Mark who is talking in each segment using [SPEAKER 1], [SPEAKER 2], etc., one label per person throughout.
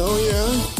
[SPEAKER 1] Oh, yeah?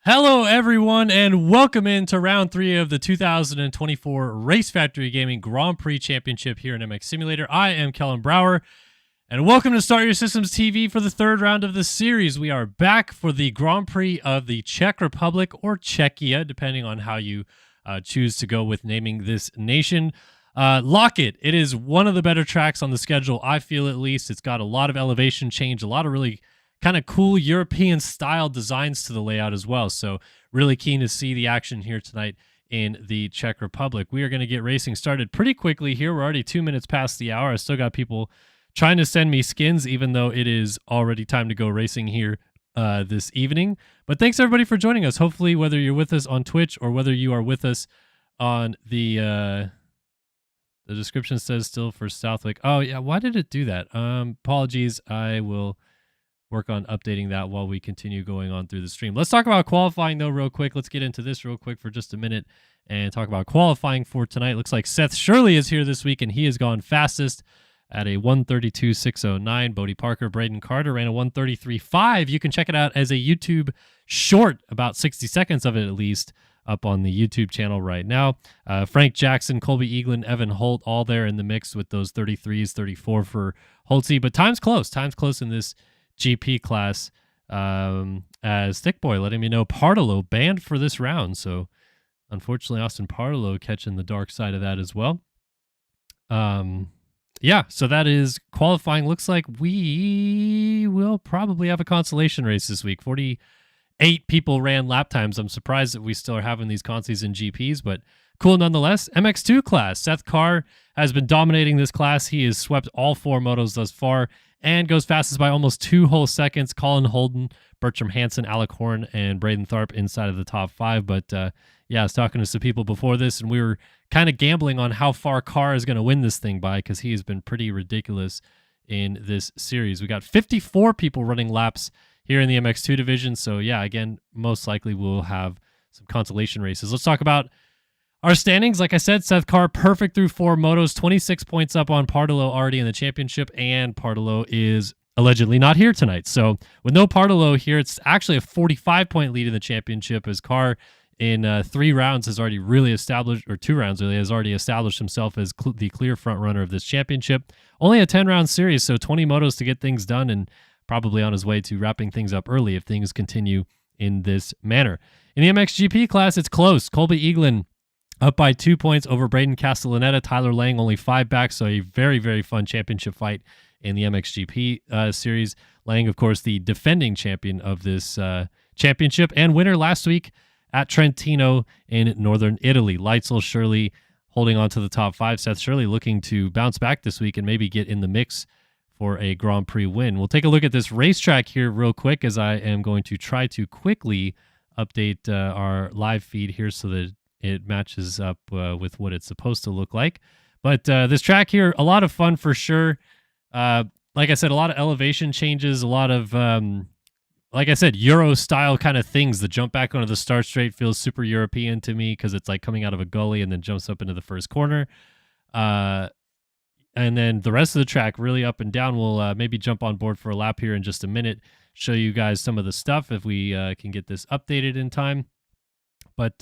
[SPEAKER 2] Hello, everyone, and welcome into round 3 of the 2024 Race Factory Gaming Grand Prix Championship here in MX Simulator. I am Kellen Brower, and welcome to Start Your Systems TV for the third round of the series. We are back for the Grand Prix of the Czech Republic, or Czechia, depending on how you choose to go with naming this nation. Lock it. It is one of the better tracks on the schedule, I feel at least. It's got a lot of elevation change, a lot of really kind of cool European style designs to the layout as well. So really keen to see the action here tonight in the Czech Republic. We are going to get racing started pretty quickly here. We're already 2 minutes past the hour. I still got people trying to send me skins, even though it is already time to go racing here this evening. But thanks everybody for joining us. Hopefully, whether you're with us on Twitch or whether you are with us on the description says still for Southwick. Oh yeah, why did it do that? Apologies. I will work on updating that while we continue going on through the stream. Let's talk about qualifying though real quick. Let's get into this real quick for just a minute and talk about qualifying for tonight. Looks like Seth Shirley is here this week and he has gone fastest at a 1:32.609. Bodie Parker, Braden Carter ran a 1:33.5. You can check it out as a YouTube short, about 60 seconds of it at least, up on the YouTube channel right now. Frank Jackson, Colby Eaglin, Evan Holt, all there in the mix with those 33s, 34 for Holtzy. But time's close in this GP class, as Thickboy letting me know Partolo banned for this round. So unfortunately, Austin Partolo catching the dark side of that as well. Yeah, so that is qualifying. Looks like we will probably have a consolation race this week. 48 people ran lap times. I'm surprised that we still are having these consies and GPs, but cool nonetheless. MX2 class. Seth Carr has been dominating this class. He has swept all 4 motos thus far and goes fastest by almost 2 whole seconds. Colin Holden, Bertram Hansen, Alec Horn, and Braden Tharp inside of the top 5. But yeah, I was talking to some people before this, and we were kind of gambling on how far Carr is going to win this thing by, because he has been pretty ridiculous in this series. We got 54 people running laps here in the MX2 division. So yeah, again, most likely we'll have some consolation races. Let's talk about our standings. Like I said, Seth Carr perfect through 4 motos, 26 points up on Partolo already in the championship, and Partolo is allegedly not here tonight. So with no Partolo here, it's actually a 45-point lead in the championship, as Carr in 3 rounds has already really established, or 2 rounds really, has already established himself as the clear front runner of this championship. Only a 10-round series, so 20 motos to get things done, and probably on his way to wrapping things up early if things continue in this manner. In the MXGP class, it's close. Colby Eaglin up by 2 points over Braden Castellaneta. Tyler Lang only 5 back, so a very, very fun championship fight in the MXGP series. Lang, of course, the defending champion of this championship and winner last week at Trentino in northern Italy. Leitzel Shirley holding on to the top 5. Seth Shirley looking to bounce back this week and maybe get in the mix for a Grand Prix win. We'll take a look at this racetrack here real quick, as I am going to try to quickly update our live feed here so that it matches up with what it's supposed to look like. But this track here, a lot of fun for sure. Like I said, a lot of elevation changes, a lot of, like I said, Euro style kind of things. The jump back onto the start straight feels super European to me, because it's like coming out of a gully and then jumps up into the first corner. And then the rest of the track really up and down. We'll maybe jump on board for a lap here in just a minute, show you guys some of the stuff if we can get this updated in time. But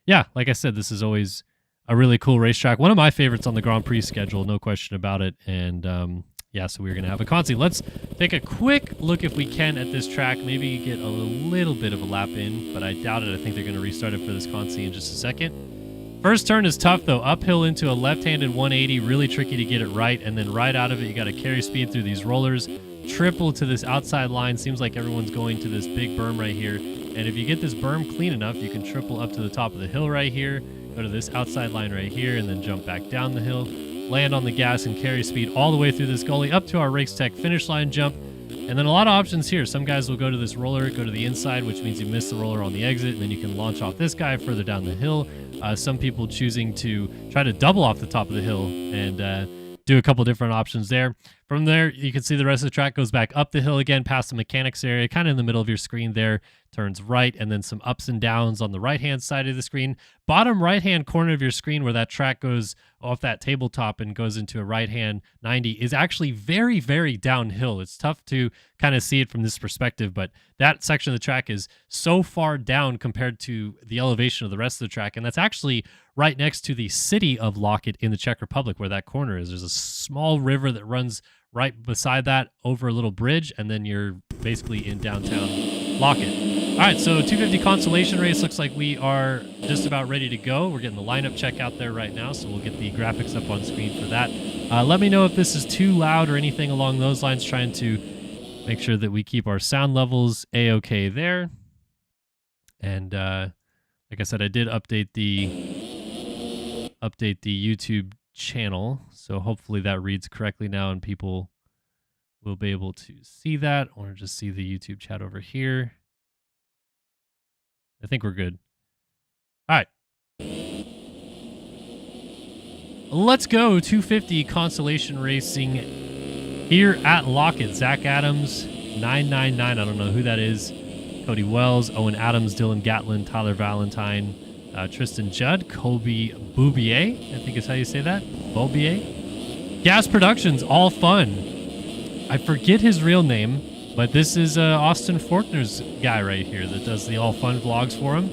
[SPEAKER 2] yeah, like I said, this is always a really cool racetrack. One of my favorites on the Grand Prix schedule, no question about it. And yeah, so we're going to have a consi. Let's take a quick look if we can at this track. Maybe get a little bit of a lap in, but I doubt it. I think they're going to restart it for this consi in just a second. First turn is tough, though. Uphill into a left-handed 180, really tricky to get it right. And then right out of it, you got to carry speed through these rollers. Triple to this outside line. Seems like everyone's going to this big berm right here. And if you get this berm clean enough, you can triple up to the top of the hill right here. Go to this outside line right here, and then jump back down the hill. Land on the gas and carry speed all the way through this gully up to our Race Tech finish line jump. And then a lot of options here. Some guys will go to this roller, go to the inside, which means you miss the roller on the exit, and then you can launch off this guy further down the hill. Some people choosing to try to double off the top of the hill and do a couple different options there. From there, you can see the rest of the track goes back up the hill again past the mechanics area, kind of in the middle of your screen there, turns right, and then some ups and downs on the right-hand side of the screen. Bottom right-hand corner of your screen where that track goes off that tabletop and goes into a right-hand 90 is actually very, very downhill. It's tough to kind of see it from this perspective, but that section of the track is so far down compared to the elevation of the rest of the track, and that's actually right next to the city of Lockett in the Czech Republic where that corner is. There's a small river that runs right beside that over a little bridge, and then you're basically in downtown Lockett. All right, so 250 Consolation Race looks like we are just about ready to go. We're getting the lineup check out there right now, so we'll get the graphics up on screen for that. Let me know if this is too loud or anything along those lines, trying to make sure that we keep our sound levels A-okay there. And like I said, I did update the YouTube channel, so hopefully that reads correctly now and people will be able to see that, or just see the YouTube chat over here. I think we're good. All right, let's go 250 Consolation Racing here at Lockett. Zach Adams 999, I don't know who that is. Cody Wells, Owen Adams, Dylan Gatlin, Tyler Valentine, Tristan Judd, Kobe Boubier, I think is how you say that. Boubier. Gas Productions, all fun. I forget his real name, but this is Austin Faulkner's guy right here that does the all fun vlogs for him.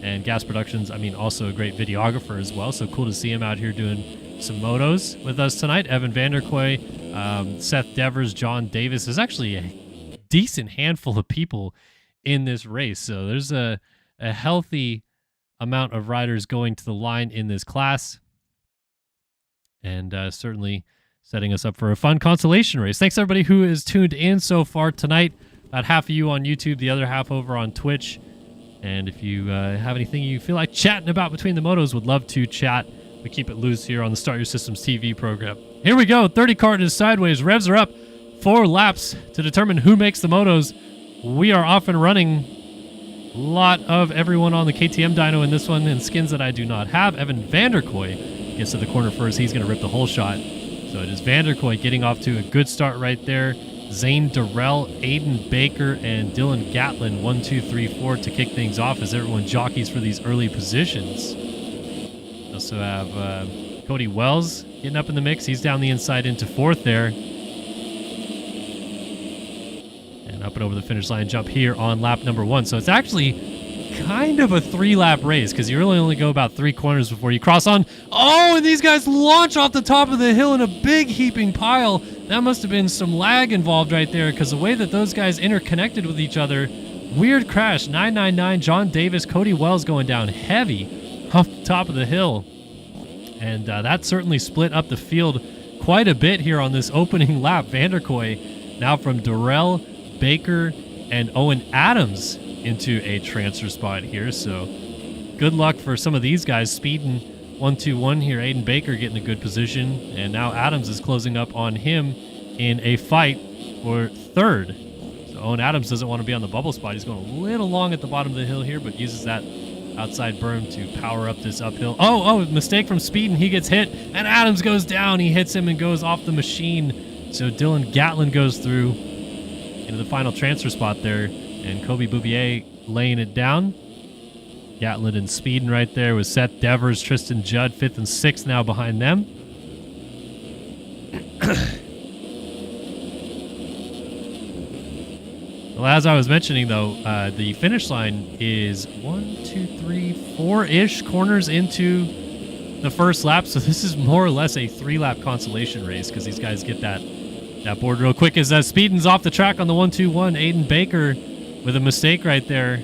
[SPEAKER 2] And Gas Productions, I mean, also a great videographer as well. So cool to see him out here doing some motos with us tonight. Evan Vanderkoy, Seth Devers, John Davis. There's actually a decent handful of people in this race. So there's a healthy amount of riders going to the line in this class, and certainly setting us up for a fun consolation race. Thanks everybody who is tuned in so far tonight. About half of you on YouTube, the other half over on Twitch. And if you have anything you feel like chatting about between the motos, would love to chat. We keep it loose here on the Start Your Systems TV program. Here we go. 30 cart is sideways. Revs are up. 4 laps to determine who makes the motos. We are off and running. A lot of everyone on the KTM dyno in this one, and skins that I do not have. Evan Vanderkoy gets to the corner first. He's going to rip the whole shot. So it is Vanderkoy getting off to a good start right there. Zane Durrell, Aiden Baker, and Dylan Gatlin, 1, 2, 3, 4 to kick things off as everyone jockeys for these early positions. We also have Cody Wells getting up in the mix. He's down the inside into 4th there. Up and over the finish line jump here on lap number 1. So it's actually kind of a 3-lap race because you really only go about 3 corners before you cross on. Oh, and these guys launch off the top of the hill in a big heaping pile. That must have been some lag involved right there because the way that those guys interconnected with each other, weird crash. 999, John Davis, Cody Wells going down heavy off the top of the hill. And that certainly split up the field quite a bit here on this opening lap. Vanderkoy now from Durrell, Baker, and Owen Adams into a transfer spot here. So good luck for some of these guys speeding 1-2-1 here. Aiden Baker getting a good position, and now Adams is closing up on him in a fight for 3rd. So Owen Adams doesn't want to be on the bubble spot. He's going a little long at the bottom of the hill here, but uses that outside berm to power up this uphill. Oh, mistake from Speed, and he gets hit, and Adams goes down. He hits him and goes off the machine. So Dylan Gatlin goes through into the final transfer spot there, and Kobe Boubier laying it down. Gatlin and Speeding right there with Seth Devers, Tristan Judd, 5th and 6th now behind them. Well, as I was mentioning, though, the finish line is 1, 2, 3, 4-ish corners into the first lap, so this is more or less a 3-lap consolation race because these guys get that board real quick. As Speedin's off the track on the 1-2-1. Aiden Baker with a mistake right there.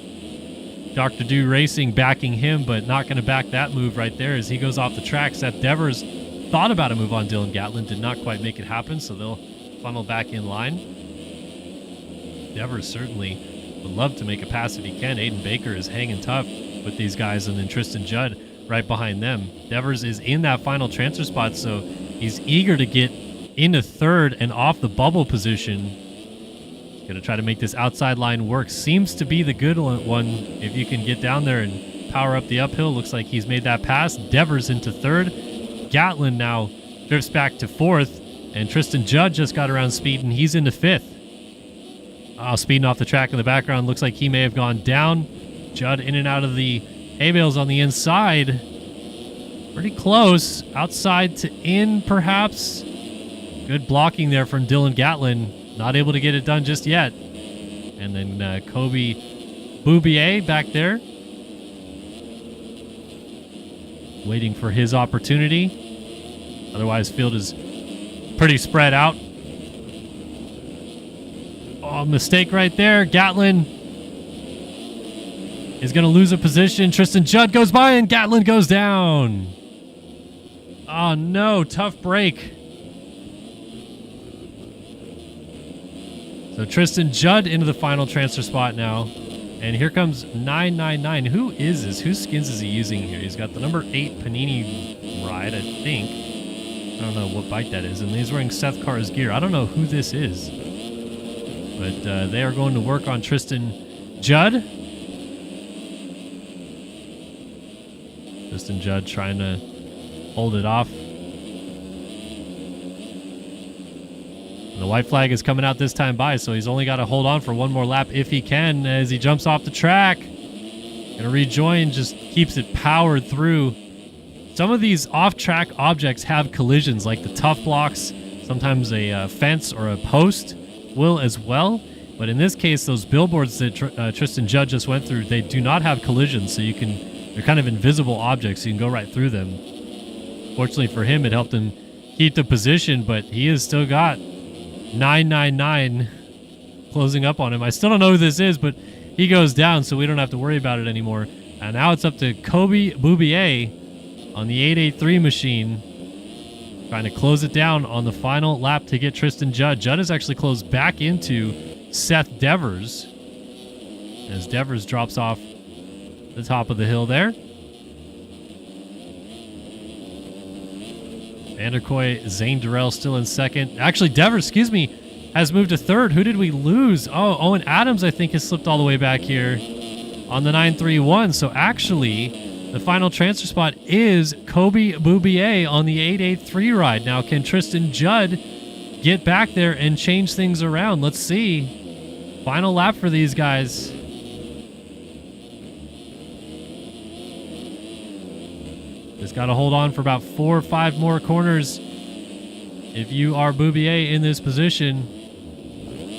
[SPEAKER 2] Dr. Do Racing backing him, but not going to back that move right there as he goes off the track. Seth Devers thought about a move on Dylan Gatlin, did not quite make it happen, so they'll funnel back in line. Devers certainly would love to make a pass if he can. Aiden Baker is hanging tough with these guys, and then Tristan Judd right behind them. Devers is in that final transfer spot, so he's eager to get into third and off the bubble position. Going to try to make this outside line work. Seems to be the good one if you can get down there and power up the uphill. Looks like he's made that pass. Devers into third. Gatlin now drifts back to fourth, and Tristan Judd just got around speed, and he's into fifth. Speeding off the track in the background. Looks like he may have gone down. Judd in and out of the hay bales on the inside. Pretty close. Outside to in, perhaps. Good blocking there from Dylan Gatlin. Not able to get it done just yet. And then Kobe Boubier back there, waiting for his opportunity. Otherwise, field is pretty spread out. Oh, mistake right there. Gatlin is going to lose a position. Tristan Judd goes by and Gatlin goes down. Oh no, tough break. So Tristan Judd into the final transfer spot now. And here comes 999. Who is this? Whose skins is he using here? He's got the number 8 Panini ride, I think. I don't know what bike that is. And he's wearing Seth Carr's gear. I don't know who this is. But they are going to work on Tristan Judd. Tristan Judd trying to hold it off. The white flag is coming out this time by, so he's only got to hold on for one more lap if he can as he jumps off the track. Gonna rejoin, just keeps it powered through. Some of these off-track objects have collisions, like the tough blocks. Sometimes a fence or a post will as well. But in this case, those billboards that Tristan Judd just went through, they do not have collisions, so they're kind of invisible objects, so you can go right through them. Fortunately for him, it helped him keep the position, but he has still got 999 closing up on him. I still don't know who this is, but he goes down, so we don't have to worry about it anymore. And now it's up to Kobe Boubier on the 883 machine, trying to close it down on the final lap to get Tristan Judd. Judd has actually closed back into Seth Devers as Devers drops off the top of the hill there. Vanderkoy, Zane Durrell still in second. Actually, Devers, has moved to third. Who did we lose? Oh, Owen Adams, I think, has slipped all the way back here on the 931. So actually, the final transfer spot is Kobe Boubier on the 883 ride. Now, can Tristan Judd get back there and change things around? Let's see. Final lap for these guys. Just got to hold on for about 4 or 5 more corners if you are Boubier in this position.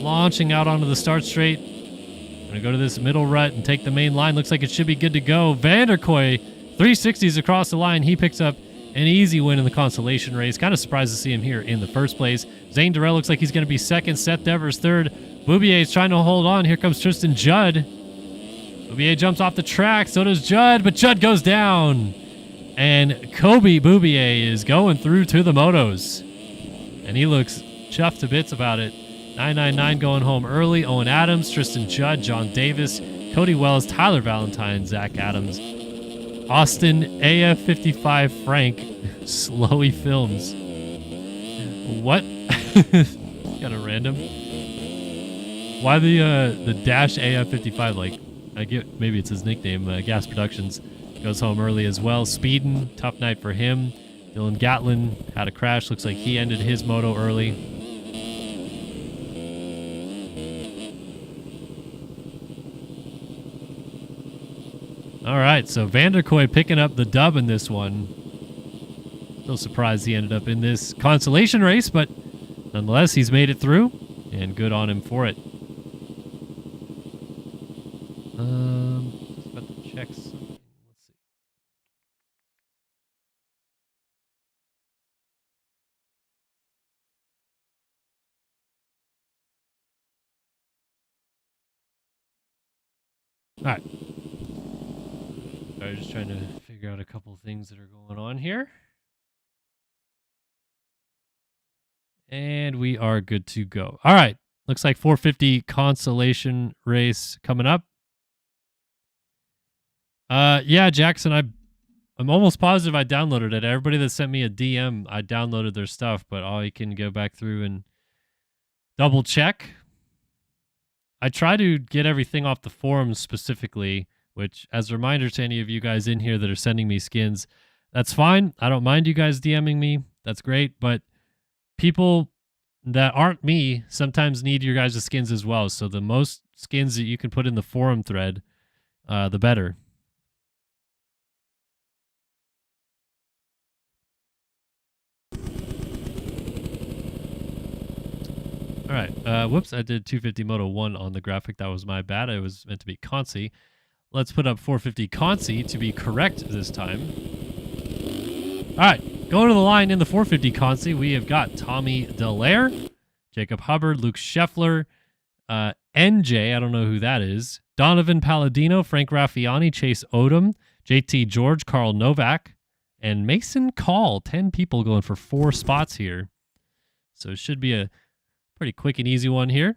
[SPEAKER 2] Launching out onto the start straight. Going to go to this middle rut and take the main line. Looks like it should be good to go. Vanderkoy, 360s across the line. He picks up an easy win in the consolation race. Kind of surprised to see him here in the first place. Zane Durrell looks like he's going to be second. Seth Devers third. Boubier is trying to hold on. Here comes Tristan Judd. Boubier jumps off the track. So does Judd, but Judd goes down. And Kobe Boubier is going through to the motos. And he looks chuffed to bits about it. 999 going home early. Owen Adams, Tristan Judd, John Davis, Cody Wells, Tyler Valentine, Zach Adams, Austin AF55 Frank, Slowy Films. What? Kind of random. Why the dash AF55? Like, I get maybe it's his nickname. Gas Productions goes home early as well. Speeding, tough night for him. Dylan Gatlin had a crash. Looks like he ended his moto early. All right, so Vanderkoy picking up the dub in this one. No surprise he ended up in this consolation race, but nonetheless, he's made it through, and good on him for it. Just about to check something. Let's see. All right. Sorry, just trying to figure out a couple things that are going on here. And we are good to go. All right. Looks like 450 Consolation Race coming up. Yeah, Jackson, I'm almost positive I downloaded it. Everybody that sent me a DM, I downloaded their stuff, but I can go back through and double check. I try to get everything off the forums specifically, which, as a reminder to any of you guys in here that are sending me skins, that's fine. I don't mind you guys DMing me. That's great. But people that aren't me sometimes need your guys' skins as well. So the most skins that you can put in the forum thread, the better. All right. Whoops, I did 250 Moto 1 on the graphic. That was my bad. It was meant to be Consi. Let's put up 450 Consi to be correct this time. All right. Going to the line in the 450 Consi, we have got Tommy Dallaire, Jacob Hubbard, Luke Scheffler, NJ, I don't know who that is, Donovan Palladino, Frank Raffiani, Chase Odom, JT George, Carl Novak, and Mason Call. 10 people going for 4 spots here. So it should be a pretty quick and easy one here.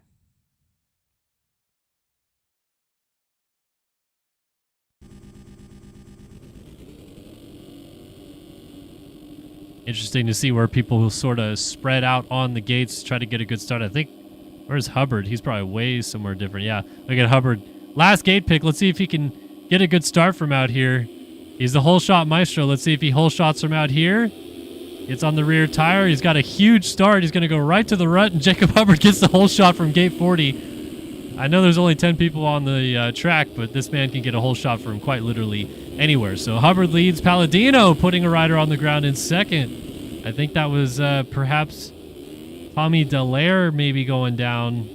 [SPEAKER 2] Interesting to see where people will sort of spread out on the gates, try to get a good start. I think, where's Hubbard? He's probably way somewhere different. Yeah, look at Hubbard. Last gate pick. Let's see if he can get a good start from out here. He's the whole shot maestro. Let's see if he whole shots from out here. It's on the rear tire. He's got a huge start. He's going to go right to the rut, and Jacob Hubbard gets the whole shot from gate 40. I know there's only 10 people on the track, but this man can get a whole shot from quite literally anywhere. So Hubbard leads. Palladino putting a rider on the ground in second. I think that was perhaps Tommy Dallaire maybe going down.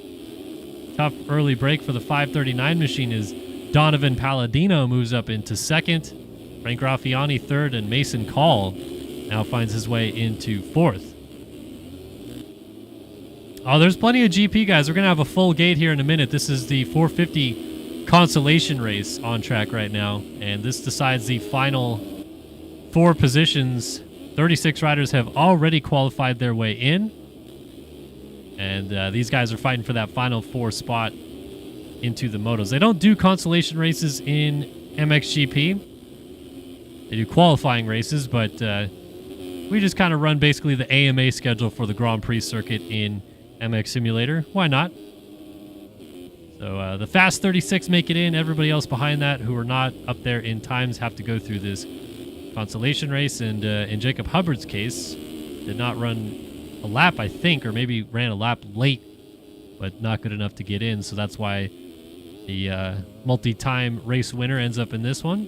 [SPEAKER 2] Tough early break for the 539 machine as Donovan Palladino moves up into second. Frank Raffiani third, and Mason Call now finds his way into fourth. Oh, there's plenty of GP guys. We're going to have a full gate here in a minute. This is the 450 Consolation Race on track right now, and this decides the final 4 positions. 36 riders have already qualified their way in, and these guys are fighting for that final 4 spot into the motos. They don't do consolation races in MXGP. They do qualifying races, but we just kind of run basically the AMA schedule for the Grand Prix circuit in MX Simulator. Why not? So the Fast 36 make it in. Everybody else behind that who are not up there in times have to go through this consolation race. And in Jacob Hubbard's case, did not run a lap, I think, or maybe ran a lap late, but not good enough to get in. So that's why the multi-time race winner ends up in this one.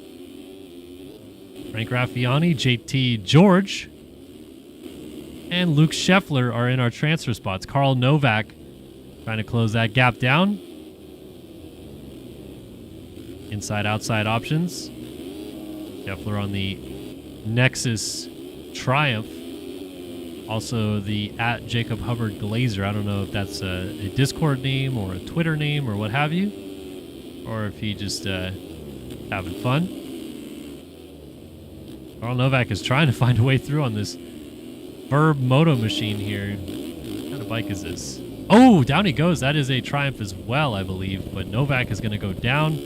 [SPEAKER 2] Frank Raffiani, JT George, and Luke Scheffler are in our transfer spots. Carl Novak trying to close that gap down. Inside-outside options. Scheffler on the Nexus Triumph. Also the @Jacob Hubbard Glazer. I don't know if that's a Discord name or a Twitter name or what have you, or if he just having fun. Carl Novak is trying to find a way through on this Verb Moto machine here. What kind of bike is this? Oh, down he goes. That is a Triumph as well, I believe, but Novak is going to go down.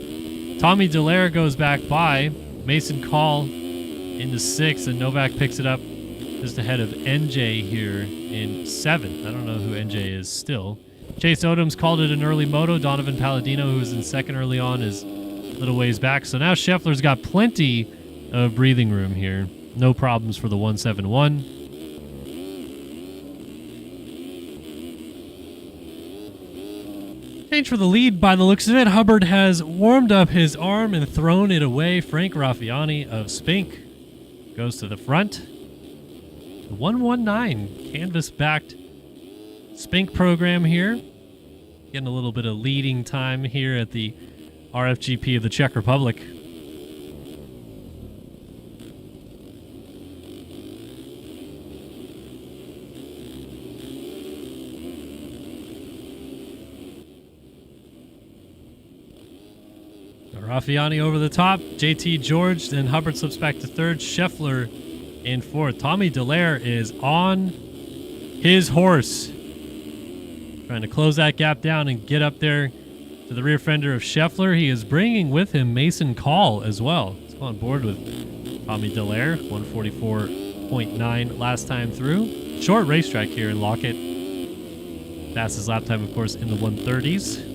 [SPEAKER 2] Tommy Dallaire goes back by. Mason Call into 6th, and Novak picks it up just ahead of NJ here in 7th. I don't know who NJ is still. Chase Odom's called it an early moto. Donovan Palladino, who was in 2nd early on, is a little ways back. So now Scheffler's got plenty of breathing room here. No problems for the 171. Change for the lead by the looks of it. Hubbard has warmed up his arm and thrown it away. Frank Raffiani of Spink goes to the front. The 119 canvas-backed Spink program here. Getting a little bit of leading time here at the RFGP of the Czech Republic. Raffiani over the top. JT George, then Hubbard slips back to third. Scheffler in fourth. Tommy Dallaire is on his horse, trying to close that gap down and get up there to the rear fender of Scheffler. He is bringing with him Mason Call as well. He's on board with Tommy Dallaire, 144.9 last time through. Short racetrack here in Lockett. Fastest lap time, of course, in the 130s.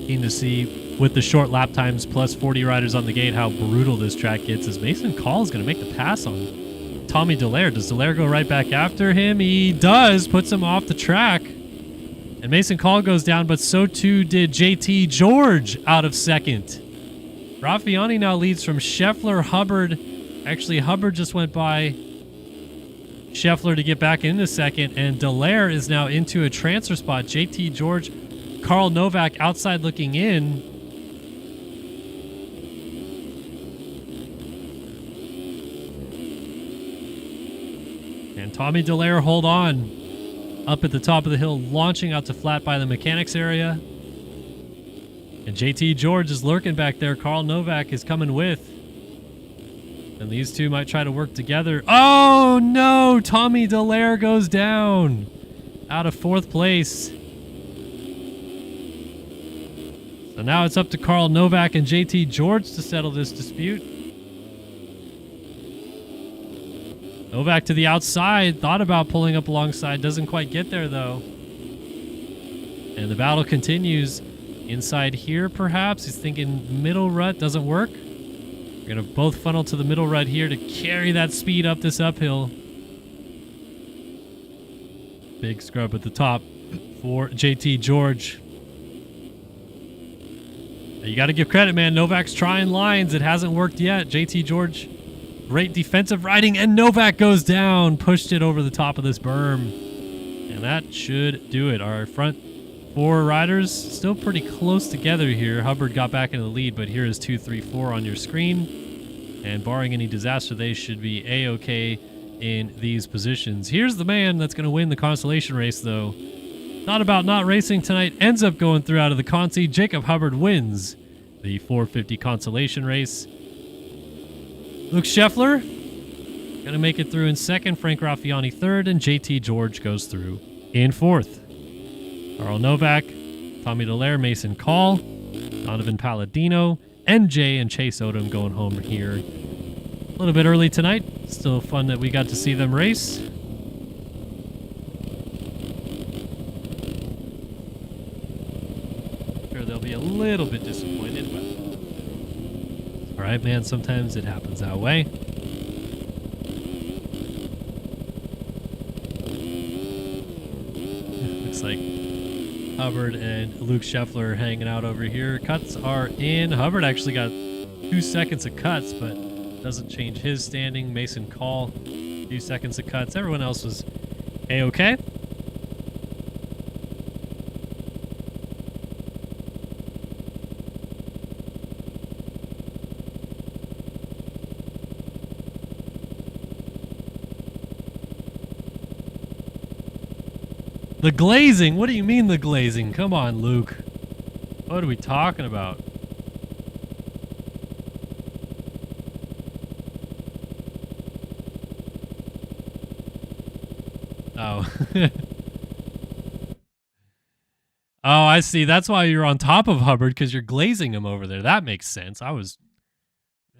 [SPEAKER 2] Keen to see with the short lap times plus 40 riders on the gate how brutal this track gets, as Mason Call is going to make the pass on Tommy Dallaire. Does Dallaire go right back after him? He does, puts him off the track. And Mason Call goes down, but so too did JT George out of second. Raffiani now leads from Scheffler, Hubbard. Actually, Hubbard just went by Scheffler to get back into second, and Dallaire is now into a transfer spot. JT George, Carl Novak outside looking in. And Tommy Dallaire, hold on, up at the top of the hill, launching out to flat by the mechanics area. And JT George is lurking back there. Carl Novak is coming with. And these two might try to work together. Oh no! Tommy Dallaire goes down out of fourth place. So now it's up to Carl Novak and JT George to settle this dispute. Novak to the outside, thought about pulling up alongside, doesn't quite get there though. And the battle continues inside here perhaps. He's thinking middle rut, doesn't work. We're going to both funnel to the middle rut here to carry that speed up this uphill. Big scrub at the top for JT George. You got to give credit, man. Novak's trying lines. It hasn't worked yet. JT George, great defensive riding, and Novak goes down. Pushed it over the top of this berm. And that should do it. Our front four riders still pretty close together here. Hubbard got back into the lead, but here is 2, 3, 4 on your screen. And barring any disaster, they should be A-okay in these positions. Here's the man that's going to win the Consolation Race, though. Not about not racing tonight, ends up going through out of the Consi. Jacob Hubbard wins the 450 Consolation Race. Luke Scheffler going to make it through in second, Frank Raffiani third, and JT George goes through in fourth. Carl Novak, Tommy Dallaire, Mason Call, Donovan Palladino, NJ, and Chase Odom going home here a little bit early tonight. Still fun that we got to see them race. They'll be a little bit disappointed, but all right, man, sometimes it happens that way. Looks like Hubbard and Luke Scheffler hanging out over here. Cuts are in. Hubbard actually got 2 seconds of cuts, but doesn't change his standing. Mason Call, 2 seconds of cuts. Everyone else was A-okay. The glazing? What do you mean the glazing? Come on, Luke. What are we talking about? Oh. Oh, I see. That's why you're on top of Hubbard, because you're glazing him over there. That makes sense. I was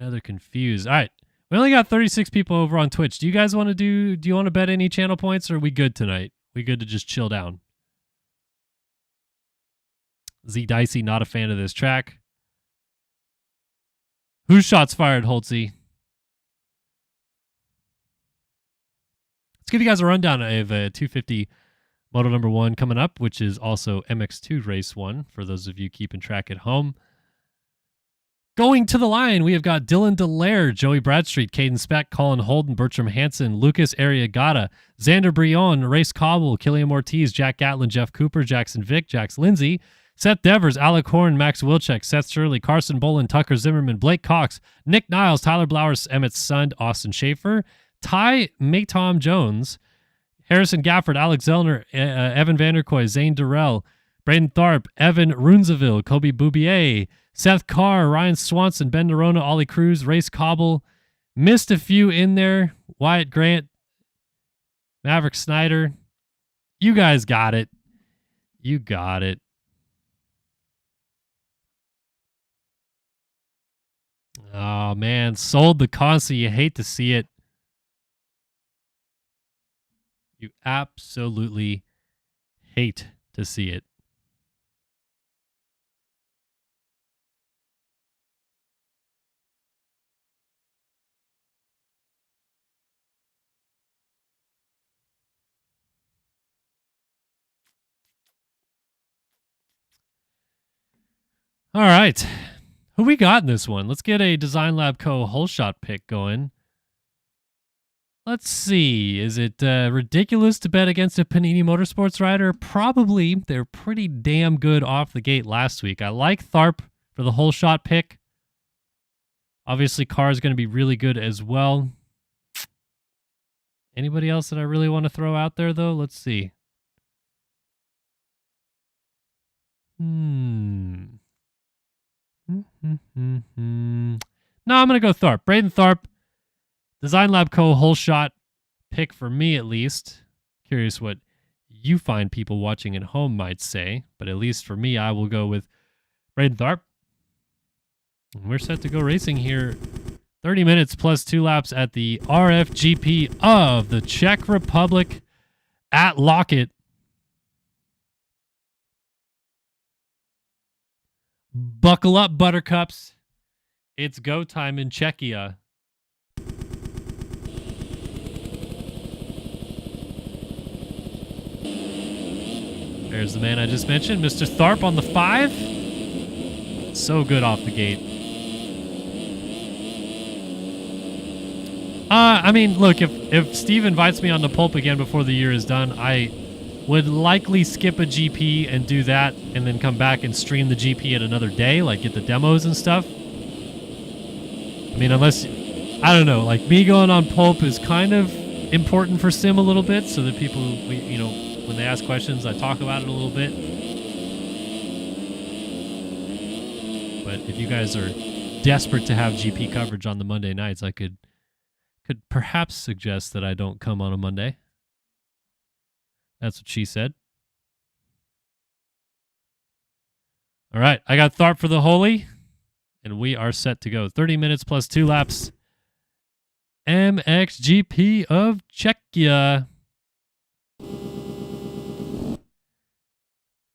[SPEAKER 2] rather confused. All right. We only got 36 people over on Twitch. Do you guys want to do you want to bet any channel points, or are we good tonight? We good to just chill down? Z Dicey, not a fan of this track. Whose shots fired, Holtzy? Let's give you guys a rundown of 250 Moto number 1 coming up, which is also MX2 Race 1, for those of you keeping track at home. Going to the line, we have got Dylan Dallaire, Joey Bradstreet, Caden Speck, Colin Holden, Bertram Hansen, Lucas Arriagada, Xander Brion, Race Cobble, Killian Ortiz, Jack Gatlin, Jeff Cooper, Jackson Vick, Jax Lindsay, Seth Devers, Alec Horn, Max Wilczek, Seth Shirley, Carson Bolin, Tucker Zimmerman, Blake Cox, Nick Niles, Tyler Blowers, Emmett Sund, Austin Schaefer, Ty Maytom Jones, Harrison Gafford, Alex Zellner, Evan Vanderkoy, Zane Durrell, Braden Tharp, Evan Runzeville, Kobe Boubier, Seth Carr, Ryan Swanson, Ben Nerona, Ollie Cruz, Race Cobble. Missed a few in there. Wyatt Grant, Maverick Snyder. You guys got it. You got it. Oh, man. Sold the console. You hate to see it. You absolutely hate to see it. All right. Who we got in this one? Let's get a Design Lab Co. whole shot pick going. Let's see. Is it ridiculous to bet against a Panini Motorsports rider? Probably. They're pretty damn good off the gate last week. I like Tharp for the whole shot pick. Obviously, Carr is going to be really good as well. Anybody else that I really want to throw out there, though? Let's see. No, I'm going to go Tharp. Braden Tharp. Design Lab Co. whole shot pick for me, at least. Curious what you find people watching at home might say. But at least for me, I will go with Braden Tharp. And we're set to go racing here. 30 minutes plus 2 laps at the RFGP of the Czech Republic at Lockett. Buckle up, buttercups. It's go time in Czechia. There's the man I just mentioned, Mr. Tharp on the 5. So good off the gate. I mean, look, if Steve invites me on the pulp again before the year is done, I would likely skip a GP and do that and then come back and stream the GP at another day, like get the demos and stuff. I mean, unless, I don't know, like me going on pulp is kind of important for Sim a little bit so that people, you know, when they ask questions, I talk about it a little bit. But if you guys are desperate to have GP coverage on the Monday nights, I could perhaps suggest that I don't come on a Monday. That's what she said. All right, I got Tharp for the Holy, and we are set to go. 30 minutes plus 2 laps. MXGP of Czechia.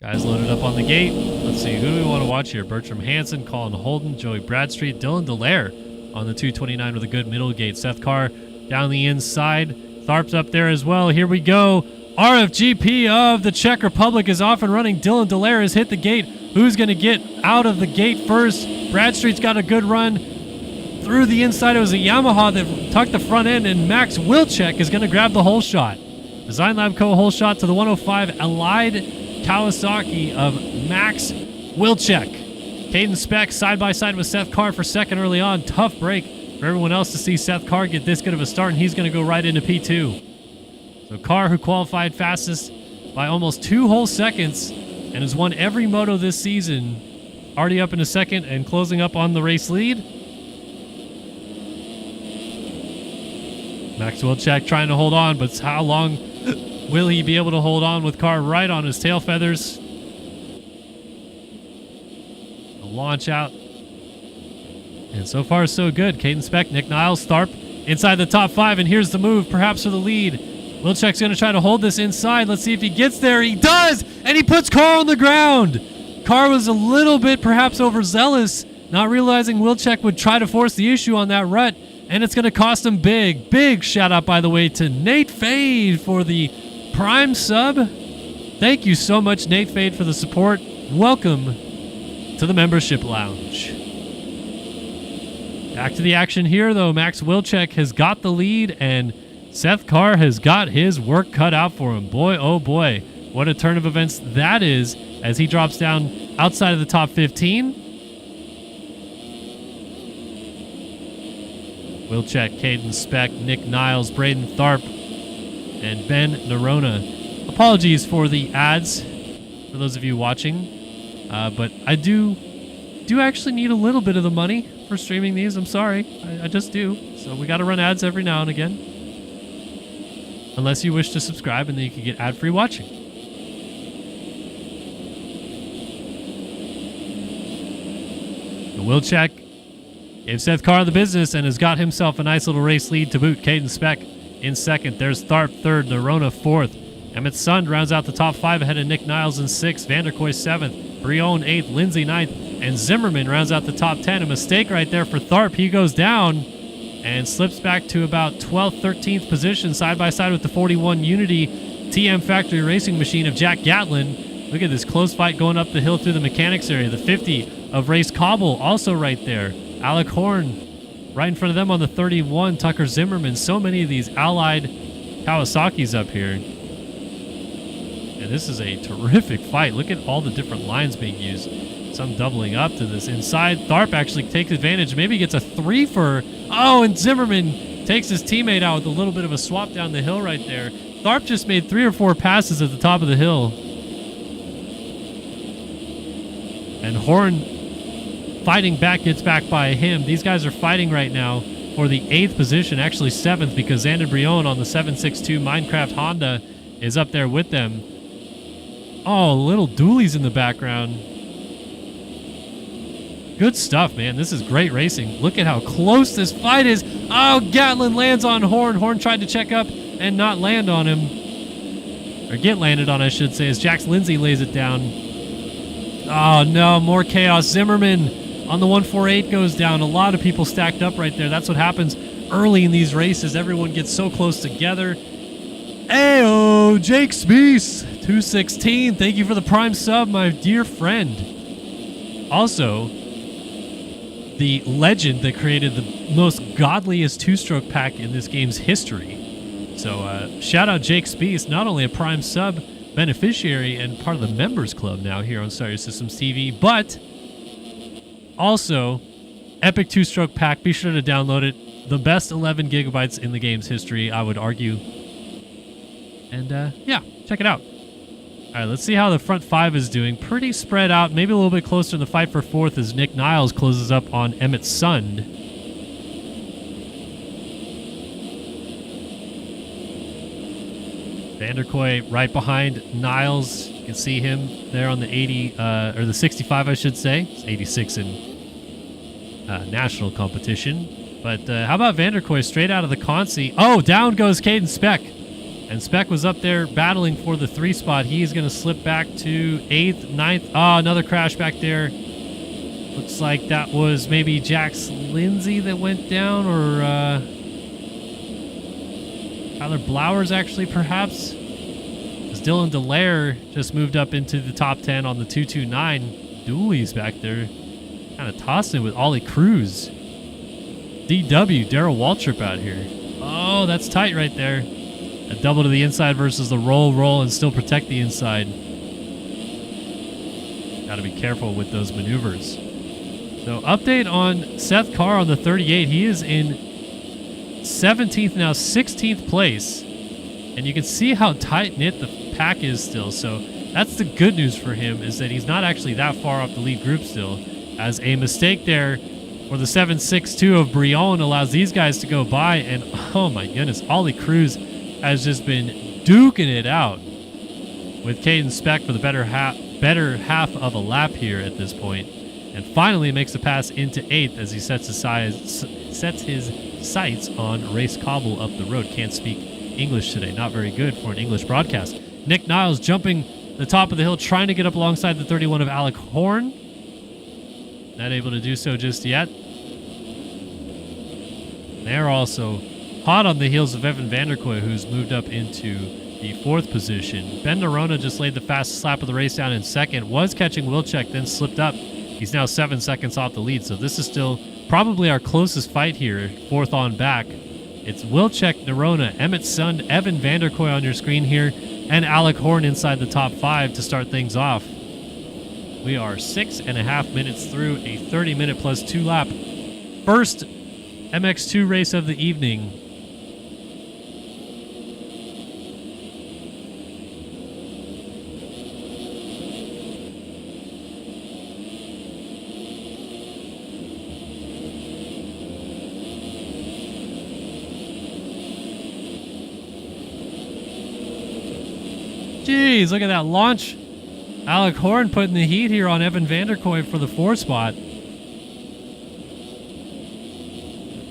[SPEAKER 2] Guys loaded up on the gate. Let's see, who do we want to watch here? Bertram Hansen, Colin Holden, Joey Bradstreet, Dylan Dallaire on the 229 with a good middle gate. Seth Carr down the inside. Tharp's up there as well. Here we go. RFGP of the Czech Republic is off and running. Dylan Dallaire has hit the gate. Who's going to get out of the gate first? Bradstreet's got a good run through the inside. It was a Yamaha that tucked the front end, and Max Wilczek is going to grab the whole shot. Design Lab Co. whole shot to the 105. Allied Kawasaki of Max Wilczek. Caden Speck side by side with Seth Carr for second early on. Tough break for everyone else to see Seth Carr get this good of a start, and he's going to go right into P2. So Carr, who qualified fastest by almost 2 whole seconds and has won every moto this season, already up in a second and closing up on the race lead. Max Wilczek trying to hold on, but how long will he be able to hold on with Carr right on his tail feathers? A launch out. And so far, so good. Caden Speck, Nick Niles, Tharp inside the top 5, and here's the move, perhaps for the lead. Wilczek's going to try to hold this inside. Let's see if he gets there. He does, and he puts Carr on the ground. Carr was a little bit perhaps overzealous, not realizing Wilczek would try to force the issue on that rut, and it's going to cost him big. Big shout out, by the way, to Nate Fade for the Prime sub. Thank you so much, Nate Fade, for the support. Welcome to the membership lounge. Back to the action here, though. Max Wilczek has got the lead, and Seth Carr has got his work cut out for him. Boy, oh boy, what a turn of events that is as he drops down outside of the top 15. Wilczek, Caden Speck, Nick Niles, Braden Tharp and Ben Nerona. Apologies for the ads for those of you watching, but I do actually need a little bit of the money for streaming these. I'm sorry, I just do. So we got to run ads every now and again, unless you wish to subscribe, and then you can get ad-free watching. The Wilczek gave Seth Carr the business and has got himself a nice little race lead to boot. Caden Speck in second. There's Tharp third, Nerona fourth. Emmett Sund rounds out the top 5 ahead of Nick Niles in 6th, Vanderkoy 7th, Brion 8th, Lindsay 9th, and Zimmerman rounds out the top 10. A mistake right there for Tharp. He goes down and slips back to about 12th, 13th position, side by side with the 41 Unity TM Factory Racing Machine of Jack Gatlin. Look at this close fight going up the hill through the mechanics area. The 50 of Race Cobble also right there. Alec Horn right in front of them on the 31, Tucker Zimmerman. So many of these allied Kawasaki's up here. And this is a terrific fight. Look at all the different lines being used. Some doubling up to this inside. Tharp actually takes advantage. Maybe gets a 3 for... Oh, and Zimmerman takes his teammate out with a little bit of a swap down the hill right there. Tharp just made 3 or 4 passes at the top of the hill. And Horn fighting back, gets back by him. These guys are fighting right now for the 8th position, actually 7th, because Xander Brion on the 762 Minecraft Honda is up there with them. Oh, little dualies in the background. Good stuff, man. This is great racing. Look at how close this fight is. Oh, Gatlin lands on Horn. Horn tried to check up and not land on him. Or get landed on, I should say, as Jax Lindsay lays it down. Oh, no, more chaos. Zimmerman on the 148 goes down. A lot of people stacked up right there. That's what happens early in these races. Everyone gets so close together. Ayo, Jake Spees, 216. Thank you for the prime sub, my dear friend. Also, the legend that created the most godliest two-stroke pack in this game's history. So shout out Jake Spees, not only a prime sub beneficiary and part of the members club now here on Star Your Systems TV, but also epic two-stroke pack. Be sure to download it. The best 11 gigabytes in the game's history, I would argue. And yeah, check it out. All right, let's see how the front 5 is doing. Pretty spread out, maybe a little bit closer in the fight for 4th as Nick Niles closes up on Emmett Sund. Vanderkoy right behind Niles. You can see him there on the 80, or the 65, I should say. It's 86 in national competition. But how about Vanderkoy straight out of the Consi? Oh, down goes Caden Speck. And Speck was up there battling for the 3 spot. He's going to slip back to 8th, 9th. Oh, another crash back there. Looks like that was maybe Jax Lindsay that went down, or Tyler Blowers actually, perhaps. As Dylan Delaire just moved up into the top 10 on the 229. Dooley's back there. Kind of tossing with Ollie Cruz. DW, Darrell Waltrip out here. Oh, that's tight right there. A double to the inside versus the roll, and still protect the inside. Got to be careful with those maneuvers. So update on Seth Carr on the 38. He is in 17th now, 16th place. And you can see how tight-knit the pack is still. So that's the good news for him, is that he's not actually that far off the lead group still. As a mistake there for the 762 of Brion allows these guys to go by. And oh my goodness, Ollie Cruz has just been duking it out with Caden Speck for the better half of a lap here at this point. And finally makes a pass into 8th as he sets his sights on Race Cobble up the road. Can't speak English today. Not very good for an English broadcast. Nick Niles jumping the top of the hill, trying to get up alongside the 31 of Alec Horn. Not able to do so just yet. They're also hot on the heels of Evan Vanderkoy, who's moved up into the 4th position. Ben Nerona just laid the fastest lap of the race down in 2nd. Was catching Wilczek, then slipped up. He's now 7 seconds off the lead, so this is still probably our closest fight here, 4th on back. It's Wilczek, Nerona, Emmett Sund, Evan Vanderkoy on your screen here, and Alec Horn inside the top 5 to start things off. We are 6.5 minutes through a 30-minute plus 2 lap first MX2 race of the evening. Jeez, look at that launch. Alec Horn putting the heat here on Evan Vanderkoy for the 4 spot.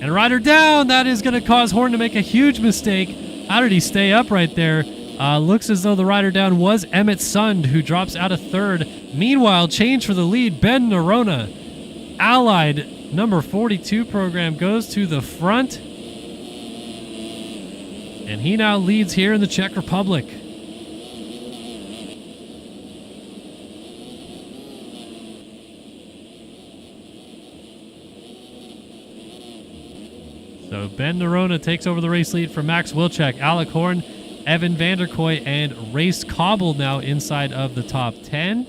[SPEAKER 2] And rider down. That is going to cause Horn to make a huge mistake. How did he stay up right there? Looks as though the rider down was Emmett Sund, who drops out of 3rd. Meanwhile, change for the lead. Ben Nerona, Allied number 42 program, goes to the front. And he now leads here in the Czech Republic. So Ben Nerona takes over the race lead from Max Wilczek, Alec Horn, Evan Vanderkoy, and Race Cobble now inside of the top 10.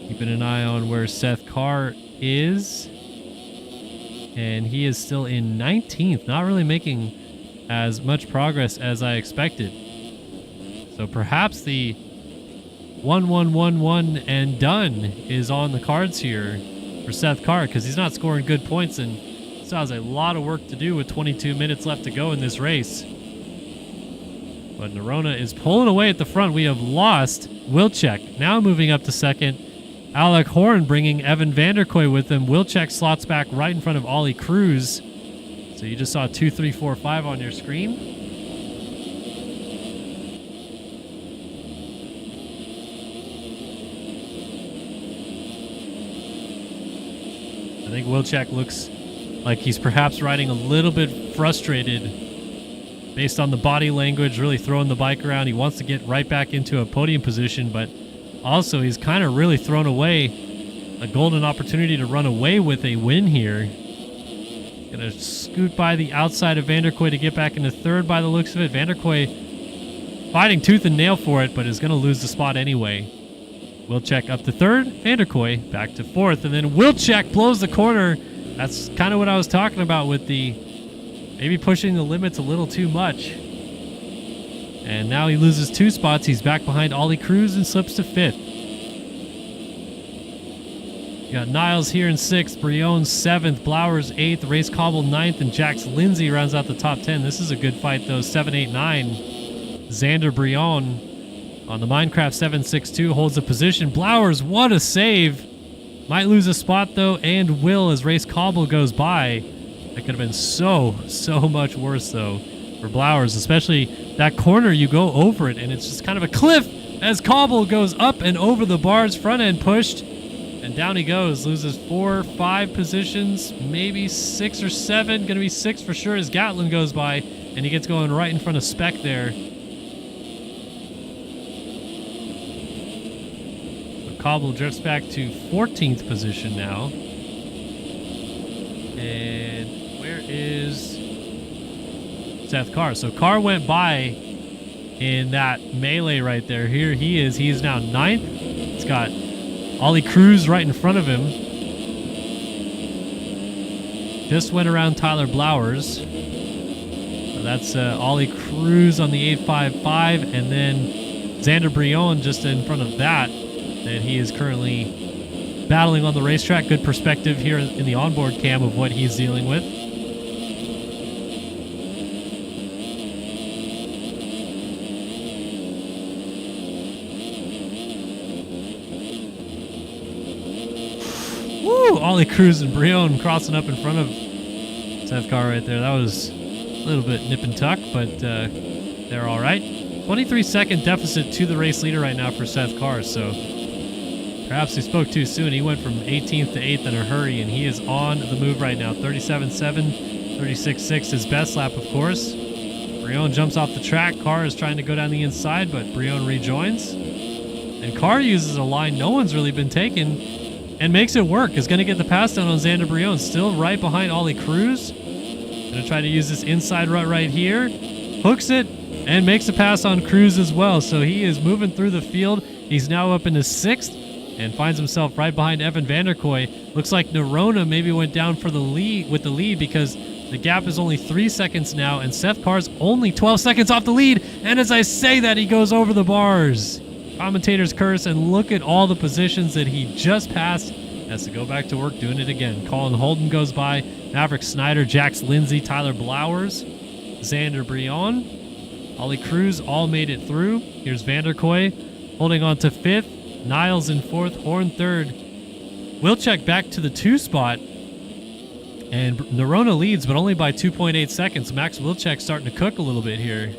[SPEAKER 2] Keeping an eye on where Seth Carr is. And he is still in 19th, not really making as much progress as I expected. So perhaps the 1-1-1-1 and done is on the cards here for Seth Carr, because he's not scoring good points and still has a lot of work to do with 22 minutes left to go in this race. But Nerona is pulling away at the front. We have lost Wilczek. Now moving up to second. Alec Horn bringing Evan Vanderkoy with him. Wilczek slots back right in front of Ollie Cruz. So you just saw 2, 3, 4, 5 on your screen. I think Wilczek looks like he's perhaps riding a little bit frustrated based on the body language, really throwing the bike around. He wants to get right back into a podium position, but also he's kind of really thrown away a golden opportunity to run away with a win here. Gonna scoot by the outside of Vanderkoy to get back into 3rd by the looks of it. Vanderkoy fighting tooth and nail for it, but is gonna lose the spot anyway. Wilczek up to 3rd, Vanderkoy back to 4th, and then Wilczek blows the corner. That's kind of what I was talking about with the maybe pushing the limits a little too much. And now he loses 2 spots. He's back behind Ollie Cruz and slips to 5th. You got Niles here in 6th, Brion 7th, Blowers 8th, Race Cobble 9th, and Jax Lindsay rounds out the top 10. This is a good fight, though. 7, 8, 9. Xander Brion on the Minecraft 762 holds a position. Blowers, what a save. Might lose a spot, though, and will as Race Cobble goes by. That could have been so much worse, though, for Blowers, especially that corner. You go over it, and it's just kind of a cliff as Cobble goes up and over the bars, front end pushed. And down he goes, loses 4, 5 positions, maybe 6 or 7. Going to be 6 for sure as Gatlin goes by, and he gets going right in front of Speck there. So Cobble drifts back to 14th position now. And where is Seth Carr? So Carr went by in that melee right there. Here he is. He is now 9th. It's got Ollie Cruz right in front of him. Just went around Tyler Blowers. So that's Ollie Cruz on the 855, and then Xander Brion just in front of that. And he is currently battling on the racetrack. Good perspective here in the onboard cam of what he's dealing with. Ollie Cruz and Brion crossing up in front of Seth Carr right there. That was a little bit nip and tuck, but they're all right. 23-second deficit to the race leader right now for Seth Carr, so perhaps he spoke too soon. He went from 18th to 8th in a hurry, and he is on the move right now. 37.7, 36.6, his best lap, of course. Brion jumps off the track. Carr is trying to go down the inside, but Brion rejoins. And Carr uses a line no one's really been taking and makes it work. Is going to get the pass down on Xander Brion. Still right behind Ollie Cruz. Going to try to use this inside rut right here. Hooks it and makes a pass on Cruz as well. So he is moving through the field. He's now up into 6th and finds himself right behind Evan Vanderkoy. Looks like Nerona maybe went down for the lead with the lead, because the gap is only 3 seconds now, and Seth Carr's only 12 seconds off the lead. And as I say that, he goes over the bars. Commentators curse, and look at all the positions that he just passed. Has to go back to work doing it again. Colin Holden goes by, Maverick Snyder, Jax Lindsay, Tyler Blowers, Xander Brion. Ollie Cruz all made it through. Here's Vanderkoy holding on to 5th. Niles in 4th. Horn 3rd. Wilczek back to the 2 spot. And Nerona leads, but only by 2.8 seconds. Max Wilczek starting to cook a little bit here.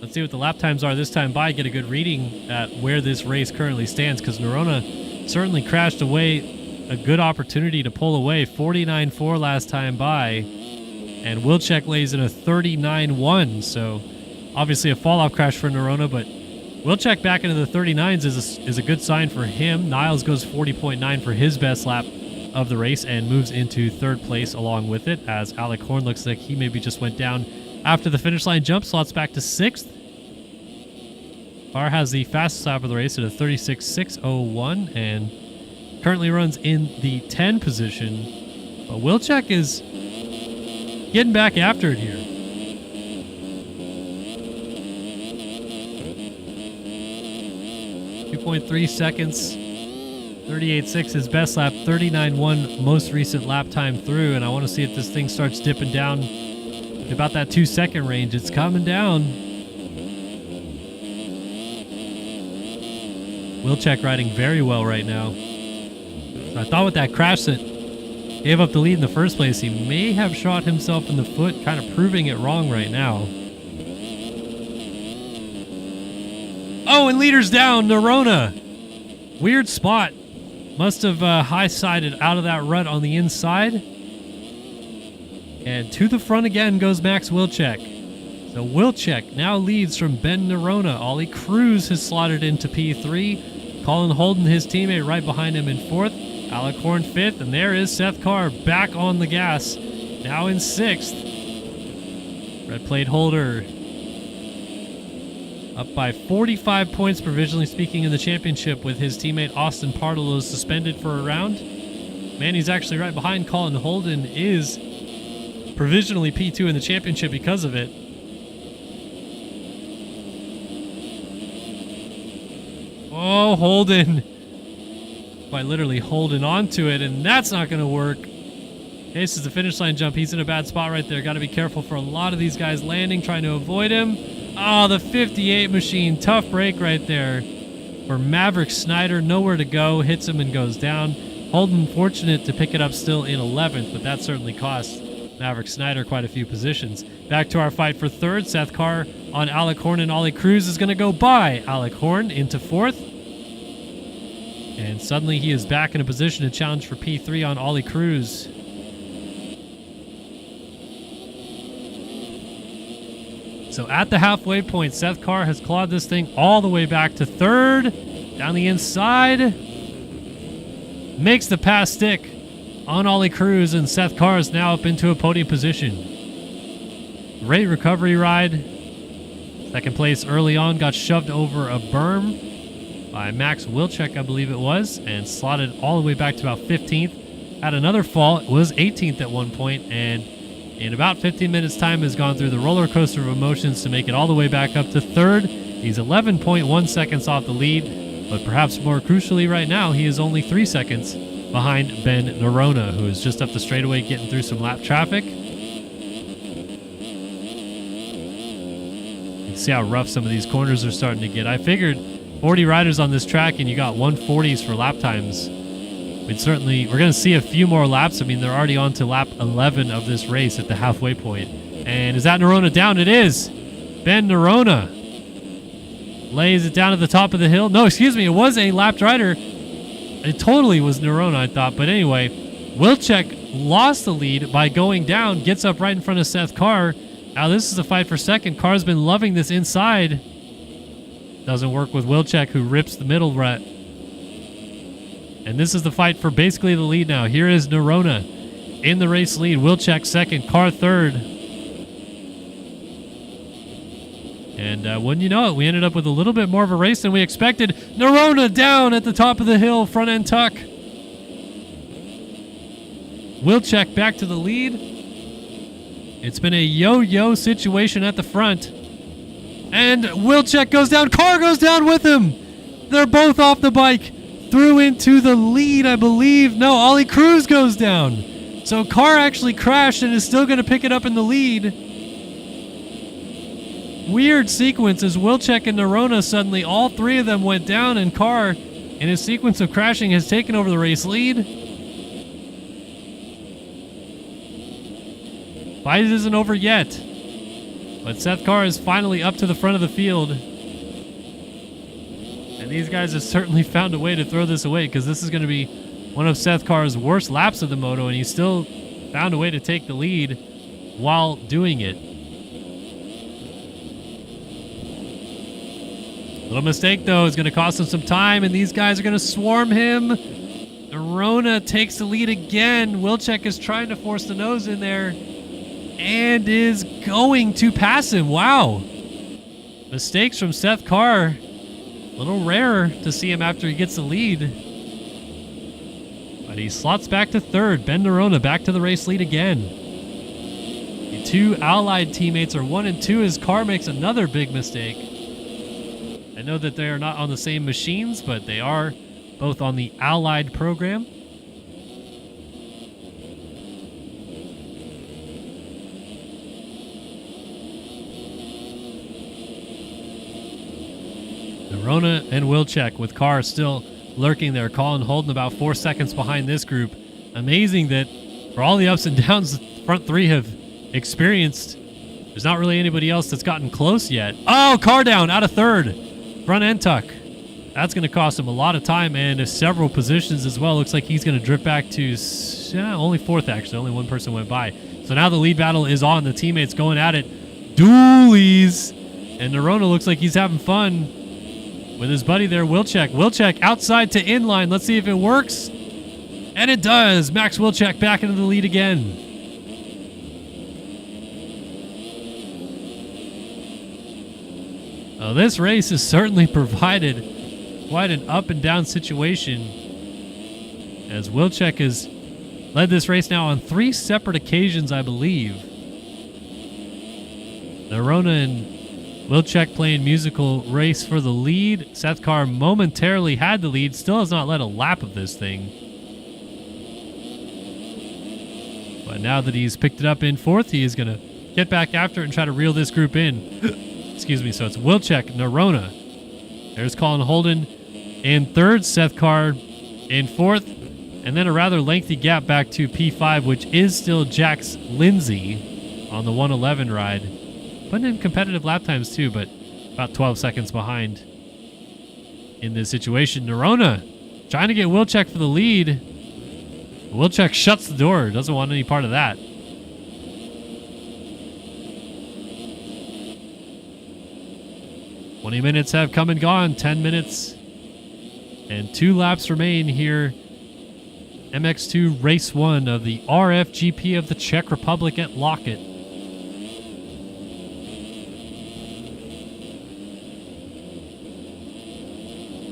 [SPEAKER 2] Let's see what the lap times are this time by. Get a good reading at where this race currently stands, because Nerona certainly crashed away a good opportunity to pull away. 49.4 last time by. And Wilczek lays in a 39.1. So obviously a fall-off crash for Nerona, but Wilczek back into the 39s is a good sign for him. Niles goes 40.9 for his best lap of the race and moves into 3rd place along with it, as Alec Horn looks like he maybe just went down after the finish line jump. Slots back to 6th. Carr has the fastest lap of the race at a 36.601 and currently runs in the 10 position. But Wilczek is getting back after it here. 2.3 seconds. 38.6 his best lap, 39.1 most recent lap time through, and I want to see if this thing starts dipping down to about that 2-second range. It's coming down. Wilczek riding very well right now. So I thought with that crash that gave up the lead in the first place, he may have shot himself in the foot, kind of proving it wrong right now. Oh, and leader's down, Nerona. Weird spot. Must have high-sided out of that rut on the inside. And to the front again goes Max Wilczek. So Wilczek now leads from Ben Nerona. Ollie Cruz has slotted into P3. Colin Holden, his teammate, right behind him in 4th. Alec Horn 5th. And there is Seth Carr back on the gas. Now in 6th. Red plate holder up by 45 points, provisionally speaking, in the championship, with his teammate Austin Pardelos suspended for a round. Manny's actually right behind Colin Holden, is provisionally P2 in the championship because of it. Oh, Holden. Quite literally holding on to it, and that's not going to work. This is the finish line jump. He's in a bad spot right there. Got to be careful for a lot of these guys landing, trying to avoid him. Oh, the 58 machine. Tough break right there for Maverick Snyder. Nowhere to go. Hits him and goes down. Holden fortunate to pick it up still in 11th, but that certainly cost Maverick Snyder quite a few positions. Back to our fight for 3rd. Seth Carr on Alec Horn, and Ollie Cruz is going to go by Alec Horn into 4th. And suddenly he is back in a position to challenge for P3 on Ollie Cruz. So at the halfway point, Seth Carr has clawed this thing all the way back to 3rd. Down the inside. Makes the pass stick on Ollie Cruz, and Seth Carr is now up into a podium position. Great recovery ride. 2nd place early on, got shoved over a berm by Max Wilczek, I believe it was, and slotted all the way back to about 15th. Had another fall. It was 18th at one point, and in about 15 minutes' time has gone through the roller coaster of emotions to make it all the way back up to 3rd. He's 11.1 seconds off the lead, but perhaps more crucially right now, he is only 3 seconds behind Ben Nerona, who is just up the straightaway getting through some lap traffic. You can see how rough some of these corners are starting to get. I figured 40 riders on this track and you got 140s for lap times. We're going to see a few more laps. I mean, they're already on to lap 11 of this race at the halfway point. And is that Nerona down? It is. Ben Nerona lays it down at the top of the hill. No, excuse me. It was a lapped rider. It totally was Nerona, I thought. But anyway, Wilczek lost the lead by going down, gets up right in front of Seth Carr. Now this is a fight for 2nd. Carr's been loving this inside. Doesn't work with Wilczek, who rips the middle rut. And this is the fight for basically the lead now. Here is Nerona in the race lead. Wilczek 2nd, Carr 3rd. And wouldn't you know it, we ended up with a little bit more of a race than we expected. Nerona down at the top of the hill, front end tuck. Wilczek back to the lead. It's been a yo-yo situation at the front. And Wilczek goes down. Carr goes down with him. They're both off the bike. Through into the lead, I believe. No, Ollie Cruz goes down. So Carr actually crashed and is still going to pick it up in the lead. weird sequence as Wilczek and Nerona suddenly, all three of them went down, and Carr, in his sequence of crashing, has taken over the race lead. Fight isn't over yet, but Seth Carr is finally up to the front of the field. And these guys have certainly found a way to throw this away, because this is going to be one of Seth Carr's worst laps of the moto, and he still found a way to take the lead while doing it. Little mistake, though, is going to cost him some time, and these guys are going to swarm him. Nerona takes the lead again. Wilczek is trying to force the nose in there and is going to pass him. Wow. Mistakes from Seth Carr. A little rare to see him after he gets the lead. But he slots back to third. Ben Nerona back to the race lead again. The two Allied teammates are 1 and 2 as Carr makes another big mistake. I know that they are not on the same machines, but they are both on the Allied program. Nerona and Wilczek with Carr still lurking there. Colin Holden about 4 seconds behind this group. Amazing that for all the ups and downs the front three have experienced, there's not really anybody else that's gotten close yet. Oh, Carr down out of third. Front end tuck. That's going to cost him a lot of time and several positions as well. Looks like he's going to drift back to only fourth, actually. Only one person went by. So now the lead battle is on. The teammates going at it. Dualies. And Nerona looks like he's having fun with his buddy there, Wilczek. Wilczek outside to inline. Let's see if it works. And it does. Max Wilczek back into the lead again. This race has certainly provided quite an up and down situation, as Wilczek has led this race now on 3 separate occasions, I believe. Nerona and Wilczek playing musical race for the lead. Seth Carr momentarily had the lead, still has not led a lap of this thing. But now that he's picked it up in fourth, he is going to get back after it and try to reel this group in. Excuse me, so it's Wilczek, Nerona. There's Colin Holden in third, Seth Carr in fourth, and then a rather lengthy gap back to P5, which is still Jax Lindsay on the 111 ride. Putting in competitive lap times too, but about 12 seconds behind in this situation. Nerona trying to get Wilczek for the lead. Wilczek shuts the door, doesn't want any part of that. Minutes have come and gone. 10 minutes and 2 laps remain here. MX2 Race 1 of the RFGP of the Czech Republic at Lockett.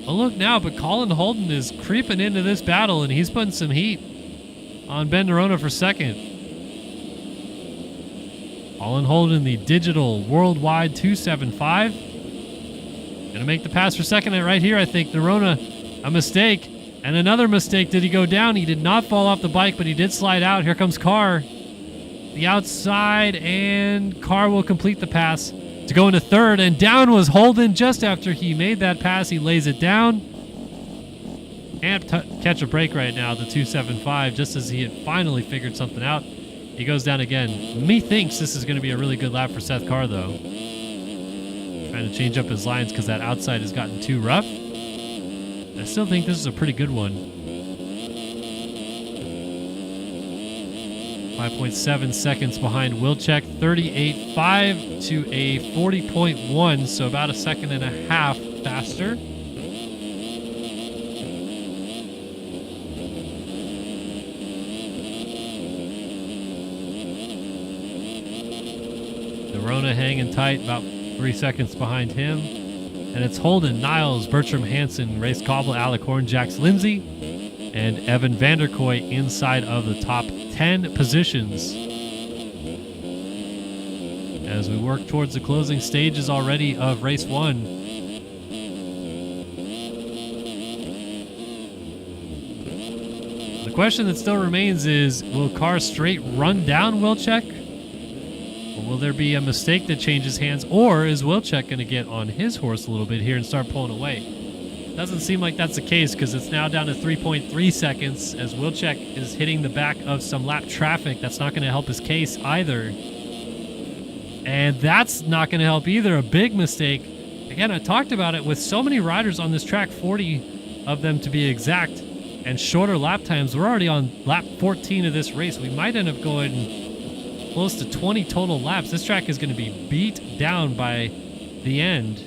[SPEAKER 2] Oh, look now, but Colin Holden is creeping into this battle, and he's putting some heat on Ben Nerona for second. Colin Holden, the digital worldwide 275. Going to make the pass for second right here, I think. Nerona, a mistake. And another mistake. Did he go down? He did not fall off the bike, but he did slide out. Here comes Carr. The outside, and Carr will complete the pass to go into third. And down was Holden just after he made that pass. He lays it down. Can't catch a break right now, the 275, just as he had finally figured something out. He goes down again. Methinks this is going to be a really good lap for Seth Carr, though. Trying to change up his lines because that outside has gotten too rough. I still think this is a pretty good one. 5.7 seconds behind Wilczek, 38.5 to a 40.1, so about a second and a half faster. Nerona hanging tight, about 3 seconds behind him. And it's Holden, Niles, Bertram Hansen, Race Cobble, Alec Horn, Jax Lindsay, and Evan Vanderkoy inside of the top 10 positions. As we work towards the closing stages already of Race 1. The question that still remains is, will Carr straight run down Wilczek? Or will there be a mistake that changes hands, or is Wilczek going to get on his horse a little bit here and start pulling away? Doesn't seem like that's the case, because it's now down to 3.3 seconds as Wilczek is hitting the back of some lap traffic. That's not going to help his case either. And that's not going to help either. A big mistake. Again, I talked about it with so many riders on this track, 40 of them to be exact, and shorter lap times. We're already on lap 14 of this race. We might end up going close to 20 total laps. This track is going to be beat down by the end.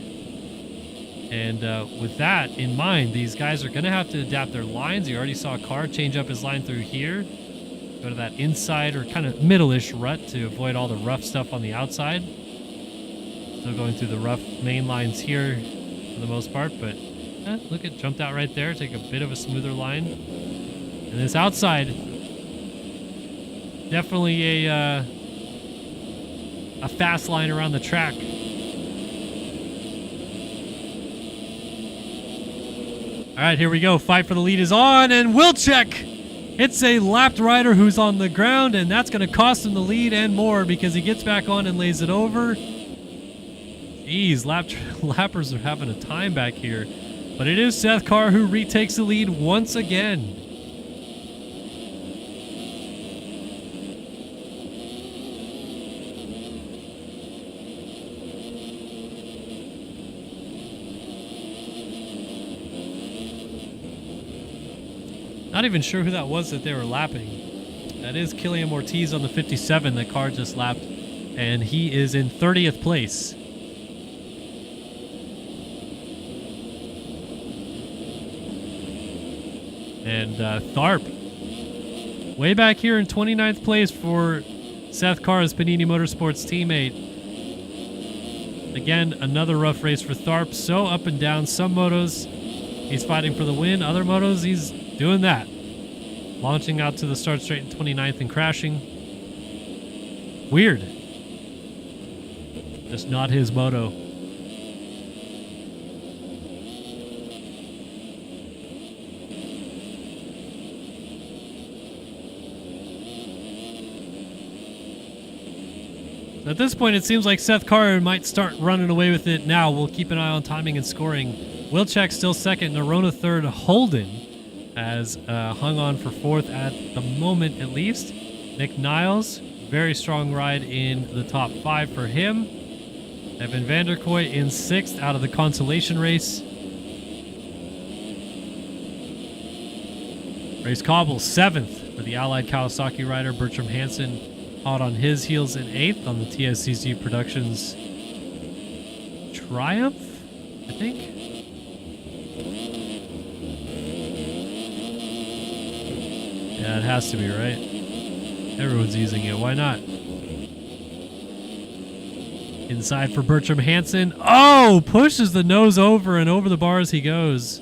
[SPEAKER 2] And with that in mind, these guys are going to have to adapt their lines. You already saw a car change up his line through here. Go to that inside or kind of middle-ish rut to avoid all the rough stuff on the outside. Still going through the rough main lines here for the most part, but look, it jumped out right there. Take a bit of a smoother line. And this outside, definitely a fast line around the track. All right, here we go. Fight for the lead is on, and Wilczek hits a lapped rider who's on the ground, and that's going to cost him the lead and more because he gets back on and lays it over. Jeez, lappers are having a time back here. But it is Seth Carr who retakes the lead once again. Not even sure who that was that they were lapping. That is Killian Ortiz on the 57 that Carr just lapped, and he is in 30th place. And Tharp, way back here in 29th place for Seth Carr, as Panini Motorsports teammate. Again, another rough race for Tharp. So up and down. Some motos, he's fighting for the win. Other motos, he's doing that. Launching out to the start straight in 29th and crashing. Weird. Just not his moto. At this point, it seems like Seth Carr might start running away with it now. We'll keep an eye on timing and scoring. Wilczek still second, Nerona third, Holden has hung on for fourth at the moment at least. Nick Niles, very strong ride in the top 5 for him. Evan Vanderkoy in 6th out of the consolation race. Race Cobble 7th for the Allied Kawasaki rider Bertram Hansen. Hot on his heels in 8th on the TSCC Productions Triumph, I think. Yeah, it has to be, right? Everyone's using it. Why not? Inside for Bertram Hansen. Oh! Pushes the nose over, and over the bars he goes.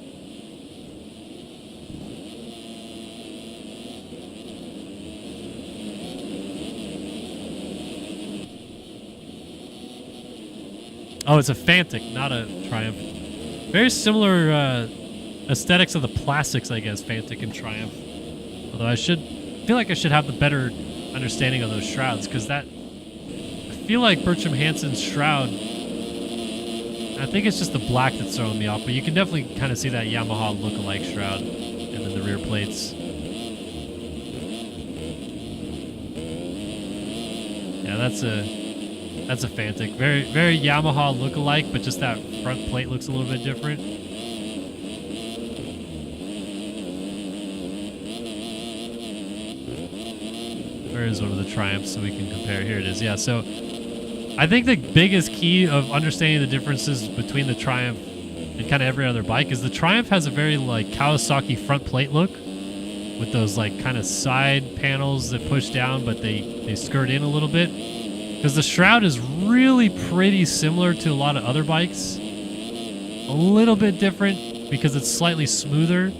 [SPEAKER 2] Oh, it's a Fantic, not a Triumph. Very similar aesthetics of the plastics, I guess, Fantic and Triumph. Although I feel like I should have the better understanding of those shrouds, because I feel like Bertram Hansen's shroud, I think it's just the black that's throwing me off, but you can definitely kind of see that Yamaha look-alike shroud, and then the rear plates. Yeah, that's a Fantic. Very, very Yamaha look-alike, but just that front plate looks a little bit different. Where is one of the Triumphs so we can compare? Here it is. Yeah, so I think the biggest key of understanding the differences between the Triumph and kind of every other bike is the Triumph has a very like Kawasaki front plate look with those like kind of side panels that push down, but they skirt in a little bit. Because the shroud is really pretty similar to a lot of other bikes. A little bit different because it's slightly smoother.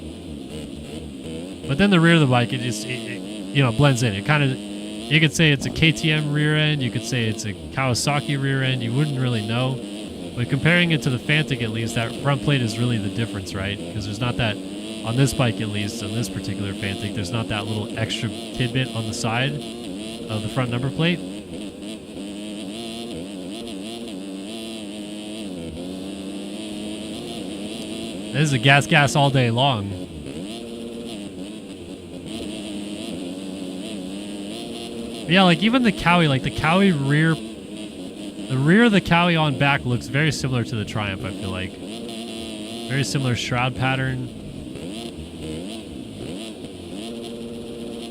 [SPEAKER 2] But then the rear of the bike, it blends in. It kind of, you could say it's a KTM rear end. You could say it's a Kawasaki rear end. You wouldn't really know. But comparing it to the Fantic, at least, that front plate is really the difference, right? Because there's not that, on this bike at least, on this particular Fantic, there's not that little extra tidbit on the side of the front number plate. This is a gas all day long. Yeah, like even the Cowie, like the Cowie rear, the rear of the Cowie on back looks very similar to the Triumph, I feel like. Very similar shroud pattern.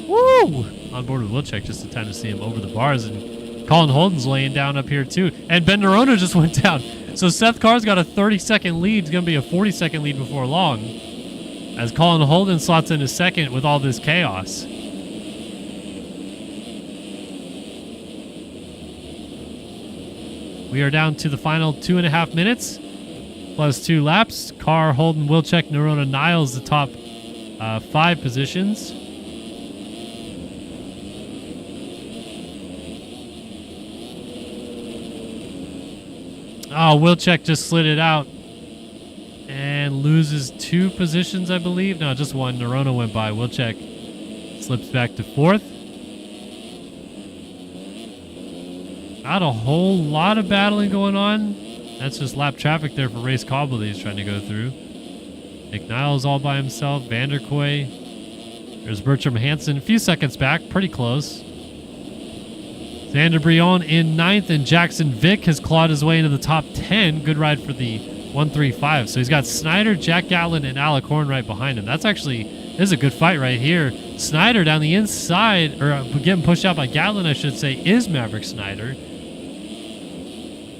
[SPEAKER 2] Woo! On board with Wilczek just in time to see him over the bars, and Colin Holden's laying down up here too. And Ben Nerona just went down. So Seth Carr's got a 30-second lead. It's going to be a 40-second lead before long, as Colin Holden slots into second with all this chaos. We are down to the final 2.5 minutes, plus 2 laps. Carr, Holden, Wilczek, Nerona, Niles, the top 5 positions. Oh, Wilczek just slid it out and loses 2 positions, I believe. No, just 1. Nerona went by. Wilczek slips back to 4th. Not a whole lot of battling going on. That's just lap traffic there for Race Cobble that he's trying to go through. Nick Niles all by himself. Vanderkoy. There's Bertram Hansen. A few seconds back. Pretty close. Xander Brion in 9th, and Jackson Vick has clawed his way into the top 10. Good ride for the 135. So he's got Snyder, Jack Gatlin, and Alec Horn right behind him. That's actually, this is a good fight right here. Snyder down the inside, or getting pushed out by Gatlin, I should say, is Maverick Snyder.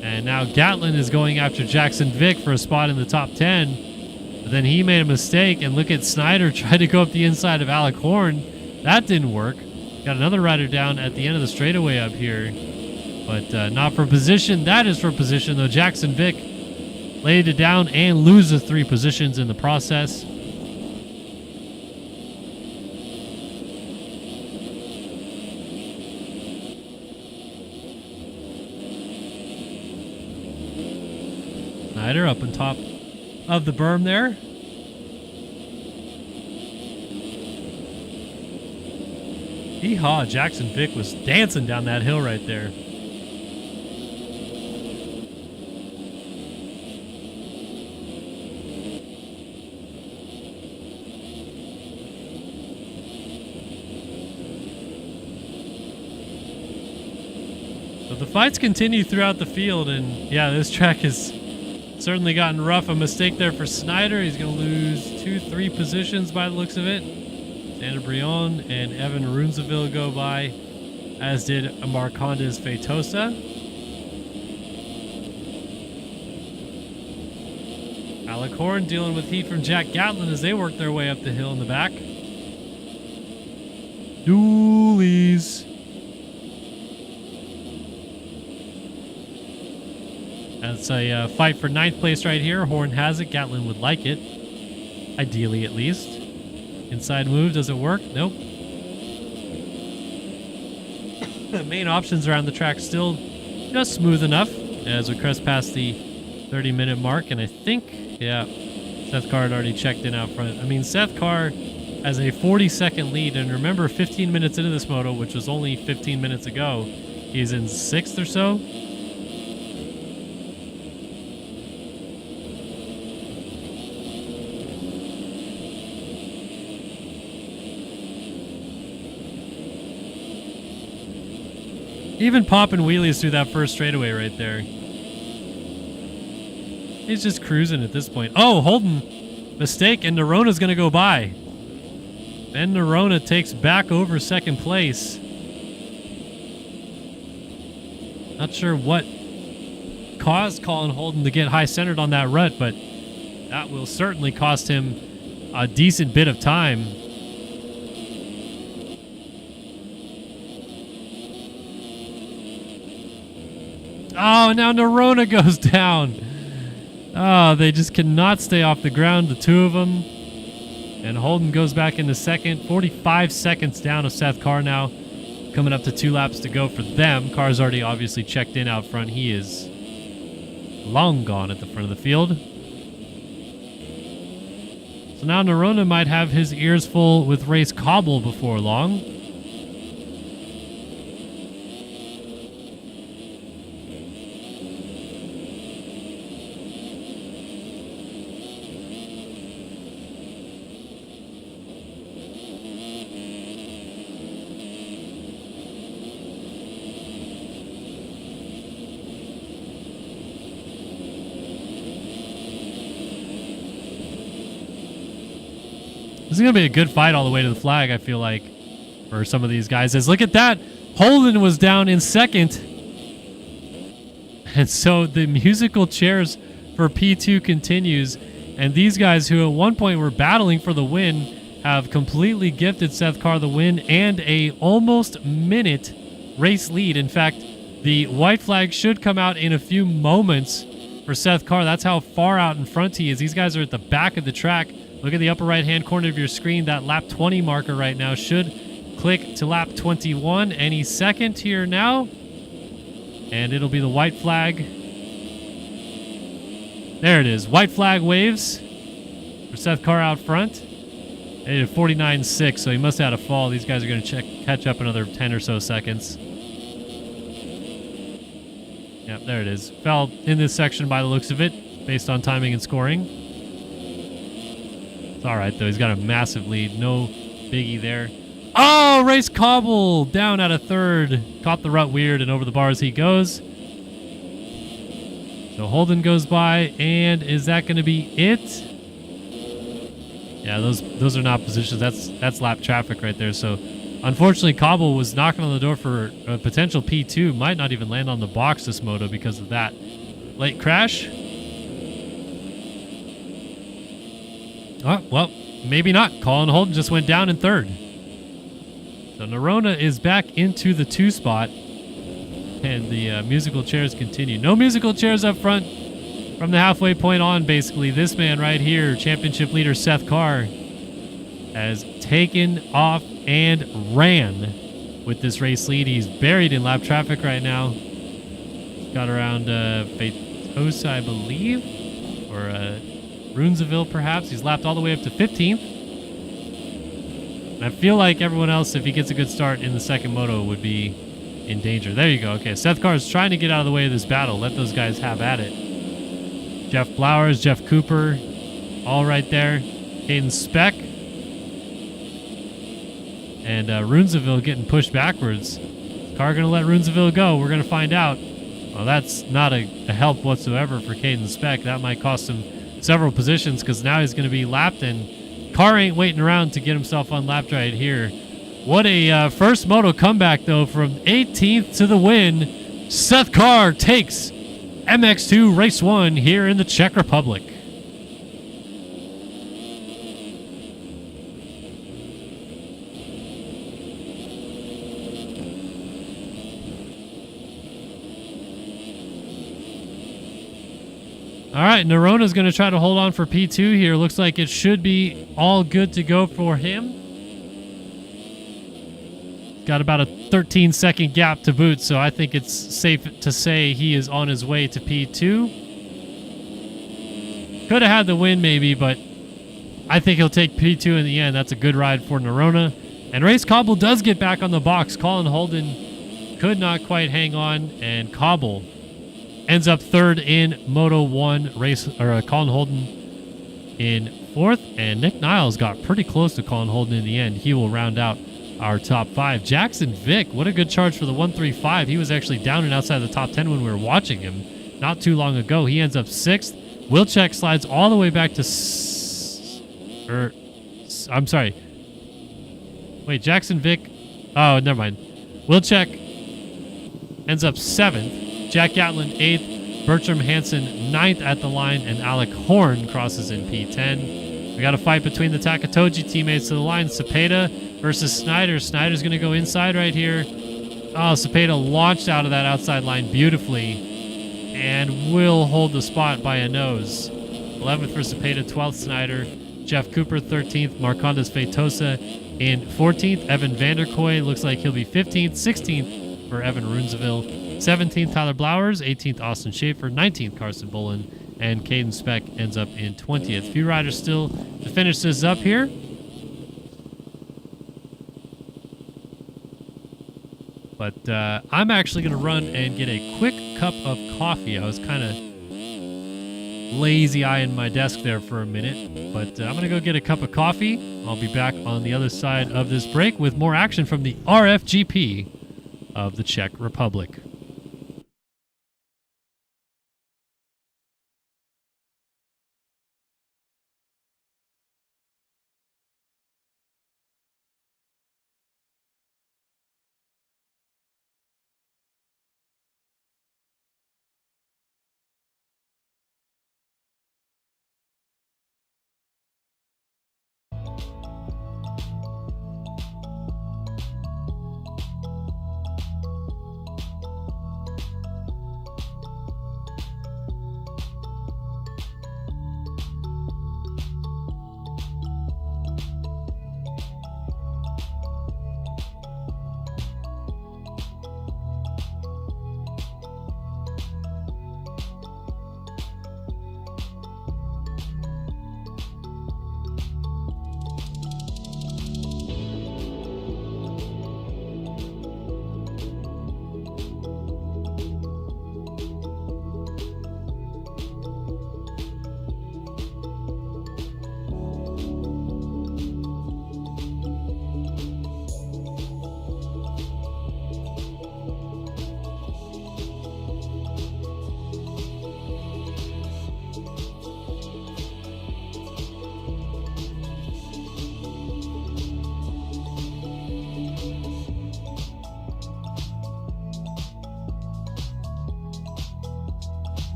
[SPEAKER 2] And now Gatlin is going after Jackson Vick for a spot in the top 10. But then he made a mistake, and look at Snyder try to go up the inside of Alec Horn. That didn't work. Got another rider down at the end of the straightaway up here. But not for position. That is for position, though. Jackson Vick laid it down and loses 3 positions in the process. Snyder up on top of the berm there. Yeehaw, Jackson Vick was dancing down that hill right there. So the fights continue throughout the field, and yeah, this track has certainly gotten rough. A mistake there for Snyder. He's going to lose 2-3 positions by the looks of it. Xander Brion and Evan Runzeville go by, as did Marcondes Feitosa. Alec Horn dealing with heat from Jack Gatlin as they work their way up the hill in the back. Dualies. That's a fight for 9th place right here. Horn has it. Gatlin would like it. Ideally, at least. Inside move, does it work? Nope. The main options around the track still just smooth enough as we crest past the 30-minute mark. And I think, yeah, Seth Carr had already checked in out front. I mean, Seth Carr has a 40-second lead. And remember, 15 minutes into this moto, which was only 15 minutes ago, he's in 6th or so. Even popping wheelies through that first straightaway right there. He's just cruising at this point. Oh, Holden. Mistake, and Nerona's going to go by. Ben Nerona takes back over 2nd place. Not sure what caused Colin Holden to get high-centered on that rut, but that will certainly cost him a decent bit of time. Oh, now Nerona goes down. Oh, they just cannot stay off the ground, the two of them. And Holden goes back into 2nd. 45 seconds down of Seth Carr now. Coming up to 2 laps to go for them. Carr's already obviously checked in out front. He is long gone at the front of the field. So now Nerona might have his ears full with Race Cobble before long. This is going to be a good fight all the way to the flag, I feel like, for some of these guys. As look at that. Holden was down in second. And so the musical chairs for P2 continues. And these guys who at one point were battling for the win have completely gifted Seth Carr the win and a almost minute race lead. In fact, the white flag should come out in a few moments for Seth Carr. That's how far out in front he is. These guys are at the back of the track. Look at the upper right-hand corner of your screen. That lap 20 marker right now should click to lap 21 any second here now. And it'll be the white flag. There it is. White flag waves for Seth Carr out front. He did 49.6, so he must have had a fall. These guys are going to catch up another 10 or so seconds. Yep, there it is. Fell in this section by the looks of it, based on timing and scoring. It's all right, though. He's got a massive lead. No biggie there. Oh, Race Cobble down at a third. Caught the rut weird, and over the bars he goes. So Holden goes by, and is that going to be it? Yeah, those are not positions. That's lap traffic right there. So unfortunately, Cobble was knocking on the door for a potential P2. Might not even land on the box this moto because of that late crash. Oh, well, maybe not. Colin Holden just went down in third. So Nerona is back into the 2 spot. And the musical chairs continue. No musical chairs up front from the halfway point on, basically. This man right here, championship leader Seth Carr, has taken off and ran with this race lead. He's buried in lap traffic right now. Got around Feitosa, I believe, or Runesville, perhaps. He's lapped all the way up to 15th. And I feel like everyone else, if he gets a good start in the second moto, would be in danger. There you go. Okay, Seth Carr is trying to get out of the way of this battle. Let those guys have at it. Jeff Blowers, Jeff Cooper, all right there. Caden Speck. And Runesville getting pushed backwards. Is Carr going to let Runesville go? We're going to find out. Well, that's not a help whatsoever for Caden Speck. That might cost him several positions because now he's going to be lapped, and Carr ain't waiting around to get himself unlapped right here. What a first moto comeback, though, from 18th to the win. Seth Carr takes MX2 Race 1 here in the Czech Republic. All right, Nerona's going to try to hold on for P2 here. Looks like it should be all good to go for him. Got about a 13-second gap to boot, so I think it's safe to say he is on his way to P2. Could have had the win maybe, but I think he'll take P2 in the end. That's a good ride for Nerona. And Race Cobble does get back on the box. Colin Holden could not quite hang on, and Cobble ends up third in Moto 1 race, or Colin Holden in fourth, and Nick Niles got pretty close to Colin Holden in the end. He will round out our top 5. Jackson Vick, what a good charge for the 135. He was actually down and outside the top 10 when we were watching him not too long ago. He ends up 6th. Wilczek slides all the way back to I'm sorry. Wait, Jackson Vick. Oh, never mind. Wilczek ends up 7th. Jack Gatlin 8th. Bertram Hansen 9th at the line. And Alec Horn crosses in P10. We got a fight between the Takatoji teammates to the line. Cepeda versus Snyder. Snyder's going to go inside right here. Oh, Cepeda launched out of that outside line beautifully and will hold the spot by a nose. 11th for Cepeda, 12th Snyder. Jeff Cooper 13th. Marcondes Feitosa in 14th. Evan Vanderkoy looks like he'll be 15th. 16th for Evan Runesville. 17th Tyler Blowers. 18th Austin Schaefer. 19th Carson Bullen. And Caden Speck ends up in 20th. Few riders still to finish this up here. But I'm actually going to run and get a quick cup of coffee. I was kind of lazy-eyeing my desk there for a minute. But I'm going to go get a cup of coffee. I'll be back on the other side of this break with more action from the RFGP of the Czech Republic.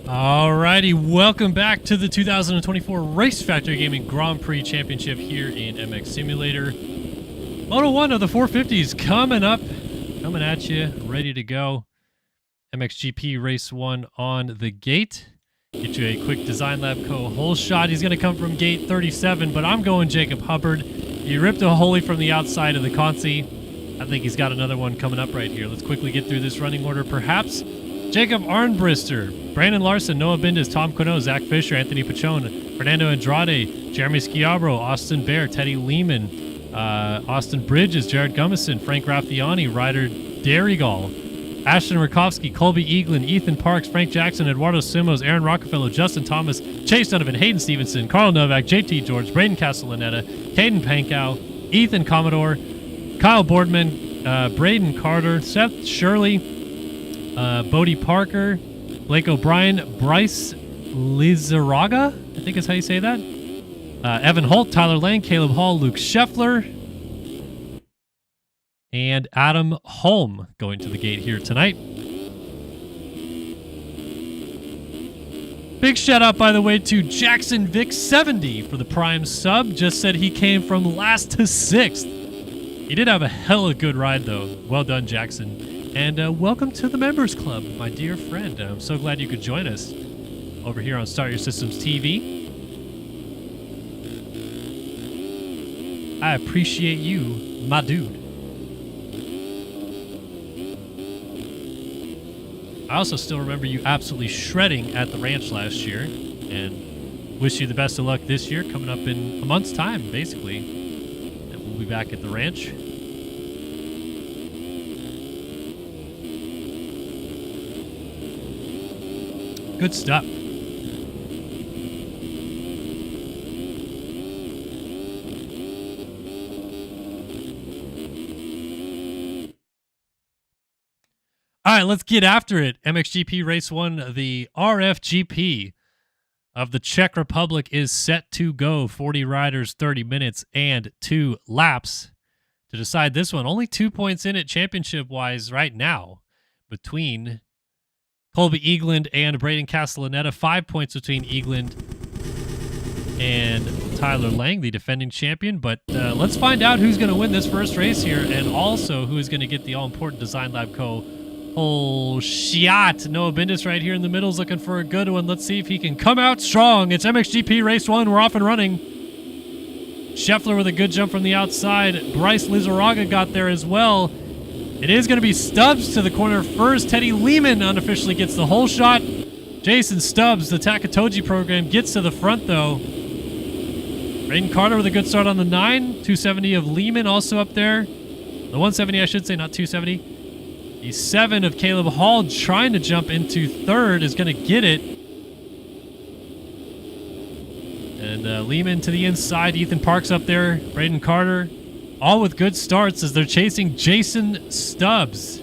[SPEAKER 2] Alrighty, welcome back to the 2024 Race Factory Gaming Grand Prix Championship here in MX Simulator. Moto 1 of the 450s coming up, coming at you, ready to go. MXGP Race 1 on the gate. Get you a quick Design Lab Co. hole shot. He's going to come from gate 37, but I'm going Jacob Hubbard. He ripped a holy from the outside of the Consi. I think he's got another one coming up right here. Let's quickly get through this running order, perhaps. Jacob Arnbrister, Brandon Larson, Noah Bindis, Tom Quino, Zach Fisher, Anthony Pachone, Fernando Andrade, Jeremy Schiabro, Austin Bear, Teddy Lehman, Austin Bridges, Jared Gummison, Frank Raffiani, Ryder Derrigall, Ashton Rakowski, Colby Eaglin, Ethan Parks, Frank Jackson, Eduardo Simos, Aaron Rockefeller, Justin Thomas, Chase Donovan, Hayden Stevenson, Carl Novak, JT George, Braden Castellaneta, Caden Pankow, Ethan Commodore, Kyle Boardman, Braden Carter, Seth Shirley, Bodie Parker, Blake O'Brien, Bryce Lizaraga, I think is how you say that. Evan Holt, Tyler Lang, Caleb Hall, Luke Scheffler, and Adam Holm going to the gate here tonight. Big shout out, by the way, to Jackson Vic 70 for the Prime sub. Just said he came from last to 6th. He did have a hella good ride, though. Well done, Jackson. And welcome to the Members Club, my dear friend. I'm so glad you could join us over here on Start Your Systems TV. I appreciate you, my dude. I also still remember you absolutely shredding at the ranch last year, and wish you the best of luck this year, coming up in a month's time, basically. And we'll be back at the ranch. Good stuff. All right, let's get after it. MXGP Race 1, the RFGP of the Czech Republic is set to go. 40 riders, 30 minutes, and 2 laps to decide this one. Only 2 points in it championship-wise right now between Colby Eagland and Braden Castellaneta. 5 points between Eagland and Tyler Lang, the defending champion. But let's find out who's going to win this first race here, and also who is going to get the all-important Design Lab Co. whole shot. Noah Bindis right here in the middle is looking for a good one. Let's see if he can come out strong. It's MXGP Race 1. We're off and running. Scheffler with a good jump from the outside. Bryce Lizaraga got there as well. It is going to be Stubbs to the corner first. Teddy Lehman unofficially gets the whole shot. Jason Stubbs, the Takatoji program, gets to the front, though. Braden Carter with a good start on the 9. 270 of Lehman also up there. The 170, I should say, not 270. The 7 of Caleb Hall trying to jump into third is going to get it. And Lehman to the inside. Ethan Parks up there. Braden Carter. All with good starts as they're chasing Jason Stubbs.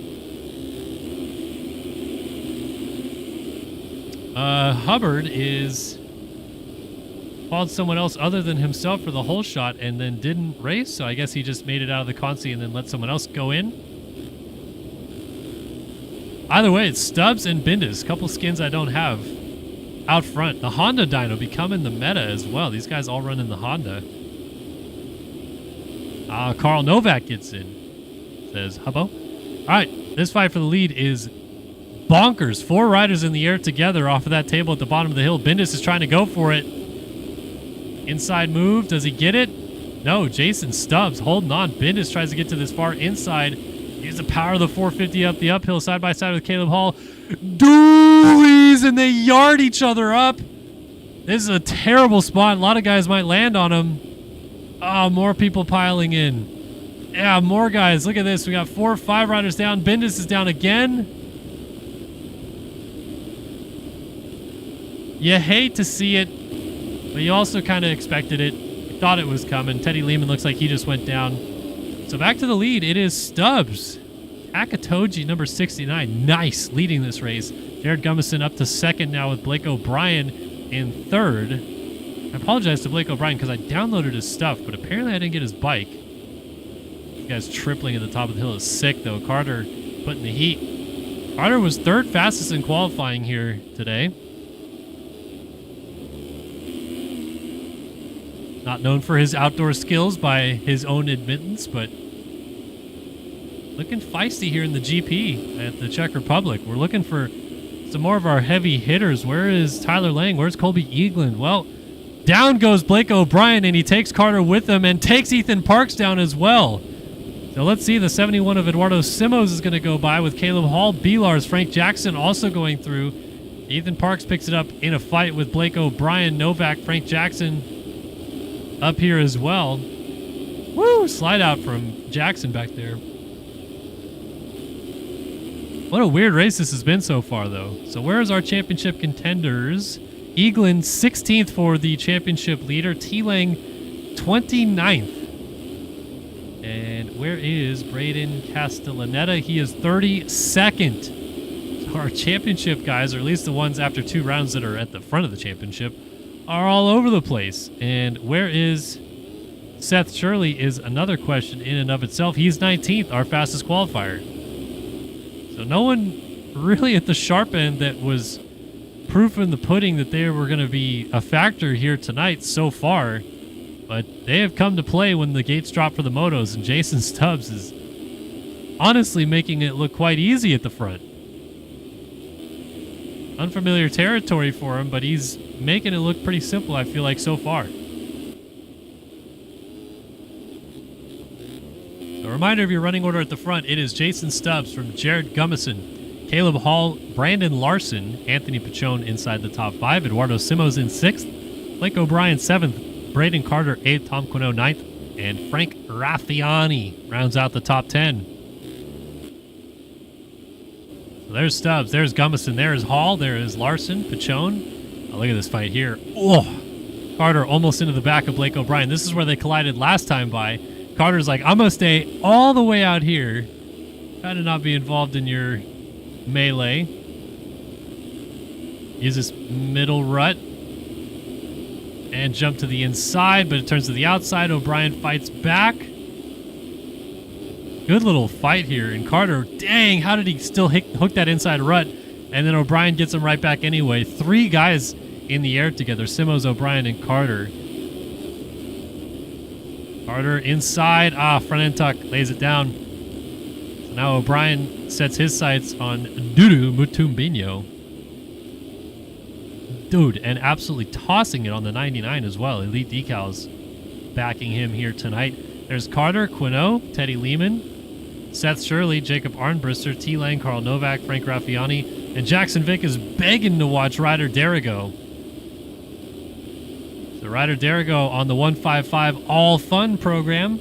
[SPEAKER 2] Hubbard is called someone else other than himself for the whole shot and then didn't race, so I guess he just made it out of the Consi and then let someone else go in. Either way, it's Stubbs and Bindis, a couple skins I don't have out front. The Honda dyno becoming the meta as well. These guys all run in the Honda. Carl Novak gets in, says Hubbo. All right, this fight for the lead is bonkers. 4 riders in the air together off of that table at the bottom of the hill. Bindis is trying to go for it. Inside move. Does he get it? No, Jason Stubbs holding on. Bindis tries to get to this far inside. Use the power of the 450 up the uphill side by side with Caleb Hall. Doolies, and they yard each other up. This is a terrible spot. A lot of guys might land on him. Oh, more people piling in. Yeah, more guys. Look at this. We got 4 or 5 riders down. Bindis is down again. You hate to see it, but you also kind of expected it. You thought it was coming. Teddy Lehman looks like he just went down. So back to the lead. It is Stubbs. Akatoji, number 69. Nice, leading this race. Jared Gummison up to second now with Blake O'Brien in third. I apologize to Blake O'Brien because I downloaded his stuff, but apparently I didn't get his bike. This guy's tripling at the top of the hill is sick, though. Carter putting the heat. Carter was third fastest in qualifying here today. Not known for his outdoor skills by his own admittance, but looking feisty here in the GP at the Czech Republic. We're looking for some more of our heavy hitters. Where is Tyler Lang? Where's Colby Eagland? Well, down goes Blake O'Brien, and he takes Carter with him and takes Ethan Parks down as well. So let's see. The 71 of Eduardo Simos is going to go by with Caleb Hall. B-Lars, Frank Jackson also going through. Ethan Parks picks it up in a fight with Blake O'Brien. Novak, Frank Jackson up here as well. Woo! Slide out from Jackson back there. What a weird race this has been so far, though. So where's our championship contenders? Eagland 16th for the championship leader. T-Lang 29th. And where is Braden Castellaneta? He is 32nd. So our championship guys, or at least the ones after 2 rounds that are at the front of the championship, are all over the place. And where is Seth Shirley is another question in and of itself. He's 19th, our fastest qualifier. So no one really at the sharp end that was proof in the pudding that they were going to be a factor here tonight so far. But they have come to play when the gates drop for the motos, and Jason Stubbs is honestly making it look quite easy at the front. Unfamiliar territory for him, but he's making it look pretty simple, I feel like, so far. A reminder of your running order at the front. It is Jason Stubbs from Jared Gummison, Caleb Hall, Brandon Larson, Anthony Pachone inside the top 5, Eduardo Simos in 6th, Blake O'Brien 7th, Braden Carter 8th, Tom Quino 9th, and Frank Raffiani rounds out the top 10. So there's Stubbs, there's Gummison, there's Hall, there is Larson, Pachone. Oh, look at this fight here. Oh, Carter almost into the back of Blake O'Brien. This is where they collided last time by. Carter's like, I'm going to stay all the way out here. Try to not be involved in your melee. Use this middle rut. And jump to the inside, but it turns to the outside. O'Brien fights back. Good little fight here. And Carter, dang, how did he still hook that inside rut? And then O'Brien gets him right back anyway. 3 guys in the air together. Simos, O'Brien, and Carter. Carter inside. Front end tuck. Lays it down. So now O'Brien sets his sights on Dudu Mutumbinho. Dude, and absolutely tossing it on the 99 as well. Elite decals backing him here tonight. There's Carter, Quino, Teddy Lehman, Seth Shirley, Jacob Arnbrister, T. Lang, Carl Novak, Frank Raffiani, and Jackson Vick is begging to watch Ryder Derigo. So Ryder Derigo on the 155 All Fun program.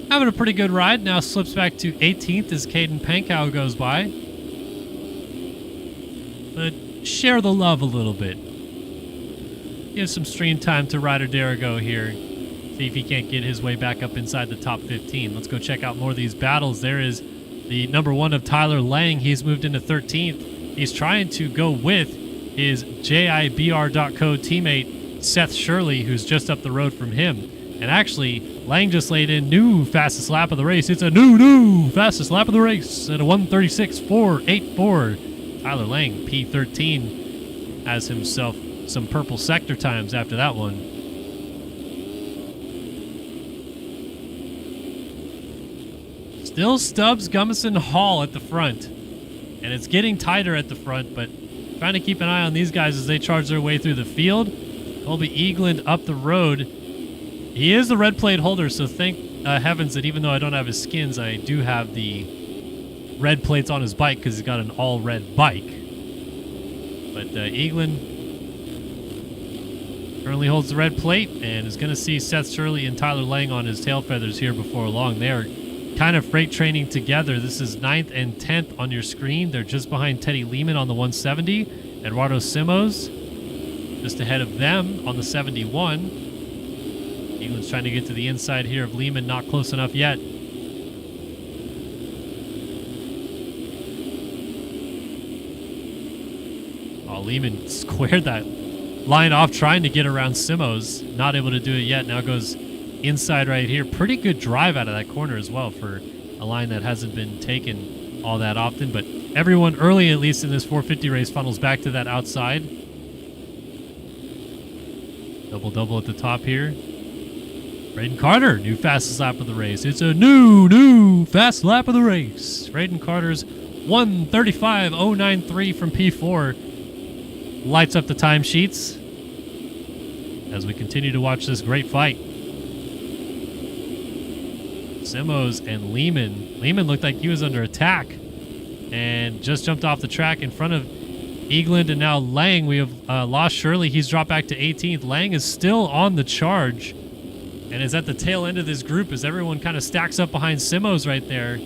[SPEAKER 2] Having a pretty good ride. Now slips back to 18th as Caden Pankow goes by. But share the love a little bit. Give some stream time to Ryder Derigo here. See if he can't get his way back up inside the top 15. Let's go check out more of these battles. There is the number 1 of Tyler Lang. He's moved into 13th. He's trying to go with his JIBR.co teammate Seth Shirley, who's just up the road from him. And actually, Lang just laid in new fastest lap of the race. It's a new fastest lap of the race at a 1:36.484. Tyler Lang, P13, has himself some purple sector times after that one. Still Stubbs, Gummison, Hall at the front. And it's getting tighter at the front, but trying to keep an eye on these guys as they charge their way through the field. Colby Eagland up the road. He is the red plate holder, so thank heavens that even though I don't have his skins, I do have the red plates on his bike because he's got an all-red bike. But Eagland currently holds the red plate and is going to see Seth Shirley and Tyler Lang on his tail feathers here before long. They are kind of freight training together. This is 9th and 10th on your screen. They're just behind Teddy Lehman on the 170. Eduardo Simos just ahead of them on the 71. Eagland's trying to get to the inside here of Lehman. Not close enough yet. Lehman squared that line off trying to get around Simos. Not able to do it yet. Now goes inside right here. Pretty good drive out of that corner as well for a line that hasn't been taken all that often. But everyone early, at least in this 450 race, funnels back to that outside. Double at the top here. Braden Carter, new fastest lap of the race. It's a new fast lap of the race. Braden Carter's 1:35.093 from P4 lights up the timesheets as we continue to watch this great fight. Simmos and Lehman. Lehman looked like he was under attack and just jumped off the track in front of Eagland, and now Lang. We have lost Shirley. He's dropped back to 18th. Lang is still on the charge and is at the tail end of this group as everyone kind of stacks up behind Simmos right there.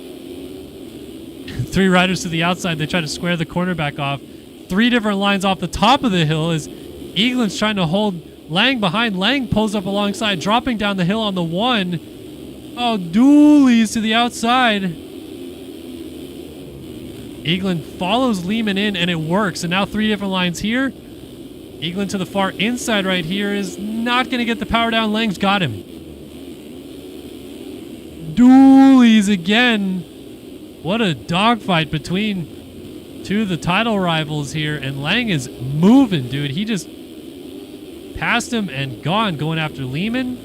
[SPEAKER 2] 3 riders to the outside. They try to square the corner back off. 3 different lines off the top of the hill as Eagland's trying to hold Lang behind. Lang pulls up alongside, dropping down the hill on the 1. Oh, dualies to the outside. Eagland follows Lehman in, and it works. And now 3 different lines here. Eagland to the far inside right here is not going to get the power down. Lang's got him. Dualies again. What a dogfight between 2 of the title rivals here. And Lang is moving, dude. He just passed him and gone, going after Lehman.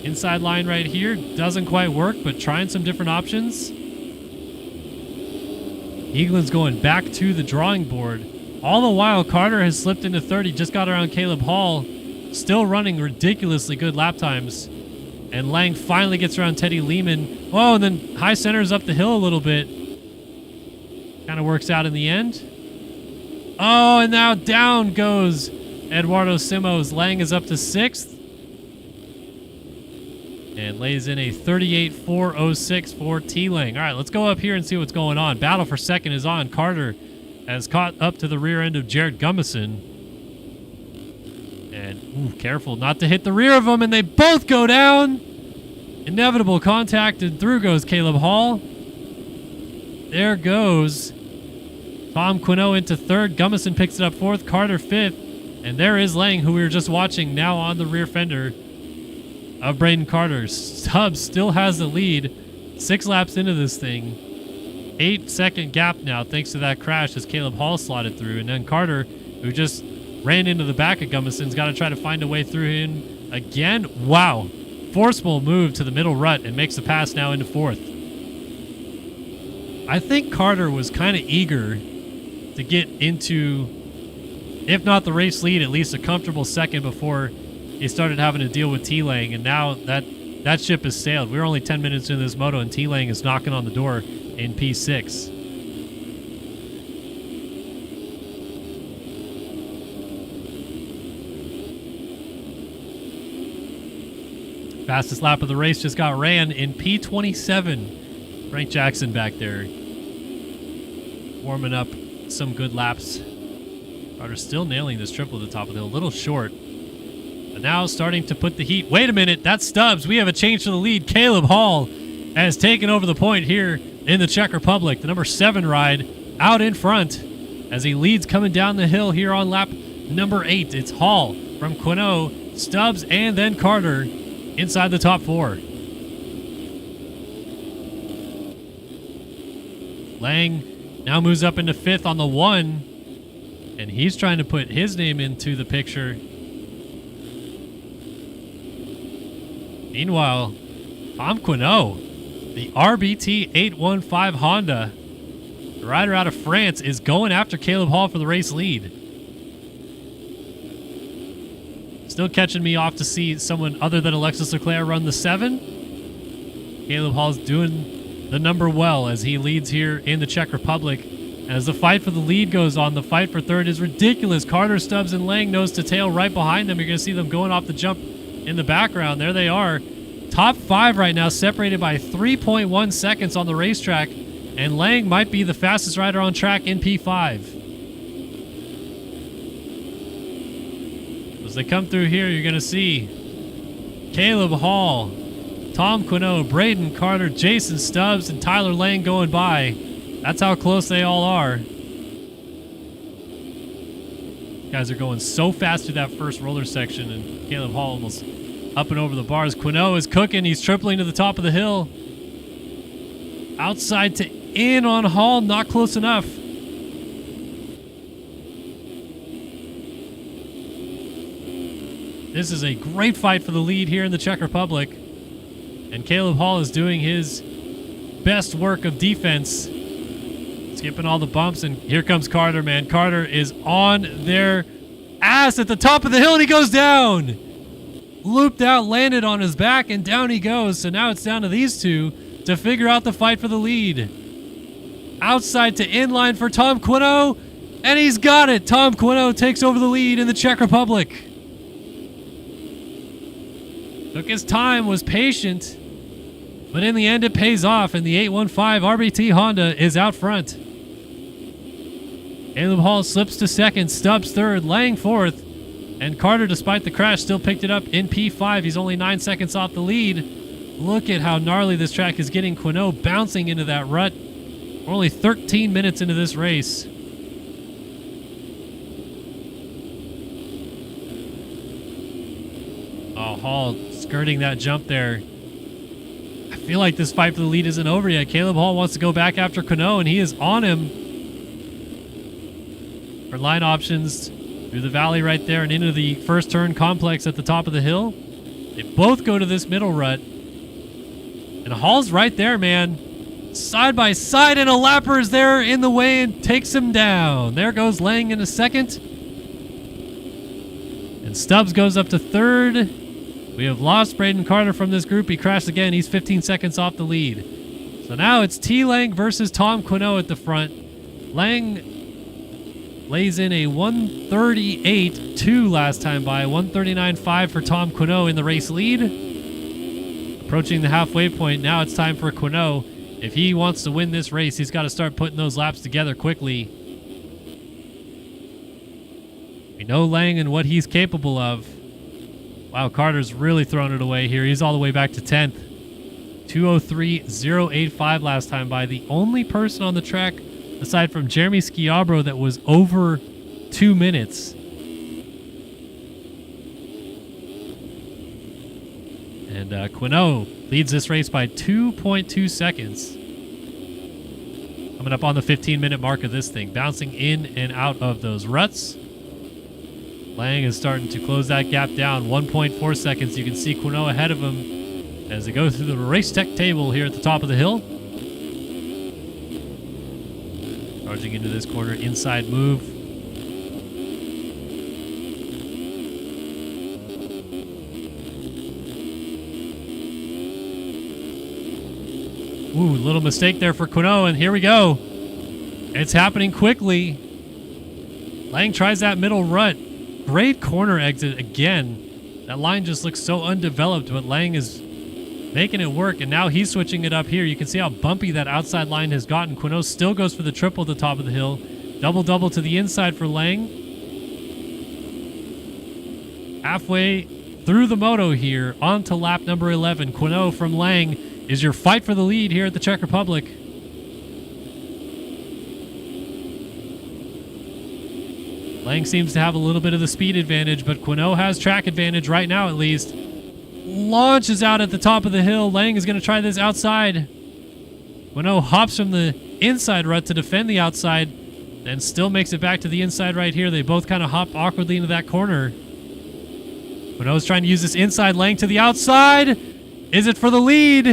[SPEAKER 2] Inside line right here. Doesn't quite work, but trying some different options. Eagland's going back to the drawing board. All the while, Carter has slipped into 3rd. He just got around Caleb Hall. Still running ridiculously good lap times. And Lang finally gets around Teddy Lehman. Oh, and then high centers up the hill a little bit. Kind of works out in the end. Oh, and now down goes Eduardo Simmos. Lang is up to 6th. And lays in a 38.406 for T-Lang. All right, let's go up here and see what's going on. Battle for 2nd is on. Carter has caught up to the rear end of Jared Gummison. And, careful not to hit the rear of him, and they both go down. Inevitable contact, and through goes Caleb Hall. There goes Tom Quinault into 3rd. Gummison picks it up 4th. Carter 5th. And there is Lang, who we were just watching, now on the rear fender of Braden Carter. Stubbs still has the lead. 6 laps into this thing. 8-second gap now thanks to that crash as Caleb Hall slotted through. And then Carter, who just ran into the back of Gummison's, got to try to find a way through him again. Wow. Forceful move to the middle rut and makes the pass now into 4th. I think Carter was kind of eager to get into, if not the race lead, at least a comfortable 2nd before he started having to deal with T-Lang, and now that ship has sailed. We're only 10 minutes into this moto, and T-Lang is knocking on the door in P6. Fastest lap of the race just got ran in P27. Frank Jackson back there warming up some good laps. Carter still nailing this triple at the top of the hill. A little short. But now starting to put the heat. Wait a minute. That's Stubbs. We have a change to the lead. Caleb Hall has taken over the point here in the Czech Republic. The number 7 ride out in front as he leads coming down the hill here on lap number 8. It's Hall from Quinault, Stubbs, and then Carter inside the top 4. Lang now moves up into 5th on the 1, and he's trying to put his name into the picture. Meanwhile, Tom Quinault, the RBT 815 Honda, the rider out of France, is going after Caleb Hall for the race lead. Still catching me off to see someone other than Alexis Leclerc run the 7. Caleb Hall's doing the number well as he leads here in the Czech Republic. As the fight for the lead goes on, the fight for 3rd is ridiculous. Carter, Stubbs, and Lang nose to tail right behind them. You're going to see them going off the jump in the background. There they are. Top 5 right now, separated by 3.1 seconds on the racetrack. And Lang might be the fastest rider on track in P5. As they come through here, you're going to see Caleb Hall, Tom Quinault, Braden Carter, Jason Stubbs, and Tyler Lang going by. That's how close they all are. Guys are going so fast through that first roller section, and Caleb Hall almost up and over the bars. Quinault is cooking. He's tripling to the top of the hill. Outside to in on Hall, not close enough. This is a great fight for the lead here in the Czech Republic. And Caleb Hall is doing his best work of defense. Skipping all the bumps, and here comes Carter, man. Carter is on their ass at the top of the hill, and he goes down. Looped out, landed on his back, and down he goes. So now it's down to these two to figure out the fight for the lead. Outside to inline for Tom Quino, and he's got it. Tom Quino takes over the lead in the Czech Republic. Took his time, was patient, but in the end it pays off, and the 815 RBT Honda is out front. Caleb Hall slips to second, Stubbs third, Lang fourth, and Carter, despite the crash, still picked it up in P5. He's only 9 seconds off the lead. Look at how gnarly this track is getting. Quino bouncing into that rut. We're only 13 minutes into this race. Oh, Hall skirting that jump there. I feel like this fight for the lead isn't over yet. Caleb Hall wants to go back after Quino, and he is on him. For line options through the valley right there and into the first turn complex at the top of the hill. They both go to this middle rut. And Hall's right there, man. Side by side, and a lapper is there in the way and takes him down. There goes Lang in a second. And Stubbs goes up to third. We have lost Braden Carter from this group. He crashed again. He's 15 seconds off the lead. So now it's T. Lang versus Tom Quino at the front. Lang lays in a 138.2 last time by, 139.5 for Tom Quino in the race lead. Approaching the halfway point, now it's time for Quino. If he wants to win this race, he's got to start putting those laps together quickly. We know Lang and what he's capable of. Wow, Carter's really throwing it away here. He's all the way back to 10th. 2:03.085 last time by. The only person on the track, aside from Jeremy Schiabro, that was over 2 minutes. And Quino leads this race by 2.2 seconds. Coming up on the 15-minute mark of this thing. Bouncing in and out of those ruts. Lang is starting to close that gap down. 1.4 seconds. You can see Quino ahead of him as they go through the race tech table here at the top of the hill. Charging into this corner, inside move. Ooh, little mistake there for Quino, and here we go. It's happening quickly. Lang tries that middle rut. Great corner exit again. That line just looks so undeveloped, but Lang is making it work, and now he's switching it up here. You can see how bumpy that outside line has gotten. Quino still goes for the triple at the top of the hill. Double-double to the inside for Lang. Halfway through the moto here, on to lap number 11. Quino from Lang is your fight for the lead here at the Czech Republic. Lang seems to have a little bit of the speed advantage, but Quino has track advantage right now at least. Launches out at the top of the hill. Lang is going to try this outside. Quino hops from the inside rut to defend the outside and still makes it back to the inside right here. They both kind of hop awkwardly into that corner. Quino's trying to use this inside. Lang to the outside. Is it for the lead?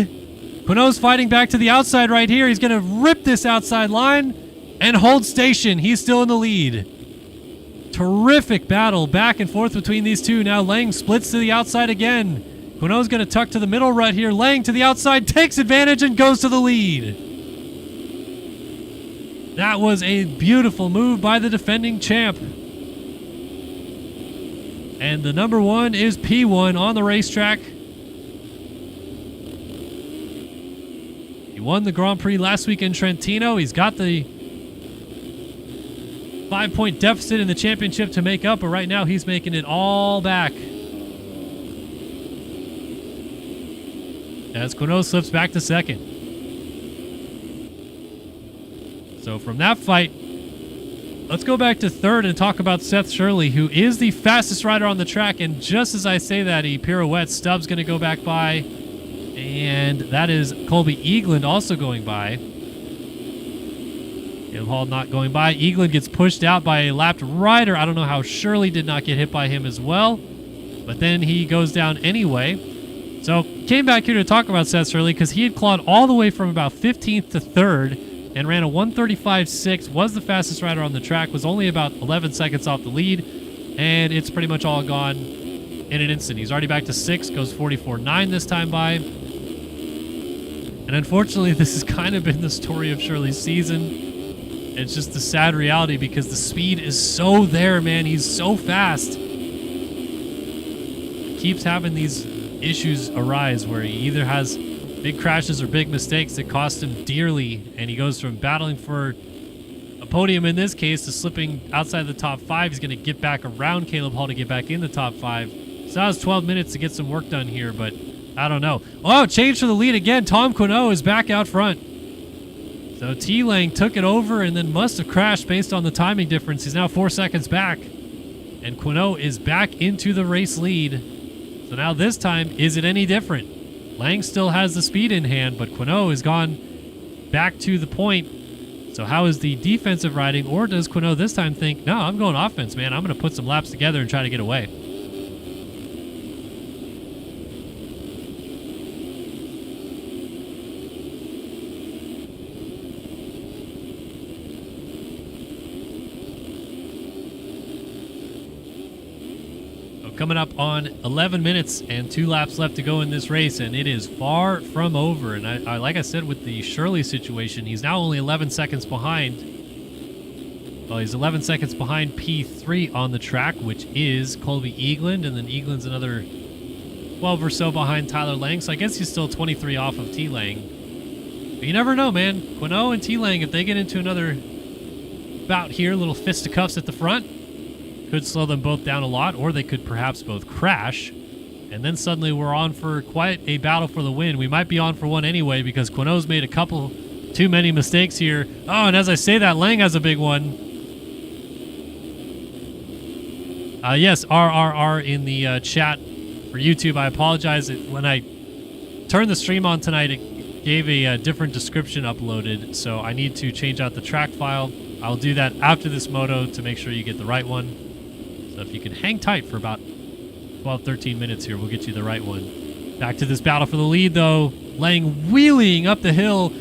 [SPEAKER 2] Quino's fighting back to the outside right here. He's going to rip this outside line and hold station. He's still in the lead. Terrific battle back and forth between these two. Now Lang splits to the outside again. Quino's going to tuck to the middle right here. Lang to the outside, takes advantage and goes to the lead. That was a beautiful move by the defending champ. And the number one is P1 on the racetrack. He won the Grand Prix last week in Trentino. He's got the 5-point deficit in the championship to make up, but right now he's making it all back. As Quino slips back to second. So from that fight, let's go back to third and talk about Seth Shirley, who is the fastest rider on the track. And just as I say that, he pirouettes. Stubbs going to go back by. And that is Colby Eagland also going by. Caleb Hall not going by. Eagland gets pushed out by a lapped rider. I don't know how Shirley did not get hit by him as well. but then he goes down anyway. So came back here to talk about Seth Shirley because he had clawed all the way from about 15th to 3rd and ran a 1:35.6, was the fastest rider on the track, was only about 11 seconds off the lead, and it's pretty much all gone in an instant. He's already back to 6th, goes 44.9 this time by. And unfortunately, this has kind of been the story of Shirley's season. It's just the sad reality because the speed is so there, man. He's so fast. He keeps having these issues arise where he either has big crashes or big mistakes that cost him dearly, and he goes from battling for a podium in this case to slipping outside the top 5. He's going to get back around Caleb Hall to get back in the top 5. So that was 12 minutes to get some work done here, but I don't know. Oh, change for the lead again. Tom Quinault is back out front. So T-Lang took it over and then must have crashed based on the timing difference. He's now 4 seconds back. And Quinault is back into the race lead. So now this time, is it any different? Lang still has the speed in hand, but Quinault has gone back to the point. So how is the defensive riding? Or does Quinault this time think, no, I'm going offense, man. I'm going to put some laps together and try to get away. Coming up on 11 minutes and 2 laps left to go in this race, and it is far from over. And I like I said with the Shirley situation, he's now only 11 seconds behind. Well, he's 11 seconds behind P3 on the track, which is Colby Eagland, and then Eagland's another 12 or so behind Tyler Lang. So I guess he's still 23 off of T-Lang. But you never know, man. Quinault and T-Lang, if they get into another bout here, little fisticuffs at the front, could slow them both down a lot, or they could perhaps both crash. And then suddenly we're on for quite a battle for the win. We might be on for one anyway because Quinault's made a couple too many mistakes here. Oh, and as I say that, Lang has a big one. Yes, RRR in the chat for YouTube. I apologize. When I turned the stream on tonight, it gave a different description uploaded, so I need to change out the track file. I'll do that after this moto to make sure you get the right one. So if you can hang tight for about 12, 13 minutes here, we'll get you the right one. Back to this battle for the lead, though. Lang wheeling up the hill.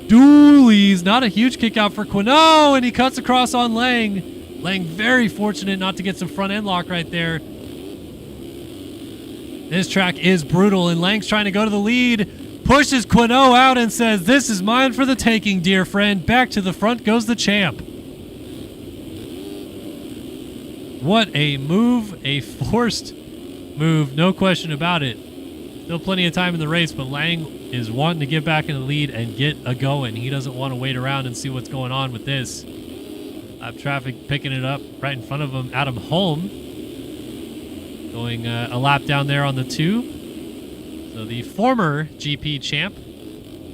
[SPEAKER 2] Doolies, not a huge kick out for Quinault, and he cuts across on Lang. Lang very fortunate not to get some front end lock right there. This track is brutal, and Lang's trying to go to the lead. Pushes Quinault out and says, "This is mine for the taking, dear friend." Back to the front goes the champ. What a move, a forced move, no question about it. Still plenty of time in the race, but Lang is wanting to get back in the lead and get a going. He doesn't want to wait around and see what's going on with this. Traffic picking it up right in front of him. Adam Holm going a lap down there on the 2. So the former GP champ,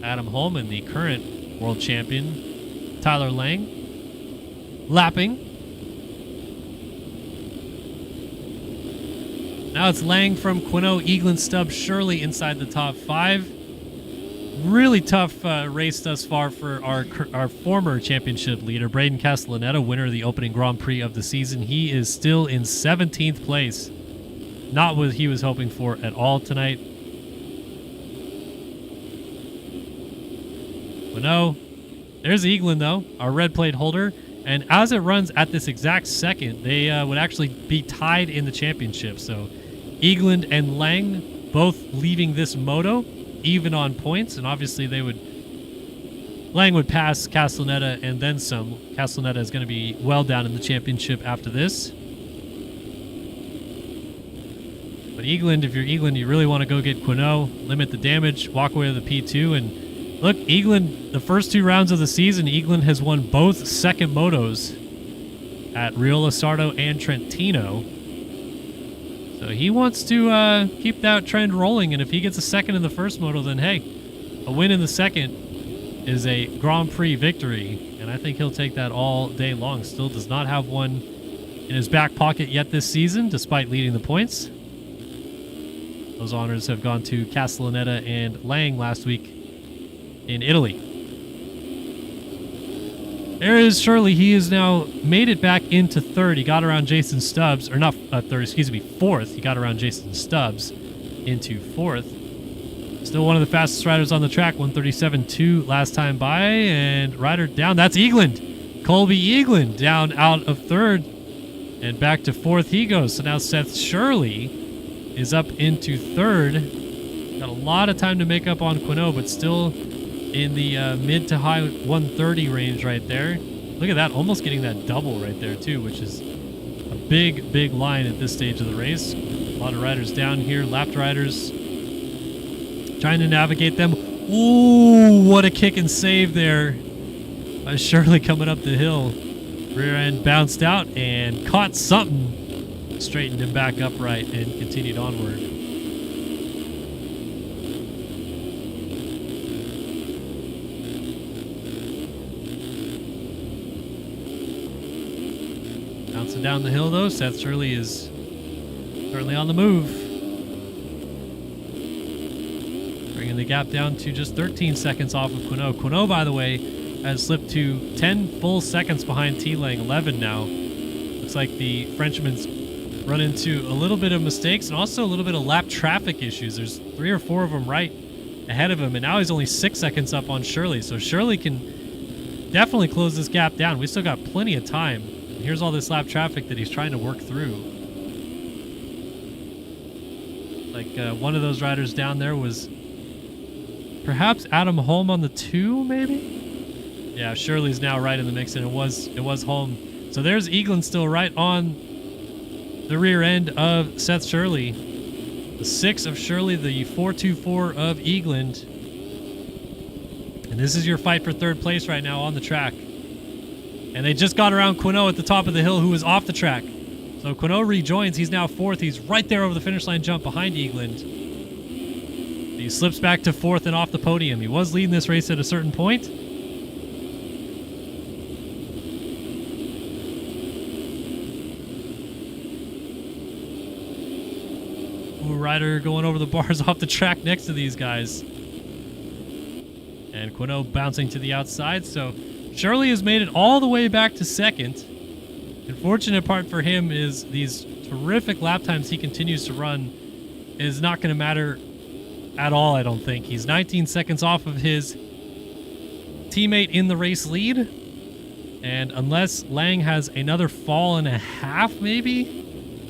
[SPEAKER 2] Adam Holm, and the current world champion, Tyler Lang, lapping. Now it's Lang from Quinault, Eagland, Stubbs, Shirley inside the top 5. Really tough race thus far for our former championship leader, Braden Castellaneta, winner of the opening Grand Prix of the season. He is still in 17th place. Not what he was hoping for at all tonight. Quinault. There's Eagland, though, our red plate holder. And as it runs at this exact second, they would actually be tied in the championship. So Eagland and Lang both leaving this moto even on points. And obviously Lang would pass Castellaneta and then some. Castellaneta is going to be well down in the championship after this. But Eagland, if you're Eagland, you really want to go get Quinault, limit the damage, walk away with the P2. And look, Eagland, the first 2 rounds of the season, Eagland has won both second motos at Rio Lasardo and Trentino. So he wants to keep that trend rolling, and if he gets a second in the first moto, then hey, a win in the second is a Grand Prix victory, and I think he'll take that all day long. Still does not have one in his back pocket yet this season, despite leading the points. Those honors have gone to Castellaneta and Lang last week in Italy. There is Shirley. He has now made it back into third. He got around Jason Stubbs, or not third, excuse me, fourth. He got around Jason Stubbs into fourth. Still one of the fastest riders on the track, 137.2 last time by, and rider down. That's Eagland. Colby Eagland down out of third, and back to fourth he goes. So now Seth Shirley is up into third. Got a lot of time to make up on Quinault, but still in the mid to high 130 range right there. Look at that, almost getting that double right there too, which is a big, big line at this stage of the race. A lot of riders down here, lapped riders trying to navigate them. Ooh, what a kick and save there by Shirley coming up the hill. Rear end bounced out and caught something, straightened him back upright and continued onward. Bouncing down the hill though, Seth Shirley is certainly on the move. Bringing the gap down to just 13 seconds off of Quinault. Quinault, by the way, has slipped to 10 full seconds behind T-Lang, 11 now. Looks like the Frenchman's run into a little bit of mistakes and also a little bit of lap traffic issues. There's 3 or 4 of them right ahead of him, and now he's only 6 seconds up on Shirley. So Shirley can definitely close this gap down. We still got plenty of time. And here's all this lap traffic that he's trying to work through. Like one of those riders down there was perhaps Adam Holm on the 2, maybe? Yeah, Shirley's now right in the mix, and it was Holm. So there's Eagland still right on the rear end of Seth Shirley. The 6 of Shirley, the 424 of Eagland. And this is your fight for third place right now on the track. And they just got around Quinault at the top of the hill, who was off the track. So Quinault rejoins. He's now fourth. He's right there over the finish line jump behind Eagland. He slips back to fourth and off the podium. He was leading this race at a certain point. Ooh, rider going over the bars off the track next to these guys. And Quinault bouncing to the outside. So Shirley has made it all the way back to second. Unfortunate part for him is these terrific lap times he continues to run is not going to matter at all, I don't think. He's 19 seconds off of his teammate in the race lead. And unless Lang has another fall and a half, maybe,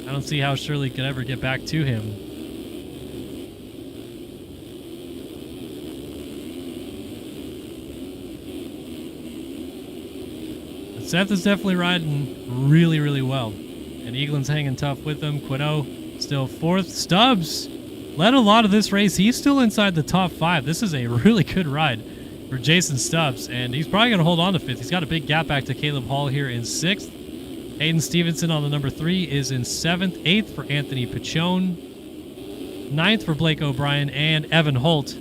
[SPEAKER 2] I don't see how Shirley could ever get back to him. But Seth is definitely riding really, really well. And Eagland's hanging tough with him. Quinault still fourth. Stubbs led a lot of this race. He's still inside the top 5. This is a really good ride for Jason Stubbs, and he's probably going to hold on to 5th. He's got a big gap back to Caleb Hall here in 6th. Hayden Stevenson on the number 3 is in 7th. 8th for Anthony Pichon. 9th for Blake O'Brien, and Evan Holt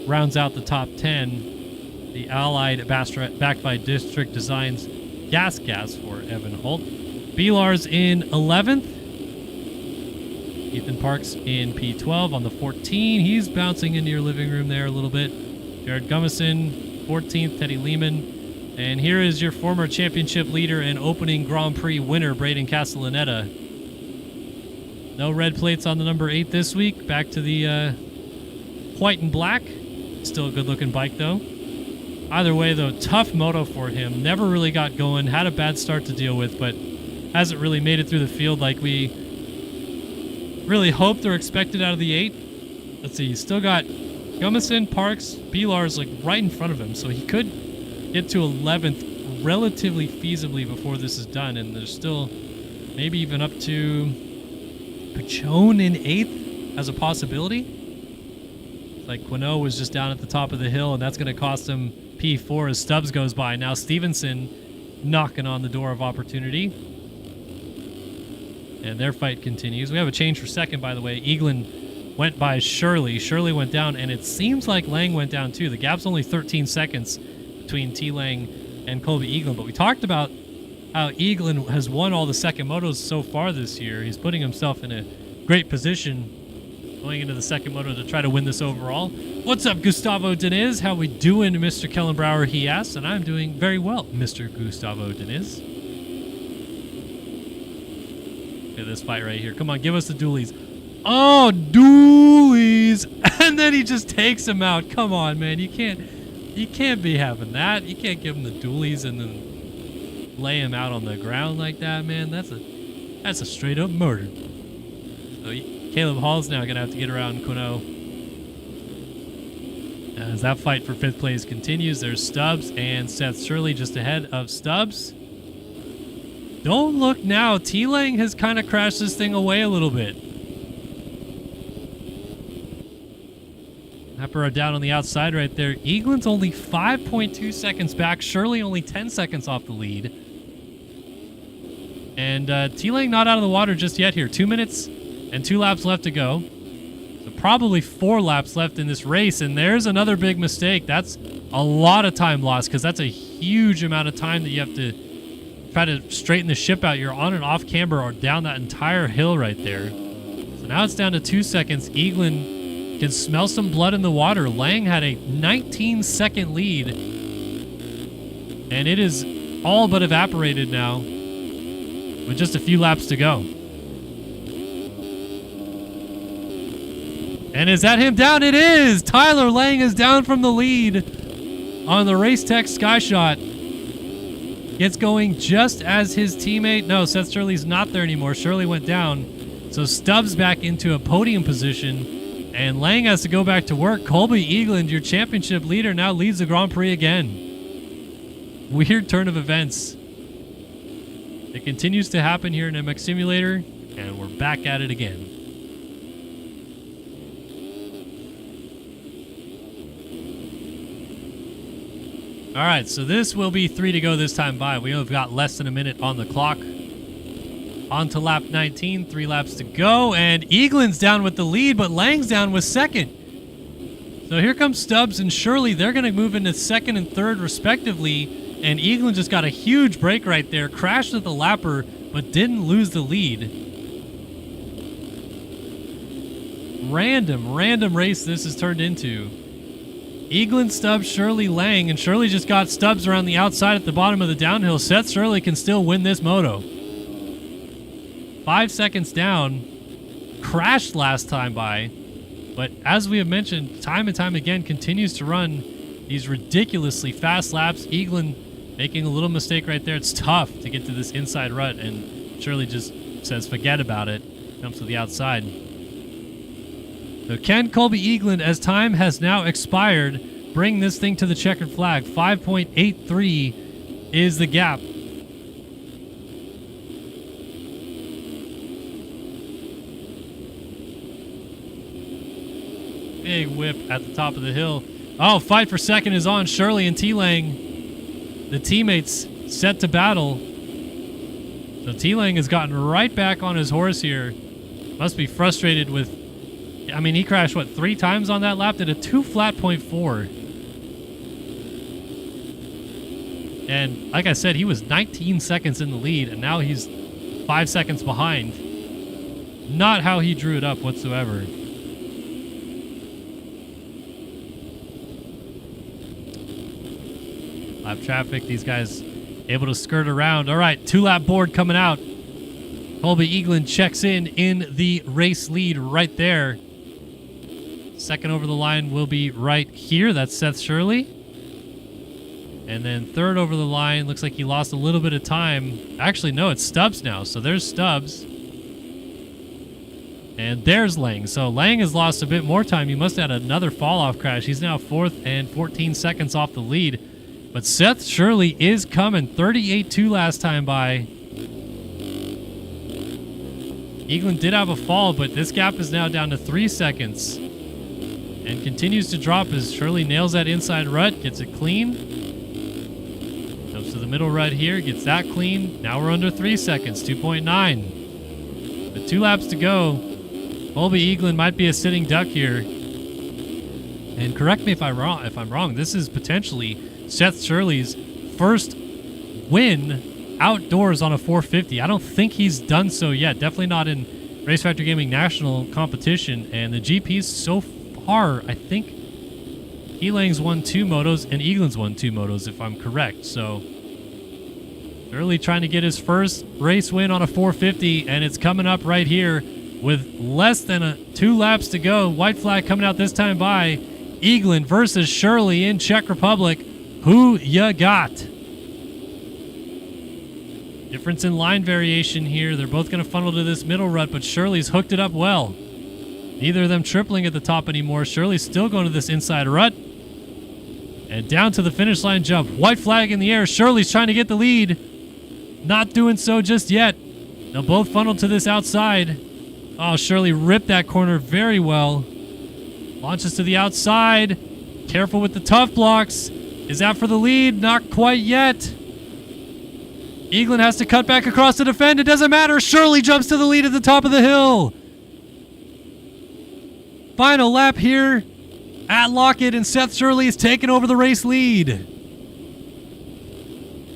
[SPEAKER 2] rounds out the top 10. The Allied backed by District Designs Gas for Evan Holt. Beelar's in 11th. Ethan Parks in P12 on the 14. He's bouncing into your living room there a little bit. Jared Gummison, 14th. Teddy Lehman. And here is your former championship leader and opening Grand Prix winner, Braden Castellaneta. No red plates on the number 8 this week. Back to the white and black. Still a good-looking bike, though. Either way, though, tough moto for him. Never really got going. Had a bad start to deal with, but hasn't really made it through the field like we really hoped or expected out of the 8. Let's see, he's still got Gummison, Parks, Beelar's like right in front of him, so he could get to 11th relatively feasibly before this is done, and there's still maybe even up to Pichon in 8th as a possibility. It's like Quinault was just down at the top of the hill, and that's going to cost him P4 as Stubbs goes by. Now Stevenson knocking on the door of opportunity. And their fight continues. We have a change for second, by the way. Eagland went by Shirley. Shirley went down, and it seems like Lang went down too. The gap's only 13 seconds between T-Lang and Colby Eagland. But we talked about how Eagland has won all the second motos so far this year. He's putting himself in a great position going into the second moto to try to win this overall. What's up, Gustavo Deniz? How we doing, Mr. Kellenbauer, he asks, and I'm doing very well, Mr. Gustavo Deniz. Look at this fight right here. Come on, give us the dualies. Oh, dualies! And then he just takes him out. Come on, man. You can't be having that. You can't give him the dualies and then lay him out on the ground like that, man. That's a straight up murder. So Caleb Hall's now gonna have to get around Quino. As that fight for 5th place continues, there's Stubbs and Seth Shirley just ahead of Stubbs. Don't look now. T-Lang has kind of crashed this thing away a little bit. Happer down on the outside right there. Eaglin's only 5.2 seconds back. Shirley only 10 seconds off the lead. And T-Lang not out of the water just yet here. 2 minutes and 2 laps left to go. So probably 4 laps left in this race. And there's another big mistake. That's a lot of time lost because that's a huge amount of time that you have to try to straighten the ship out. You're on and off camber or down that entire hill right there. So now it's down to 2 seconds. Eaglin can smell some blood in the water. Lang had a 19-second lead. And it is all but evaporated now with just a few laps to go. And is that him down? It is! Tyler Lang is down from the lead on the Racetech Skyshot. Gets going just as his teammate... No, Seth Shirley's not there anymore. Shirley went down. So Stubbs back into a podium position. And Lang has to go back to work. Colby Eagland, your championship leader, now leads the Grand Prix again. Weird turn of events. It continues to happen here in MX Simulator, and we're back at it again. All right, so this will be 3 to go this time by. We have got less than a minute on the clock. On to lap 19, 3 laps to go, and Eaglin's down with the lead, but Lang's down with second. So here comes Stubbs and Shirley. They're going to move into second and third respectively, and Eaglin just got a huge break right there, crashed at the lapper, but didn't lose the lead. Random race this has turned into. Eaglin, Stubbs, Shirley, Lang, and Shirley just got Stubbs around the outside at the bottom of the downhill. Seth Shirley can still win this moto. 5 seconds down, crashed last time by, but as we have mentioned time and time again, continues to run these ridiculously fast laps. Eaglin making a little mistake right there. It's tough to get to this inside rut, and Shirley just says forget about it, comes to the outside. So can Colby Eaglin, as time has now expired, bring this thing to the checkered flag? 5.83 is the gap. Big whip at the top of the hill. Oh, fight for second is on. Shirley and T-Lang, the teammates, set to battle. So T-Lang has gotten right back on his horse here. Must be frustrated with... I mean, he crashed, what, 3 times on that lap? Did a 2 flat .4. And like I said, he was 19 seconds in the lead, and now he's 5 seconds behind. Not how he drew it up whatsoever. Lap traffic, these guys able to skirt around. All right, 2-lap board coming out. Colby Eaglin checks in the race lead right there. Second over the line will be right here. That's Seth Shirley. And then third over the line, looks like he lost a little bit of time. Actually, no, it's Stubbs now. So there's Stubbs. And there's Lang. So Lang has lost a bit more time. He must have had another fall-off crash. He's now 4th and 14 seconds off the lead. But Seth Shirley is coming. 38.2 last time by. Eaglin did have a fall, but this gap is now down to 3 seconds. And continues to drop as Shirley nails that inside rut, gets it clean. Jumps to the middle rut here, gets that clean. Now we're under 3 seconds, 2.9. With 2 laps to go, Colby Eaglin might be a sitting duck here. And correct me if I'm wrong, this is potentially Seth Shirley's first win outdoors on a 450. I don't think he's done so yet. Definitely not in Race Factory Gaming National competition, and the GPs so far, I think Elang's won 2 motos and Eaglin's won 2 motos, if I'm correct. So Shirley trying to get his first race win on a 450, and it's coming up right here with less than 2 laps to go. White flag coming out this time by Eaglin versus Shirley in Czech Republic. Who ya got? Difference in line variation here. They're both going to funnel to this middle rut, but Shirley's hooked it up well. Neither of them tripling at the top anymore. Shirley's still going to this inside rut. And down to the finish line jump. White flag in the air. Shirley's trying to get the lead. Not doing so just yet. They'll both funnel to this outside. Oh, Shirley ripped that corner very well. Launches to the outside. Careful with the tough blocks. Is that for the lead? Not quite yet. Eaglin has to cut back across to defend. It doesn't matter. Shirley jumps to the lead at the top of the hill. Final lap here at Lockett, and Seth Shirley is taking over the race lead.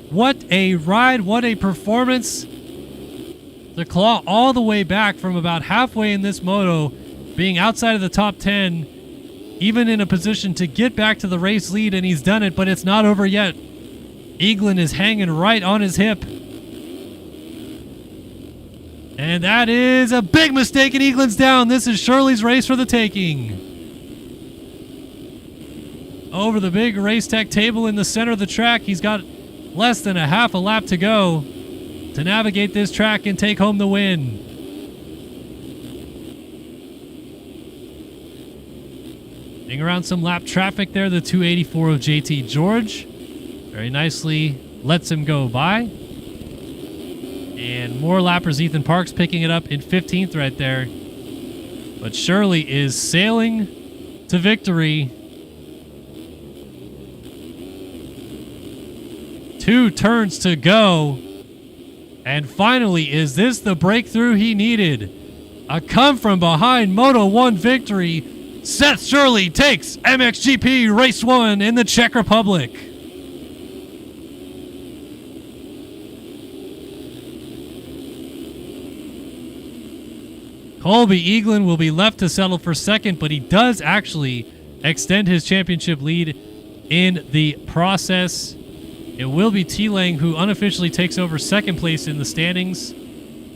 [SPEAKER 2] What a ride. What a performance. To claw all the way back from about halfway in this moto, being outside of the top 10, even in a position to get back to the race lead, and he's done it, but it's not over yet. Eaglin is hanging right on his hip. And that is a big mistake, and Eaglin's down. This is Shirley's race for the taking. Over the big race tech table in the center of the track, he's got less than a half a lap to go to navigate this track and take home the win. Being around some lap traffic there, the 284 of JT George very nicely lets him go by. And more lappers, Ethan Parks picking it up in 15th right there. But Shirley is sailing to victory. 2 turns to go. And finally, is this the breakthrough he needed? A come-from-behind Moto 1 victory. Seth Shirley takes MXGP Race 1 in the Czech Republic. Colby Eaglin will be left to settle for second, but he does actually extend his championship lead in the process. It will be T-Lang who unofficially takes over second place in the standings.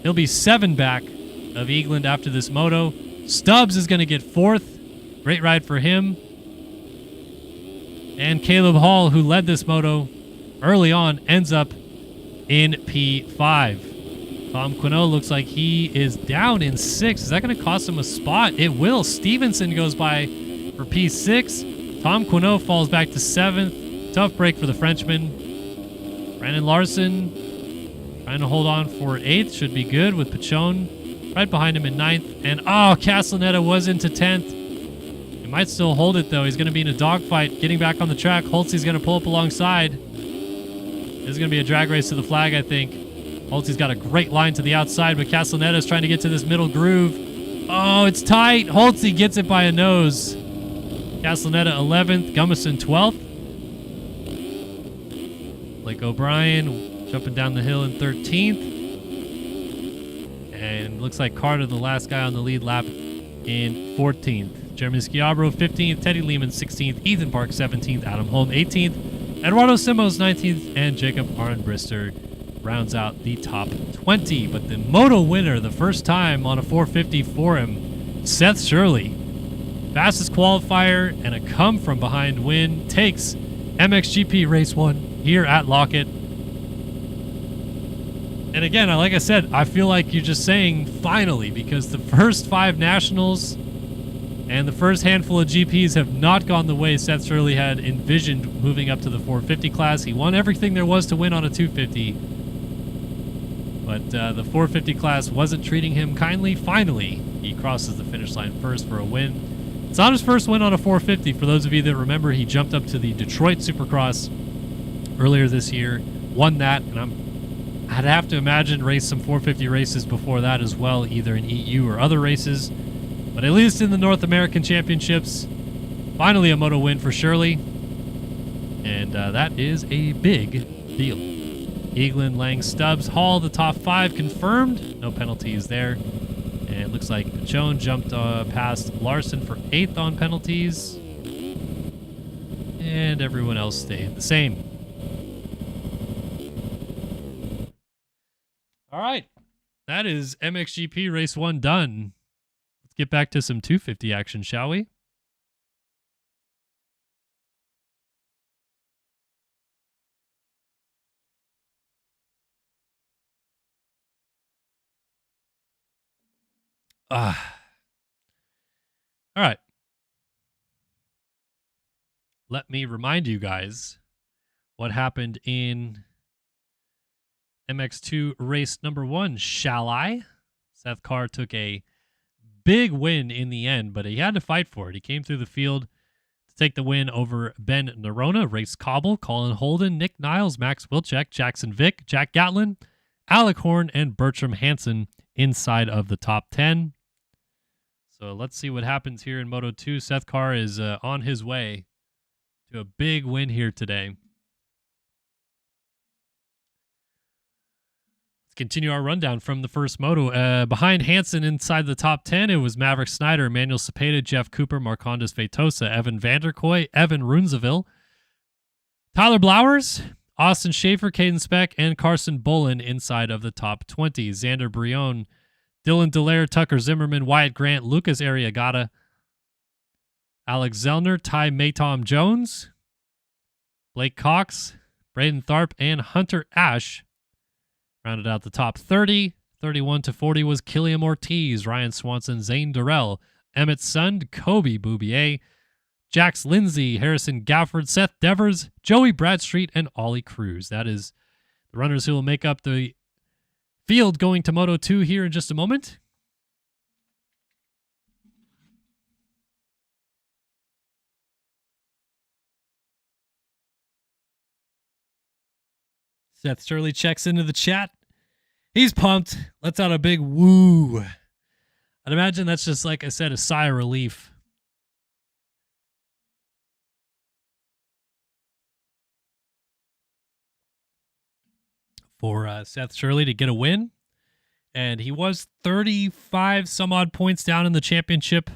[SPEAKER 2] He'll be 7 back of Eaglin after this moto. Stubbs is going to get 4th. Great ride for him. And Caleb Hall, who led this moto early on, ends up in P5. Tom Quinault looks like he is down in 6th. Is that going to cost him a spot? It will. Stevenson goes by for P6. Tom Quinault falls back to 7th. Tough break for the Frenchman. Brandon Larson trying to hold on for 8th. Should be good with Pachon right behind him in 9th. And Castellaneta was into 10th. He might still hold it, though. He's going to be in a dogfight getting back on the track. Holtzy's going to pull up alongside. This is going to be a drag race to the flag, I think. Holtzy's got a great line to the outside, but Castellaneta is trying to get to this middle groove. Oh, it's tight. Holtzy gets it by a nose. Castellaneta 11th. Gummison 12th. Blake O'Brien jumping down the hill in 13th. And looks like Carter, the last guy on the lead lap, in 14th. Jeremy Schiabro 15th. Teddy Lehman 16th. Ethan Park 17th. Adam Holm 18th. Eduardo Simos 19th. And Jacob Arnbrister rounds out the top 20. But the moto winner, the first time on a 450 for him, Seth Shirley. Fastest qualifier and a come-from-behind win takes MXGP Race 1 here at Lockett. And again, like I said, I feel like you're just saying finally, because the first 5 nationals and the first handful of GPs have not gone the way Seth Shirley had envisioned moving up to the 450 class. He won everything there was to win on a 250. But the 450 class wasn't treating him kindly. Finally, he crosses the finish line first for a win. It's not his first win on a 450. For those of you that remember, he jumped up to the Detroit Supercross earlier this year, won that, and I'd have to imagine raced some 450 races before that as well, either in EU or other races. But at least in the North American Championships, finally a moto win for Shirley. And that is a big deal. Eaglin, Lang, Stubbs, Hall, the top 5 confirmed. No penalties there. And it looks like Joan jumped past Larson for 8th on penalties. And everyone else stayed the same. All right. That is MXGP Race 1 done. Let's get back to some 250 action, shall we? All right. Let me remind you guys what happened in MX2 race number 1, shall I? Seth Carr took a big win in the end, but he had to fight for it. He came through the field to take the win over Ben Nerona, Race Cobble, Colin Holden, Nick Niles, Max Wilczek, Jackson Vick, Jack Gatlin, Alec Horn, and Bertram Hansen inside of the top 10. So let's see what happens here in Moto 2. Seth Carr is on his way to a big win here today. Let's continue our rundown from the first moto. Behind Hansen inside the top 10, it was Maverick Snyder, Emmanuel Cepeda, Jeff Cooper, Marcondes Feitosa, Evan Vanderkoy, Evan Runzeville, Tyler Blowers, Austin Schaefer, Caden Speck, and Carson Bolin inside of the top 20. Xander Brion, Dylan Dallaire, Tucker Zimmerman, Wyatt Grant, Lucas Arriagada, Alex Zellner, Ty Maytom Jones, Blake Cox, Braden Tharp, and Hunter Ash rounded out the top 30. 31 to 40 was Killiam Ortiz, Ryan Swanson, Zane Durrell, Emmett Sund, Kobe Boubier, Jax Lindsay, Harrison Gafford, Seth Devers, Joey Bradstreet, and Ollie Cruz. That is the runners who will make up the field going to Moto 2 here in just a moment. Seth Shirley checks into the chat. He's pumped. Lets out a big woo. I'd imagine that's just, like I said, a sigh of relief. For Seth Shirley to get a win. And he was 35 some odd points down in the championship.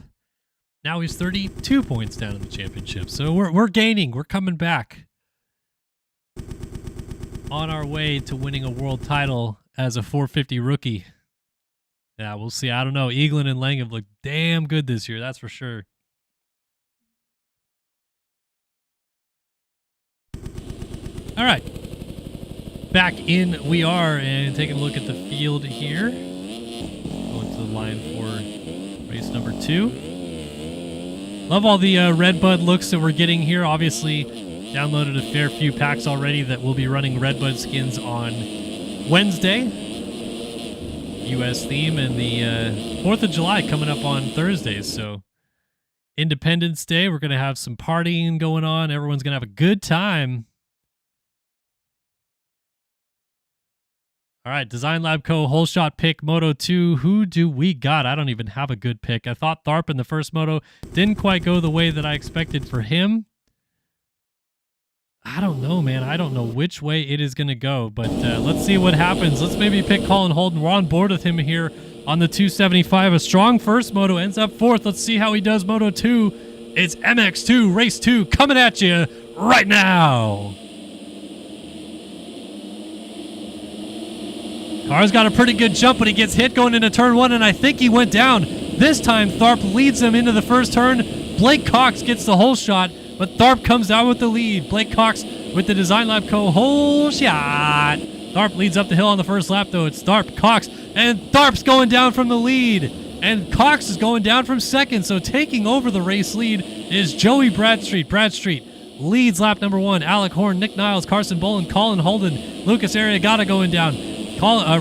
[SPEAKER 2] Now he's 32 points down in the championship. So we're gaining. We're coming back. On our way to winning a world title as a 450 rookie. Yeah, we'll see. I don't know. Eaglin and Lang have looked damn good this year. That's for sure. All right. Back in we are, and taking a look at the field here. Going to the line for race number 2. Love all the Redbud looks that we're getting here. Obviously, downloaded a fair few packs already that will be running Redbud skins on Wednesday. U.S. theme, and the 4th of July coming up on Thursday. So Independence Day, we're going to have some partying going on. Everyone's going to have a good time. All right, Design Lab Co. Whole Shot pick Moto 2. Who do we got? I don't even have a good pick. I thought Tharp in the first moto didn't quite go the way that I expected for him. I don't know, man. I don't know which way it is going to go, but let's see what happens. Let's maybe pick Colin Holden. We're on board with him here on the 275. A strong first moto, ends up 4th. Let's see how he does Moto 2. It's MX2 Race 2 coming at you right now. Carr's got a pretty good jump, but he gets hit going into turn 1, and I think he went down. This time, Tharp leads him into the first turn. Blake Cox gets the whole shot, but Tharp comes out with the lead. Blake Cox with the Design Lab Co. whole shot. Tharp leads up the hill on the first lap, though. It's Tharp, Cox, and Tharp's going down from the lead. And Cox is going down from second, so taking over the race lead is Joey Bradstreet. Bradstreet leads lap number 1. Alec Horn, Nick Niles, Carson Bolin, Colin Holden, Lucas Arriagada going down.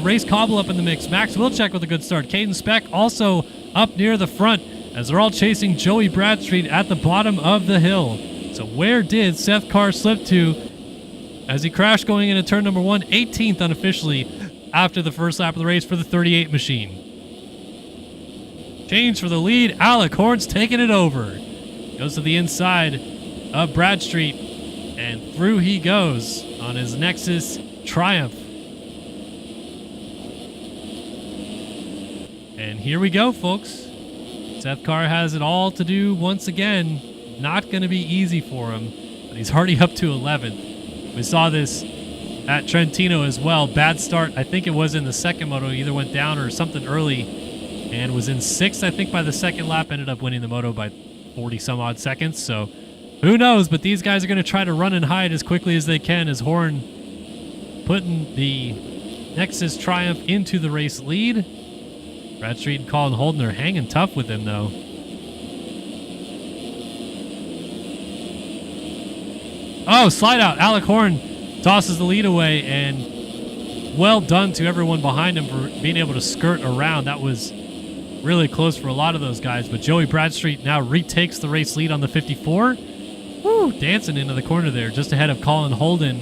[SPEAKER 2] Race Cobble up in the mix. Max Wilczek with a good start. Caden Speck also up near the front as they're all chasing Joey Bradstreet at the bottom of the hill. So where did Seth Carr slip to as he crashed going into turn number 1? 18th unofficially after the first lap of the race for the 38 machine. Change for the lead. Alec Horn's taking it over. Goes to the inside of Bradstreet, and through he goes on his Nexus Triumph. And here we go, folks. Seth Carr has it all to do once again. Not going to be easy for him, but he's already up to 11th. We saw this at Trentino as well. Bad start. I think it was in the second moto. Either went down or something early and was in 6th, I think, by the second lap. Ended up winning the moto by 40 some odd seconds. So who knows? But these guys are going to try to run and hide as quickly as they can as Horn putting the Nexus Triumph into the race lead. Bradstreet and Colin Holden are hanging tough with him, though. Oh, slide out. Alec Horn tosses the lead away, and well done to everyone behind him for being able to skirt around. That was really close for a lot of those guys, but Joey Bradstreet now retakes the race lead on the 54. Woo, dancing into the corner there, just ahead of Colin Holden.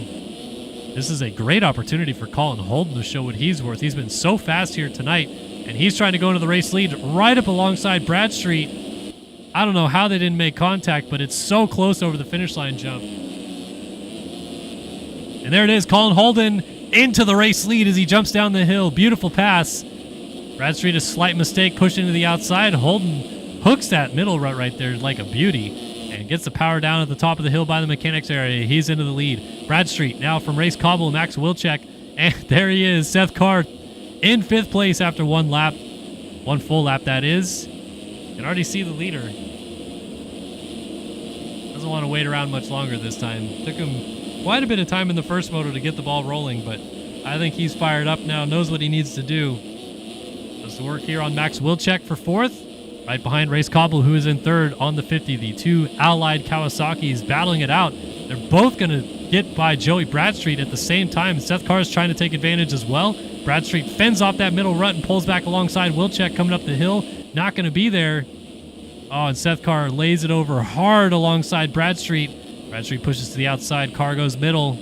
[SPEAKER 2] This is a great opportunity for Colin Holden to show what he's worth. He's been so fast here tonight, and he's trying to go into the race lead right up alongside Bradstreet. I don't know how they didn't make contact, but it's so close over the finish line jump. And there it is, Colin Holden into the race lead as he jumps down the hill. Beautiful pass. Bradstreet, a slight mistake, pushing to the outside. Holden hooks that middle rut right there like a beauty and gets the power down at the top of the hill by the mechanics area. He's into the lead. Bradstreet now from Race Cobble, Max Wilczek. And there he is, Seth Carr in 5th place after one lap. One full lap, that is. You can already see the leader. Doesn't want to wait around much longer this time. Took him quite a bit of time in the first moto to get the ball rolling, but I think he's fired up now, knows what he needs to do. Does the work here on Max Wilczek for 4th, right behind Race Cobble, who is in 3rd on the 50. The two allied Kawasaki's battling it out. They're both going to get by Joey Bradstreet at the same time. Seth Carr is trying to take advantage as well. Bradstreet fends off that middle rut and pulls back alongside Wilczek coming up the hill. Not going to be there. Oh, and Seth Carr lays it over hard alongside Bradstreet. Bradstreet pushes to the outside. Carr goes middle.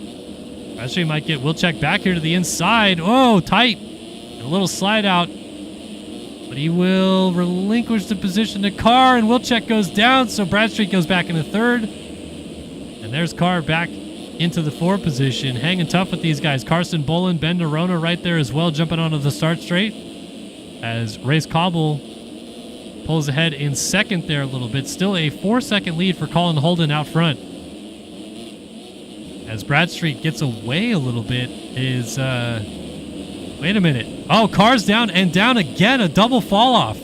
[SPEAKER 2] Bradstreet might get Wilczek back here to the inside. Oh, tight. And a little slide out. But he will relinquish the position to Carr, and Wilczek goes down, so Bradstreet goes back into 3rd. And there's Carr back into the 4th position, hanging tough with these guys. Carson Bolin, Ben Nerona right there as well, jumping onto the start straight. As Race Cobble pulls ahead in 2nd there a little bit. Still a 4-second lead for Colin Holden out front. As Bradstreet gets away a little bit is, wait a minute. Oh, Carr's down and down again, a double fall off.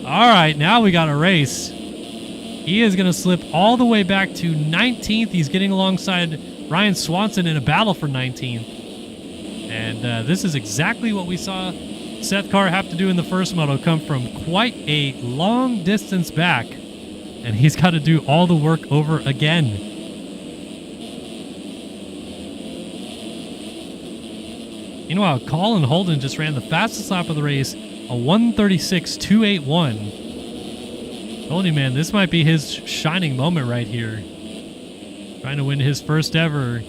[SPEAKER 2] All right, now we got a race. He is going to slip all the way back to 19th. He's getting alongside Ryan Swanson in a battle for 19th. And this is exactly what we saw Seth Carr have to do in the first moto, come from quite a long distance back. And he's got to do all the work over again. Meanwhile, Colin Holden just ran the fastest lap of the race, a 1:36.281. Told you, man, this might be his shining moment right here. Trying to win his first ever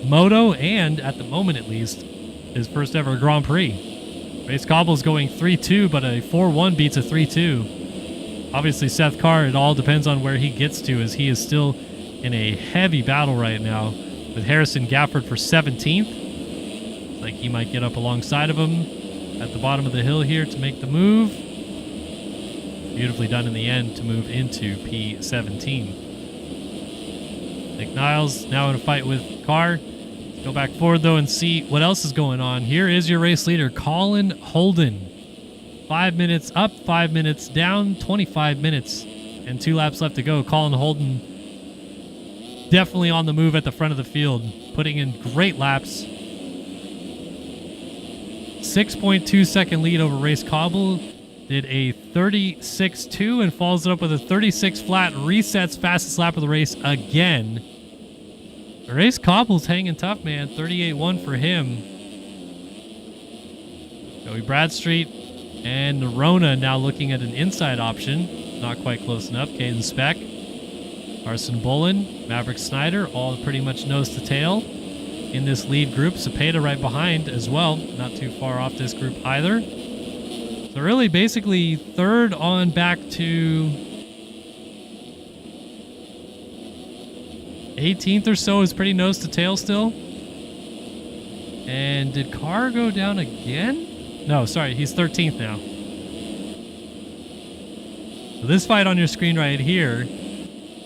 [SPEAKER 2] moto and, at the moment at least, his first ever Grand Prix. Race Cobble's going 3-2, but a 4-1 beats a 3-2. Obviously, Seth Carr, it all depends on where he gets to, as he is still in a heavy battle right now with Harrison Gafford for 17th. Looks like he might get up alongside of him at the bottom of the hill here to make the move. Beautifully done in the end to move into P17. Nick Niles now in a fight with Carr. Let's go back forward, though, and see what else is going on. Here is your race leader, Colin Holden. 5 minutes up, 5 minutes down, 25 minutes, and 2 laps left to go. Colin Holden definitely on the move at the front of the field, putting in great laps. 6.2 second lead over Race Cobble. Did a 36.2 and follows it up with a 36 flat. Resets fastest lap of the race again. Race Cobble's hanging tough, man. 38.1 for him. Joey Bradstreet and Nerona now looking at an inside option. Not quite close enough. Caden Speck, Carson Bolin, Maverick Snyder, all pretty much nose to tail in this lead group. Cepeda right behind as well. Not too far off this group either. So really basically third on back to 18th or so is pretty nose to tail still. And did Carr go down again? No, sorry, he's 13th now. So this fight on your screen right here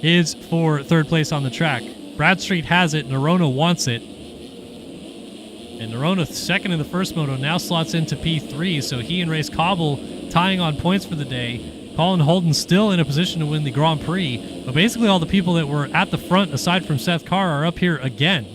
[SPEAKER 2] is for third place on the track. Bradstreet has it. Nerona wants it. And Nerona, second in the first moto, now slots into P3. So he and Race Cobble tying on points for the day. Colin Holden still in a position to win the Grand Prix. But basically all the people that were at the front, aside from Seth Carr, are up here again.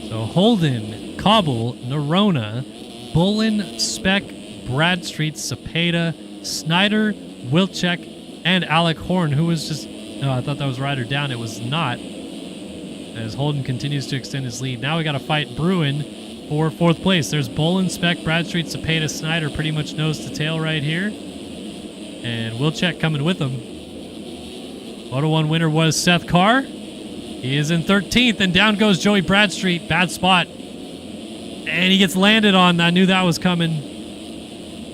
[SPEAKER 2] So Holden, Cobble, Nerona, Bullen, Speck, Bradstreet, Cepeda, Snyder, Wilczek, and Alec Horn, who was just... No, I thought that was Ryder down. It was not. As Holden continues to extend his lead. Now we got to fight Bruin for fourth place. There's Bullen, Speck, Bradstreet, Cepeda, Snyder pretty much nose to tail right here. And Wilczek coming with him. Moto 1 winner was Seth Carr. He is in 13th, and down goes Joey Bradstreet. Bad spot. And he gets landed on. I knew that was coming.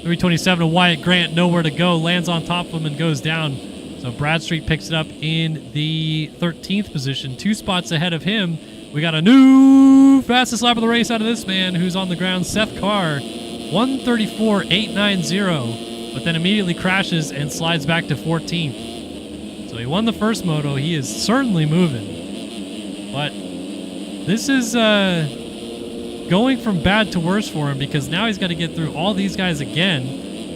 [SPEAKER 2] 327 to Wyatt Grant, nowhere to go. Lands on top of him and goes down. So Bradstreet picks it up in the 13th position. 2 spots ahead of him. We got a new fastest lap of the race out of this man who's on the ground, Seth Carr. 1:34.890, but then immediately crashes and slides back to 14th. So he won the first moto. He is certainly moving. But this is going from bad to worse for him because now he's got to get through all these guys again.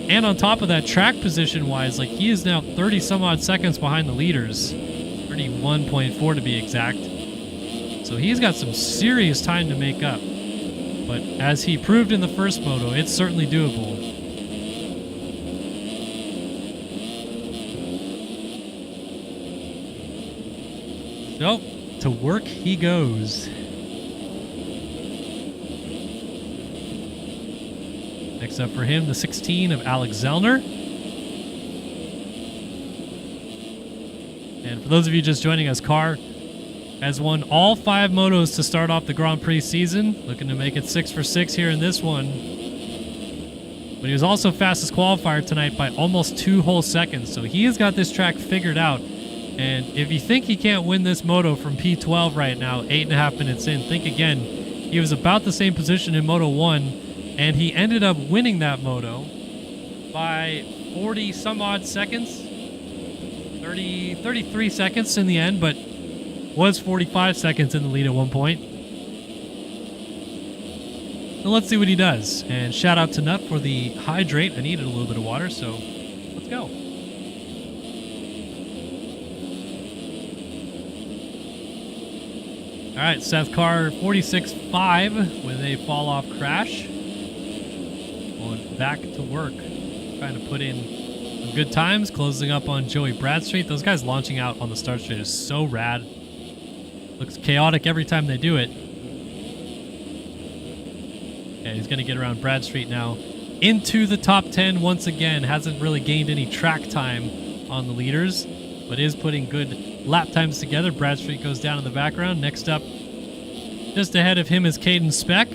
[SPEAKER 2] And on top of that, track position-wise, like he is now 30-some-odd seconds behind the leaders. 31.4 to be exact. So he's got some serious time to make up. But as he proved in the first moto, it's certainly doable. So, to work he goes. Next up for him, the 16 of Alex Zellner. And for those of you just joining us, Carr has won all 5 motos to start off the Grand Prix season. Looking to make it 6 for 6 here in this one. But he was also fastest qualifier tonight by almost 2 whole seconds. So he has got this track figured out. And if you think he can't win this moto from P12 right now, 8.5 minutes in, think again. He was about the same position in Moto 1. And he ended up winning that moto by 40-some-odd seconds. 33 seconds in the end, but was 45 seconds in the lead at one point. So let's see what he does. And shout out to Nut for the hydrate. I needed a little bit of water, so let's go. All right, Seth Carr, 46.5 with a fall-off crash. Going back to work, trying to put in some good times, closing up on Joey Bradstreet. Those guys launching out on the start straight is so rad. Looks chaotic every time they do it. And he's going to get around Bradstreet now into the top 10 once again. Hasn't really gained any track time on the leaders, but is putting good lap times together. Bradstreet goes down in the background. Next up, just ahead of him is Caden Speck.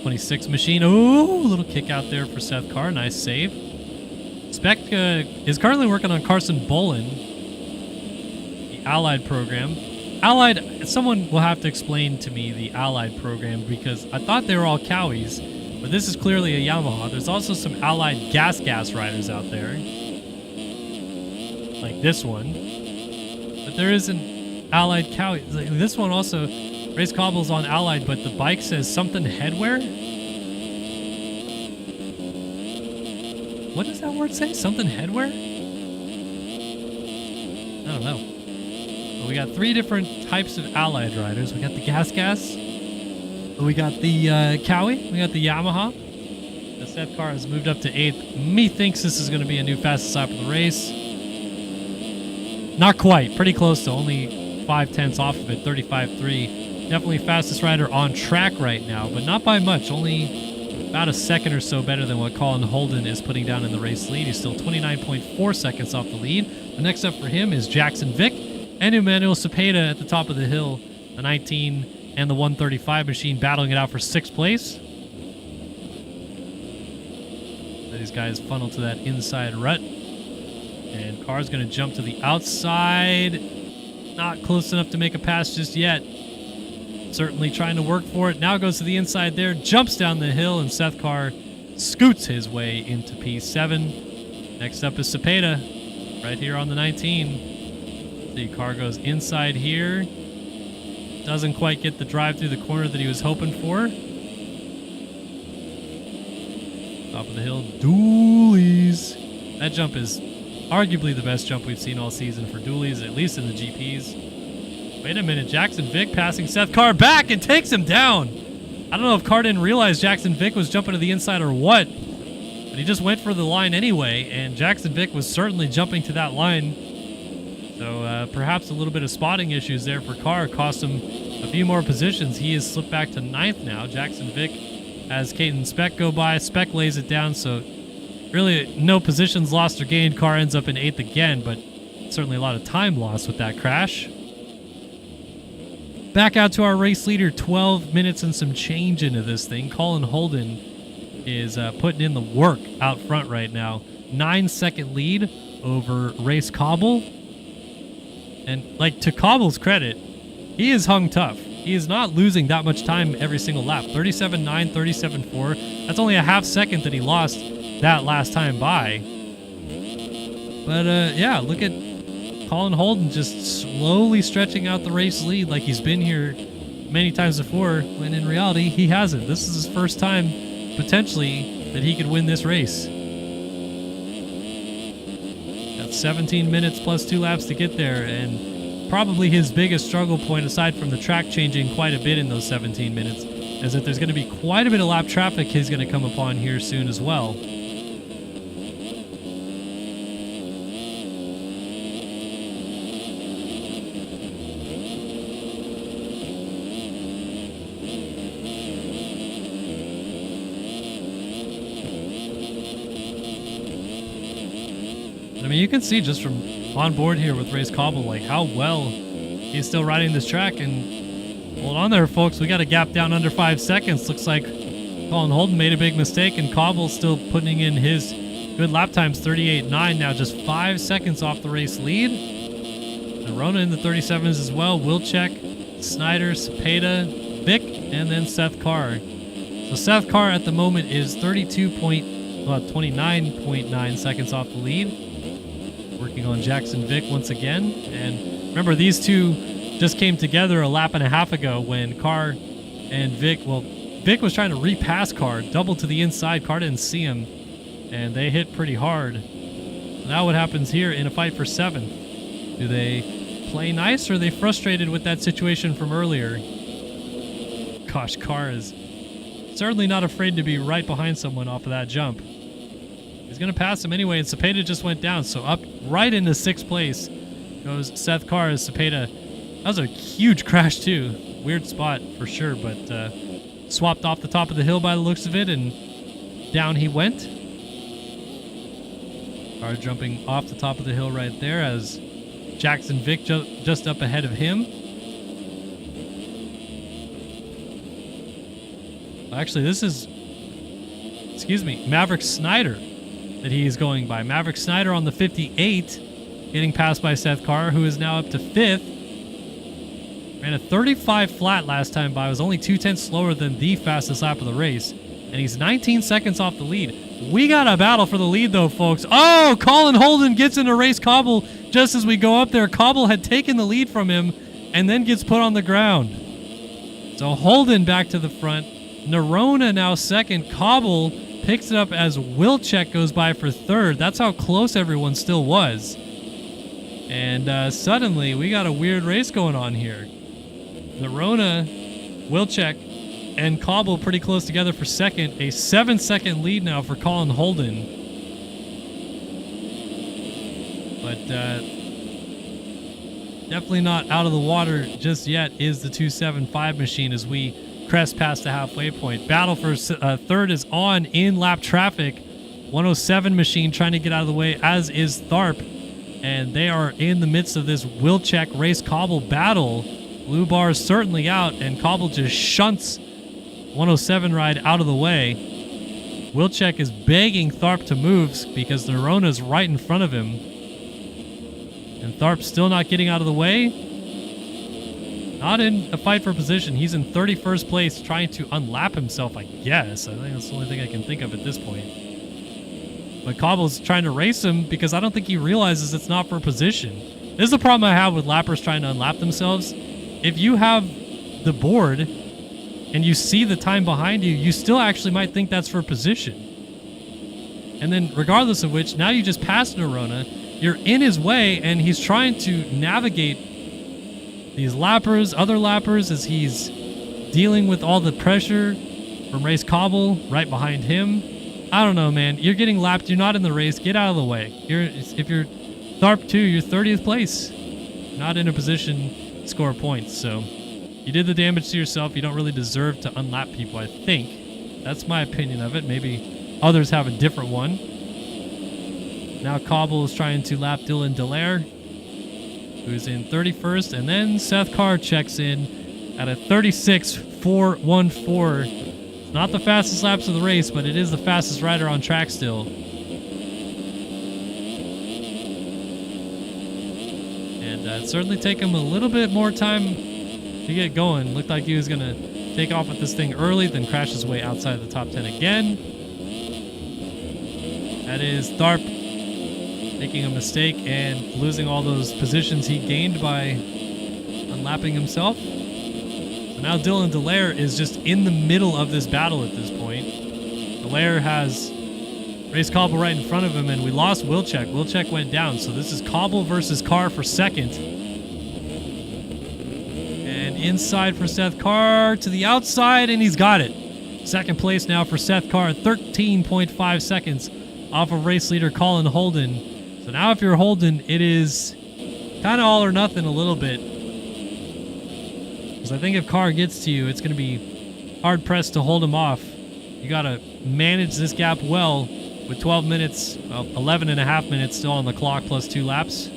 [SPEAKER 2] 26 machine. Ooh, a little kick out there for Seth Carr. Nice save. Speck is currently working on Carson Bolin, the Allied program. Allied, someone will have to explain to me the Allied program because I thought they were all Cowies, but this is clearly a Yamaha. There's also some Allied gas riders out there, like this one. But there is an Allied Cowie. This one also... Race Cobble's on Allied, but the bike says something headwear? What does that word say? Something headwear? I don't know. But we got 3 different types of Allied riders. We got the gas. We got the Cowie. We got the Yamaha. The Seth Carr has moved up to 8th. Methinks this is going to be a new fastest lap of the race. Not quite. Pretty close to only 5/10 off of it. 35.3. Definitely fastest rider on track right now, but not by much. Only about a second or so better than what Colin Holden is putting down in the race lead. He's still 29.4 seconds off the lead. The next up for him is Jackson Vick and Emmanuel Cepeda at the top of the hill. The 19 and the 135 machine battling it out for 6th place. These guys funnel to that inside rut. And car's going to jump to the outside. Not close enough to make a pass just yet. Certainly trying to work for it. Now goes to the inside there. Jumps down the hill. And Seth Carr scoots his way into P7. Next up is Cepeda. Right here on the 19. The car goes inside here. Doesn't quite get the drive through the corner that he was hoping for. Top of the hill. Dualies. That jump is arguably the best jump we've seen all season for dualies, at least in the GPs. Wait a minute. Jackson Vick passing Seth Carr back and takes him down. I don't know if Carr didn't realize Jackson Vick was jumping to the inside or what, but he just went for the line anyway, and Jackson Vick was certainly jumping to that line. So perhaps a little bit of spotting issues there for Carr cost him a few more positions. He has slipped back to 9th now. Jackson Vick has Caden Speck go by. Speck lays it down, so really no positions lost or gained. Carr ends up in 8th again, but certainly a lot of time lost with that crash. Back out to our race leader, 12 minutes and some change into this thing. Colin Holden is putting in the work out front right now. 9-second lead over Race Cobble. And like, to Cobble's credit, he is hung tough. He is not losing that much time every single lap. 37.9, 37.4. That's only a half second that he lost that last time by. But yeah, look at Colin Holden just slowly stretching out the race lead like he's been here many times before, when in reality he hasn't. This is his first time potentially that he could win this race. Got 17 minutes plus 2 laps to get there, and probably his biggest struggle point, aside from the track changing quite a bit in those 17 minutes, is that there's going to be quite a bit of lap traffic he's going to come upon here soon as well. I mean, you can see just from on board here with Race Cobble, like how well he's still riding this track. And hold on there, folks. We got a gap down under 5 seconds. Looks like Colin Holden made a big mistake, and Cobble's still putting in his good lap times, 38.9 now, just 5 seconds off the race lead. Nerona in the 37s as well. Wilczek, Snyder, Cepeda, Vick, and then Seth Carr. So Seth Carr at the moment is 29.9 seconds off the lead. Working on Jackson Vick once again. And remember, these two just came together a lap and a half ago when Carr and Vick, well, Vick was trying to repass Carr, double to the inside. Carr didn't see him, and they hit pretty hard. Now what happens here in a fight for 7th? Do they play nice, or are they frustrated with that situation from earlier? Gosh, Carr is certainly not afraid to be right behind someone off of that jump. He's going to pass him anyway, and Cepeda just went down. So up right into 6th place goes Seth Carr as Cepeda. That was a huge crash, too. Weird spot for sure, but swapped off the top of the hill by the looks of it, and down he went. Carr jumping off the top of the hill right there as Jackson Vick just up ahead of him. Actually, this is, Maverick Snyder that he is going by. Maverick Snyder on the 58, getting passed by Seth Carr, who is now up to 5th. Ran a 35 flat last time by. Was only 2/10 slower than the fastest lap of the race. And he's 19 seconds off the lead. We got a battle for the lead, though, folks. Oh, Colin Holden gets into Race Cobble just as we go up there. Cobble had taken the lead from him and then gets put on the ground. So Holden back to the front. Nerona now 2nd. Cobble picks it up as Wilczek goes by for 3rd. That's how close everyone still was. And suddenly, we got a weird race going on here. Nerona, Wilczek, and Cobble pretty close together for 2nd. A 7-second lead now for Colin Holden. But definitely not out of the water just yet is the 275 machine as we crest past the halfway point. Battle for 3rd is on in lap traffic. 107 machine trying to get out of the way, as is Tharp. And they are in the midst of this Wilczek Race Cobble battle. Blue bar is certainly out, and Cobble just shunts 107 ride out of the way. Wilczek is begging Tharp to move because the Nerona's right in front of him. And Tharp's still not getting out of the way. Not in a fight for position. He's in 31st place trying to unlap himself, I guess. I think that's the only thing I can think of at this point. But Cobble's trying to race him because I don't think he realizes it's not for position. This is the problem I have with lappers trying to unlap themselves. If you have the board and you see the time behind you, you still actually might think that's for position. And then regardless of which, now you just passed Nerona, you're in his way, and he's trying to navigate these lappers, other lappers, as he's dealing with all the pressure from Race Cobble right behind him. I don't know, man. You're getting lapped. You're not in the race. Get out of the way. If you're Tharp 2, you're 30th place. Not in a position to score points. So you did the damage to yourself. You don't really deserve to unlap people, I think. That's my opinion of it. Maybe others have a different one. Now Cobble is trying to lap Dylan Dallaire, who's in 31st, and then Seth Carr checks in at a 36.414. Not the fastest laps of the race, but it is the fastest rider on track still. And it certainly take him a little bit more time to get going. Looked like he was going to take off with this thing early, then crash his way outside the top 10 again. That is Tharp making a mistake and losing all those positions he gained by unlapping himself. So now Dylan Dallaire is just in the middle of this battle at this point. Dallaire has Race Cobble right in front of him, and we lost Wilczek. Wilczek went down, so this is Cobble versus Carr for second. And inside for Seth Carr to the outside, and he's got it. Second place now for Seth Carr, 13.5 seconds off of race leader Colin Holden. So now if you're Holden, it is kind of all or nothing a little bit. Because I think if Carr gets to you, it's going to be hard-pressed to hold him off. You got to manage this gap well with 12 minutes, 11 and a half minutes still on the clock plus 2 laps.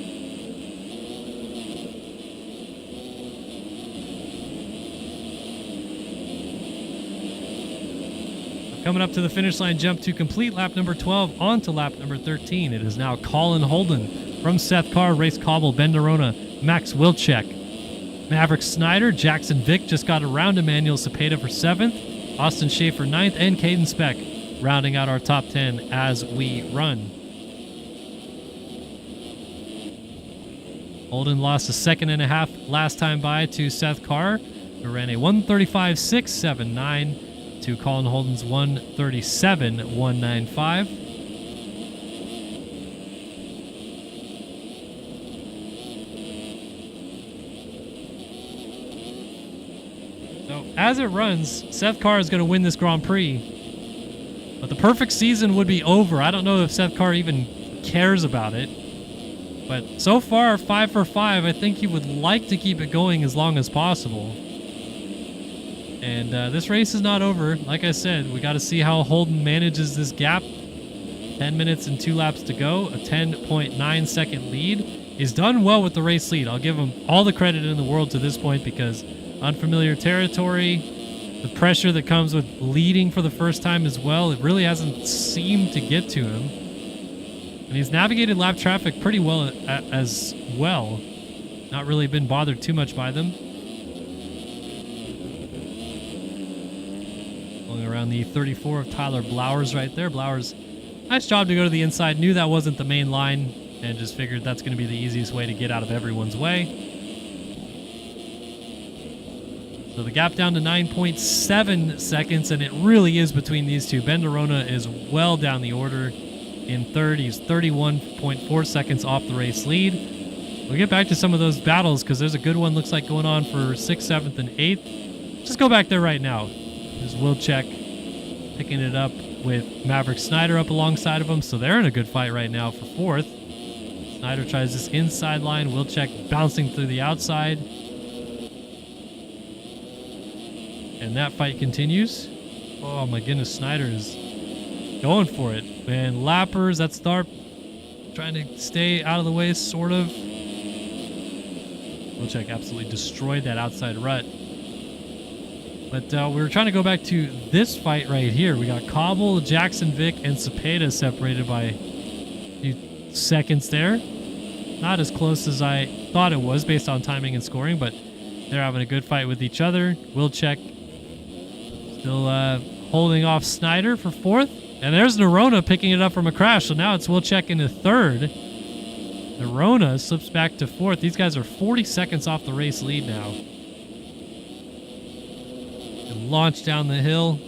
[SPEAKER 2] Coming up to the finish line jump to complete lap number 12 onto lap number 13. It is now Colin Holden from Seth Carr, Race Cobble, Ben Nerona, Max Wilczek, Maverick Snyder, Jackson Vick just got around Emmanuel Cepeda for 7th, Austin Schaefer 9th, and Caden Speck rounding out our top 10 as we run. Holden lost a second and a half last time by to Seth Carr, who ran a 1:35.679. to Colin Holden's 1:37.195. So as it runs, Seth Carr is going to win this Grand Prix. But the perfect season would be over. I don't know if Seth Carr even cares about it. But so far, 5 for 5. I think he would like to keep it going as long as possible. And this race is not over. Like I said, we got to see how Holden manages this gap. 10 minutes and 2 laps to go. A 10.9 second lead. He's done well with the race lead. I'll give him all the credit in the world to this point because unfamiliar territory, the pressure that comes with leading for the first time as well, it really hasn't seemed to get to him. And he's navigated lap traffic pretty well as well. Not really been bothered too much by them. Around the 34 of Tyler Blowers right there. Blowers, nice job to go to the inside. Knew that wasn't the main line and just figured that's going to be the easiest way to get out of everyone's way. So the gap down to 9.7 seconds, and it really is between these two. Ben Nerona is well down the order in third. He's 31.4 seconds off the race lead. We'll get back to some of those battles because there's a good one looks like going on for 6th, 7th, and 8th. Just go back there right now. There's Wilczek picking it up with Maverick Snyder up alongside of him, so they're in a good fight right now for 4th. Snyder tries this inside line, Wilczek bouncing through the outside. And that fight continues. Oh my goodness, Snyder is going for it. Man, lappers, that's Tharp trying to stay out of the way, sort of. Wilczek absolutely destroyed that outside rut. But we were trying to go back to this fight right here. We got Cobble, Jackson Vick, and Cepeda separated by a few seconds there. Not as close as I thought it was based on timing and scoring, but they're having a good fight with each other. Wilczek still holding off Snyder for fourth. And there's Nerona picking it up from a crash. So now it's Wilczek into third. Nerona slips back to fourth. These guys are 40 seconds off the race lead now. And launch down the hill.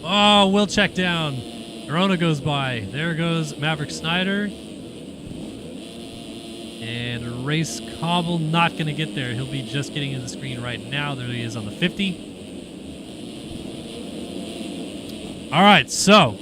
[SPEAKER 2] Oh, Wilczek down. Nerona goes by. There goes Maverick Snyder. And Race Cobble not going to get there. He'll be just getting to the screen right now. There he is on the 50. All right, so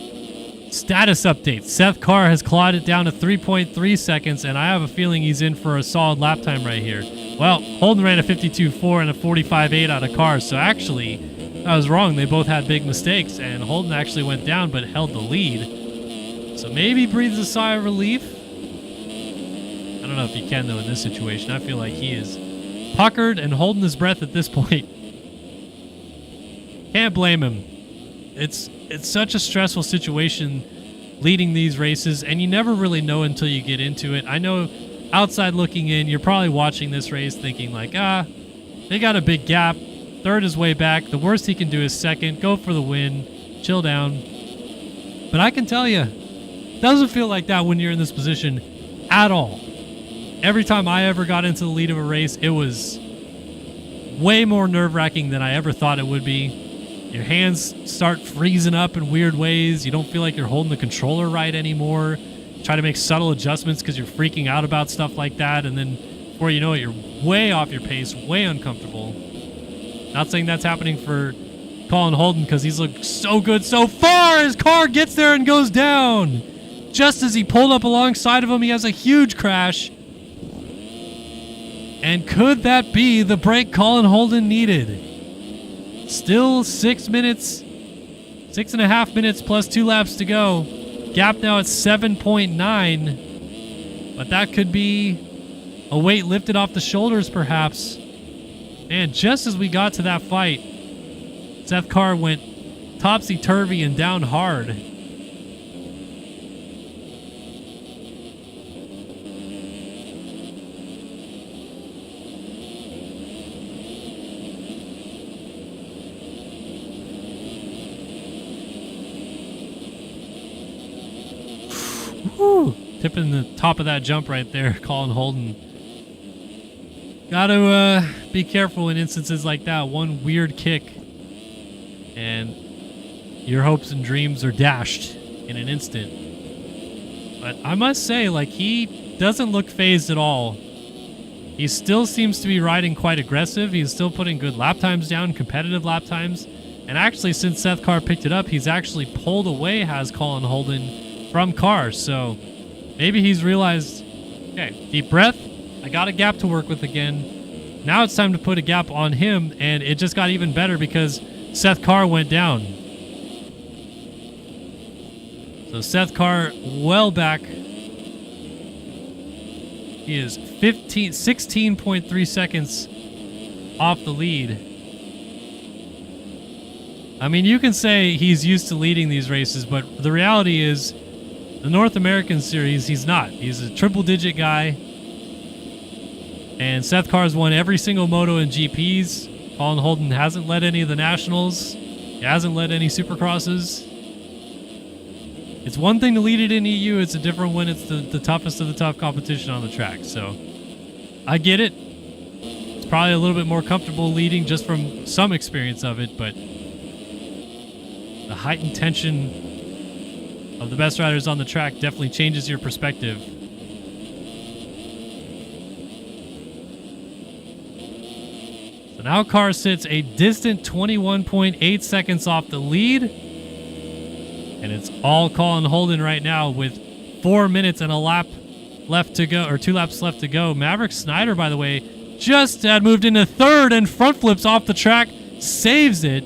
[SPEAKER 2] status update. Seth Carr has clawed it down to 3.3 seconds, and I have a feeling he's in for a solid lap time right here. Well, Holden ran a 52.4 and a 45.8 out of Carr, so actually, I was wrong. They both had big mistakes, and Holden actually went down but held the lead. So maybe breathes a sigh of relief. I don't know if you can, though, in this situation. I feel like he is puckered and holding his breath at this point. Can't blame him. It's such a stressful situation leading these races, and you never really know until you get into it. I know outside looking in, you're probably watching this race thinking like, they got a big gap. Third is way back. The worst he can do is second. Go for the win. Chill down. But I can tell you, it doesn't feel like that when you're in this position at all. Every time I ever got into the lead of a race, it was way more nerve-wracking than I ever thought it would be. Your hands start freezing up in weird ways. You don't feel like you're holding the controller right anymore. Try to make subtle adjustments because you're freaking out about stuff like that, and then before you know it, you're way off your pace, way uncomfortable. Not saying that's happening for Colin Holden because he's looked so good so far. His car gets there and goes down. Just as he pulled up alongside of him, he has a huge crash. And could that be the break Colin Holden needed? Still 6 minutes, 6.5 minutes plus 2 laps to go. Gap now at 7.9. But that could be a weight lifted off the shoulders, perhaps. And just as we got to that fight, Seth Carr went topsy-turvy and down hard. Whew. Tipping the top of that jump right there, Colin Holden. Got to be careful in instances like that. One weird kick, and your hopes and dreams are dashed in an instant. But I must say, like, he doesn't look phased at all. He still seems to be riding quite aggressive. He's still putting good lap times down, competitive lap times. And actually, since Seth Carr picked it up, he's actually pulled away, has Colin Holden, from Carr. So maybe he's realized, okay, deep breath. I got a gap to work with again. Now it's time to put a gap on him, and it just got even better because Seth Carr went down. So Seth Carr well back. He is 16.3 seconds off the lead. I mean, you can say he's used to leading these races, but the reality is the North American Series, he's not. He's a triple-digit guy. And Seth Carr's won every single moto in GPs. Colin Holden hasn't led any of the Nationals. He hasn't led any Supercrosses. It's one thing to lead it in EU. It's a different when it's the toughest of the tough competition on the track. So I get it. It's probably a little bit more comfortable leading just from some experience of it, but the heightened tension of the best riders on the track definitely changes your perspective. So now Carr sits a distant 21.8 seconds off the lead. And it's all Colin Holden right now with 4 minutes and a lap left to go, or 2 laps left to go. Maverick Snyder, by the way, just had moved into third and front flips off the track, saves it,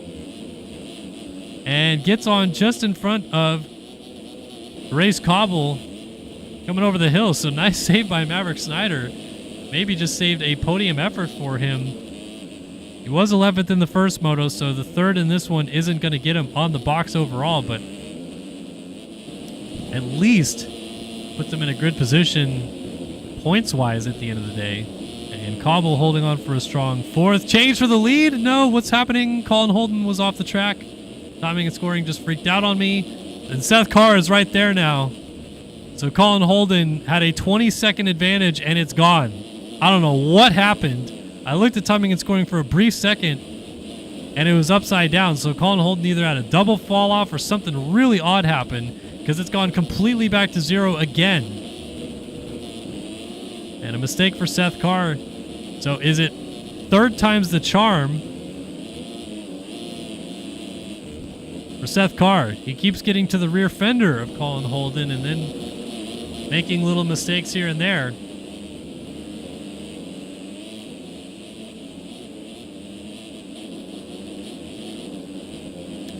[SPEAKER 2] and gets on just in front of Race Cobble coming over the hill. So nice save by Maverick Snyder. Maybe just saved a podium effort for him. He was 11th in the first moto, so the third in this one isn't going to get him on the box overall, but at least puts him in a good position points-wise at the end of the day. And Cobble holding on for a strong fourth. Change for the lead? No, what's happening? Colin Holden was off the track. Timing and scoring just freaked out on me. And Seth Carr is right there now. So Colin Holden had a 20-second advantage, and it's gone. I don't know what happened. I looked at timing and scoring for a brief second, and it was upside down. So Colin Holden either had a double fall off or something really odd happened, because it's gone completely back to zero again. And a mistake for Seth Carr. So is it third time's the charm for Seth Carr? He keeps getting to the rear fender of Colin Holden and then making little mistakes here and there.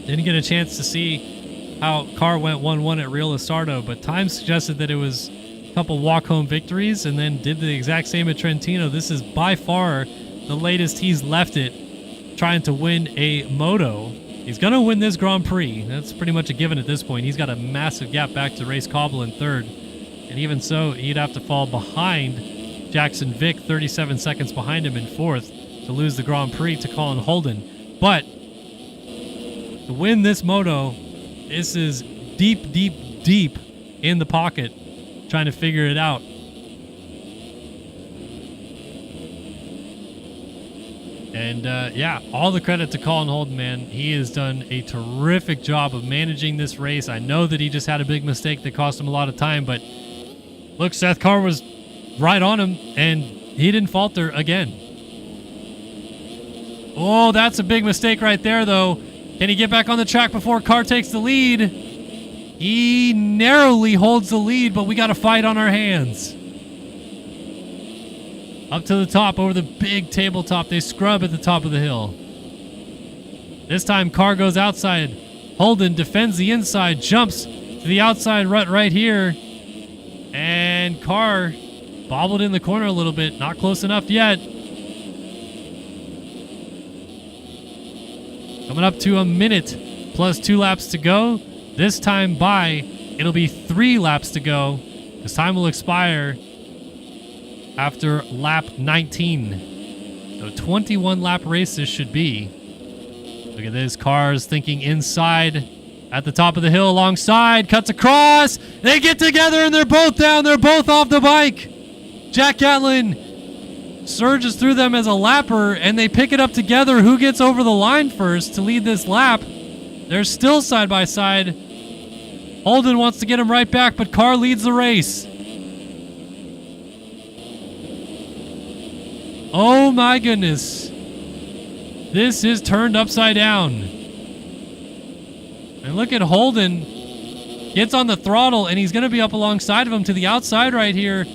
[SPEAKER 2] Didn't get a chance to see how Carr went 1-1 at Rio Lasardo, but time suggested that it was a couple walk-home victories and then did the exact same at Trentino. This is by far the latest he's left it trying to win a moto. He's going to win this Grand Prix. That's pretty much a given at this point. He's got a massive gap back to Race Cobble in third. And even so, he'd have to fall behind Jackson Vick, 37 seconds behind him in fourth, to lose the Grand Prix to Colin Holden. But to win this moto, this is deep, deep, deep in the pocket, trying to figure it out. And yeah, all the credit to Colin Holden, man. He has done a terrific job of managing this race. I know that he just had a big mistake that cost him a lot of time, but look, Seth Carr was right on him, and he didn't falter again. Oh, that's a big mistake right there, though. Can he get back on the track before Carr takes the lead? He narrowly holds the lead, but we got a fight on our hands. Up to the top, over the big tabletop. They scrub at the top of the hill. This time, Carr goes outside. Holden defends the inside, jumps to the outside rut right here. And Carr bobbled in the corner a little bit. Not close enough yet. Coming up to a minute plus 2 laps to go. This time by, it'll be 3 laps to go. This time will expire after lap 19. So 21 lap race this should be. Look at this. Carr's thinking inside at the top of the hill alongside. Cuts across. They get together and they're both down. They're both off the bike. Jack Gatlin surges through them as a lapper, and they pick it up together. Who gets over the line first to lead this lap? They're still side by side. Holden wants to get him right back, but Carr leads the race. Oh my goodness. This is turned upside down. And look at Holden. Gets on the throttle, and he's going to be up alongside of him to the outside right here.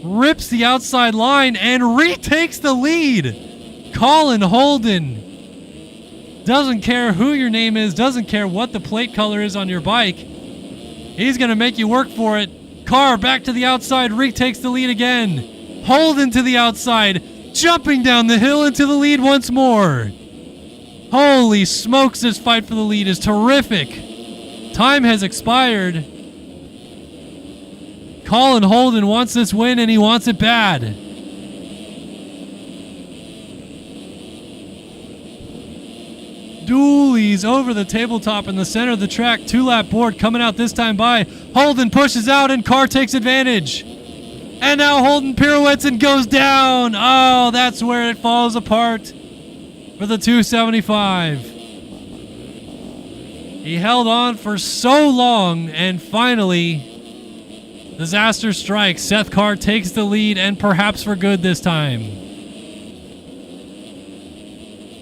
[SPEAKER 2] Rips the outside line and retakes the lead. Colin Holden doesn't care who your name is, doesn't care what the plate color is on your bike. He's going to make you work for it. Carr back to the outside, retakes the lead again. Holden to the outside, jumping down the hill into the lead once more. Holy smokes, this fight for the lead is terrific. Time has expired. Colin Holden wants this win, and he wants it bad. Doolies over the tabletop in the center of the track. 2-lap board coming out this time by. Holden pushes out, and Carr takes advantage. And now Holden pirouettes and goes down. Oh, that's where it falls apart for the 275. He held on for so long, and finally, disaster strikes. Seth Carr takes the lead, and perhaps for good this time.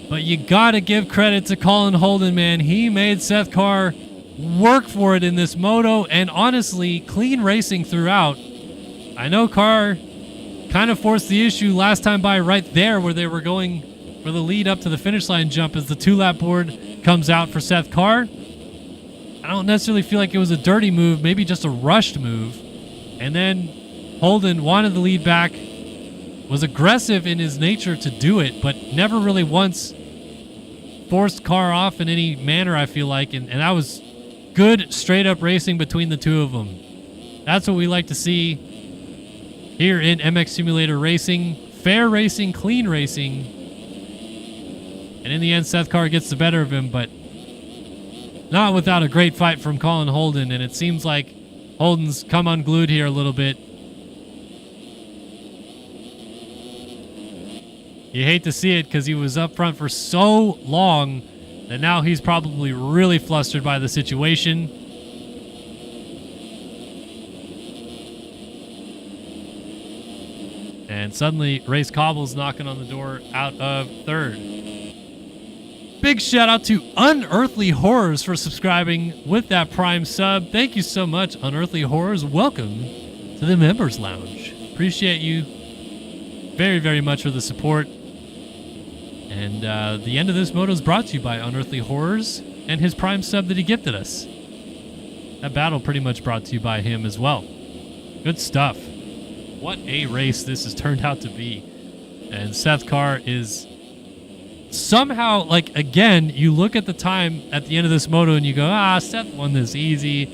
[SPEAKER 2] But you gotta give credit to Colin Holden, man. He made Seth Carr work for it in this moto, and honestly, clean racing throughout. I know Carr kind of forced the issue last time by right there where they were going for the lead up to the finish line jump as the 2-lap board comes out for Seth Carr. I don't necessarily feel like it was a dirty move, maybe just a rushed move. And then Holden wanted the lead back, was aggressive in his nature to do it, but never really once forced car off in any manner, I feel like. And that was good straight up racing between the two of them. That's what we like to see here in MX Simulator Racing. Fair racing, clean racing. And in the end, Seth Carr gets the better of him, but not without a great fight from Colin Holden. And it seems like Holden's come unglued here a little bit. You hate to see it because he was up front for so long that now he's probably really flustered by the situation. And suddenly, Race Cobble's knocking on the door out of third. Big shout out to Unearthly Horrors for subscribing with that Prime sub. Thank you so much, Unearthly Horrors. Welcome to the Members Lounge. Appreciate you very, very much for the support. And the end of this moto is brought to you by Unearthly Horrors and his Prime sub that he gifted us. That battle pretty much brought to you by him as well. Good stuff. What a race this has turned out to be. And Seth Carr is somehow, like, again, you look at the time at the end of this moto and you go, Seth won this easy.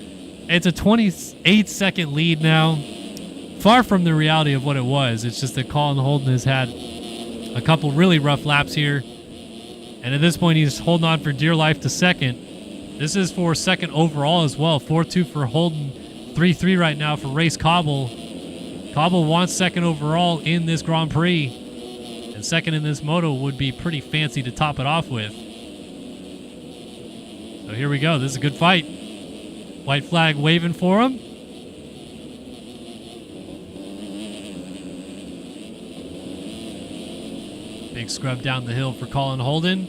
[SPEAKER 2] It's a 28-second lead now. Far from the reality of what it was. It's just that Colin Holden has had a couple really rough laps here. And at this point, he's holding on for dear life to second. This is for second overall as well. 4-2 for Holden. 3-3 right now for Race Cobble. Cobble wants second overall in this Grand Prix. And second in this moto would be pretty fancy to top it off with. So here we go. This is a good fight. White flag waving for him. Big scrub down the hill for Colin Holden.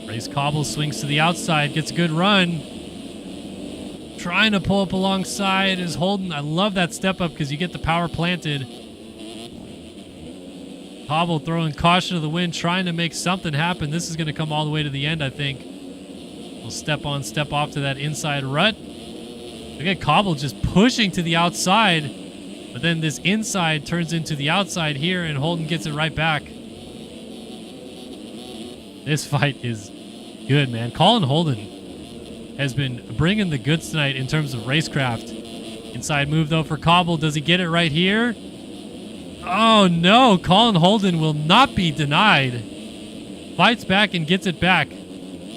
[SPEAKER 2] Race Cobble swings to the outside, gets a good run. Trying to pull up alongside is Holden. I love that step up because you get the power planted. Cobble throwing caution to the wind, trying to make something happen. This is going to come all the way to the end, I think. We'll step on, step off to that inside rut. Look at Cobble just pushing to the outside. But then this inside turns into the outside here, and Holden gets it right back. This fight is good, man. Colin Holden has been bringing the goods tonight in terms of racecraft. Inside move, though, for Cobble. Does he get it right here? Oh, no. Colin Holden will not be denied. Fights back and gets it back.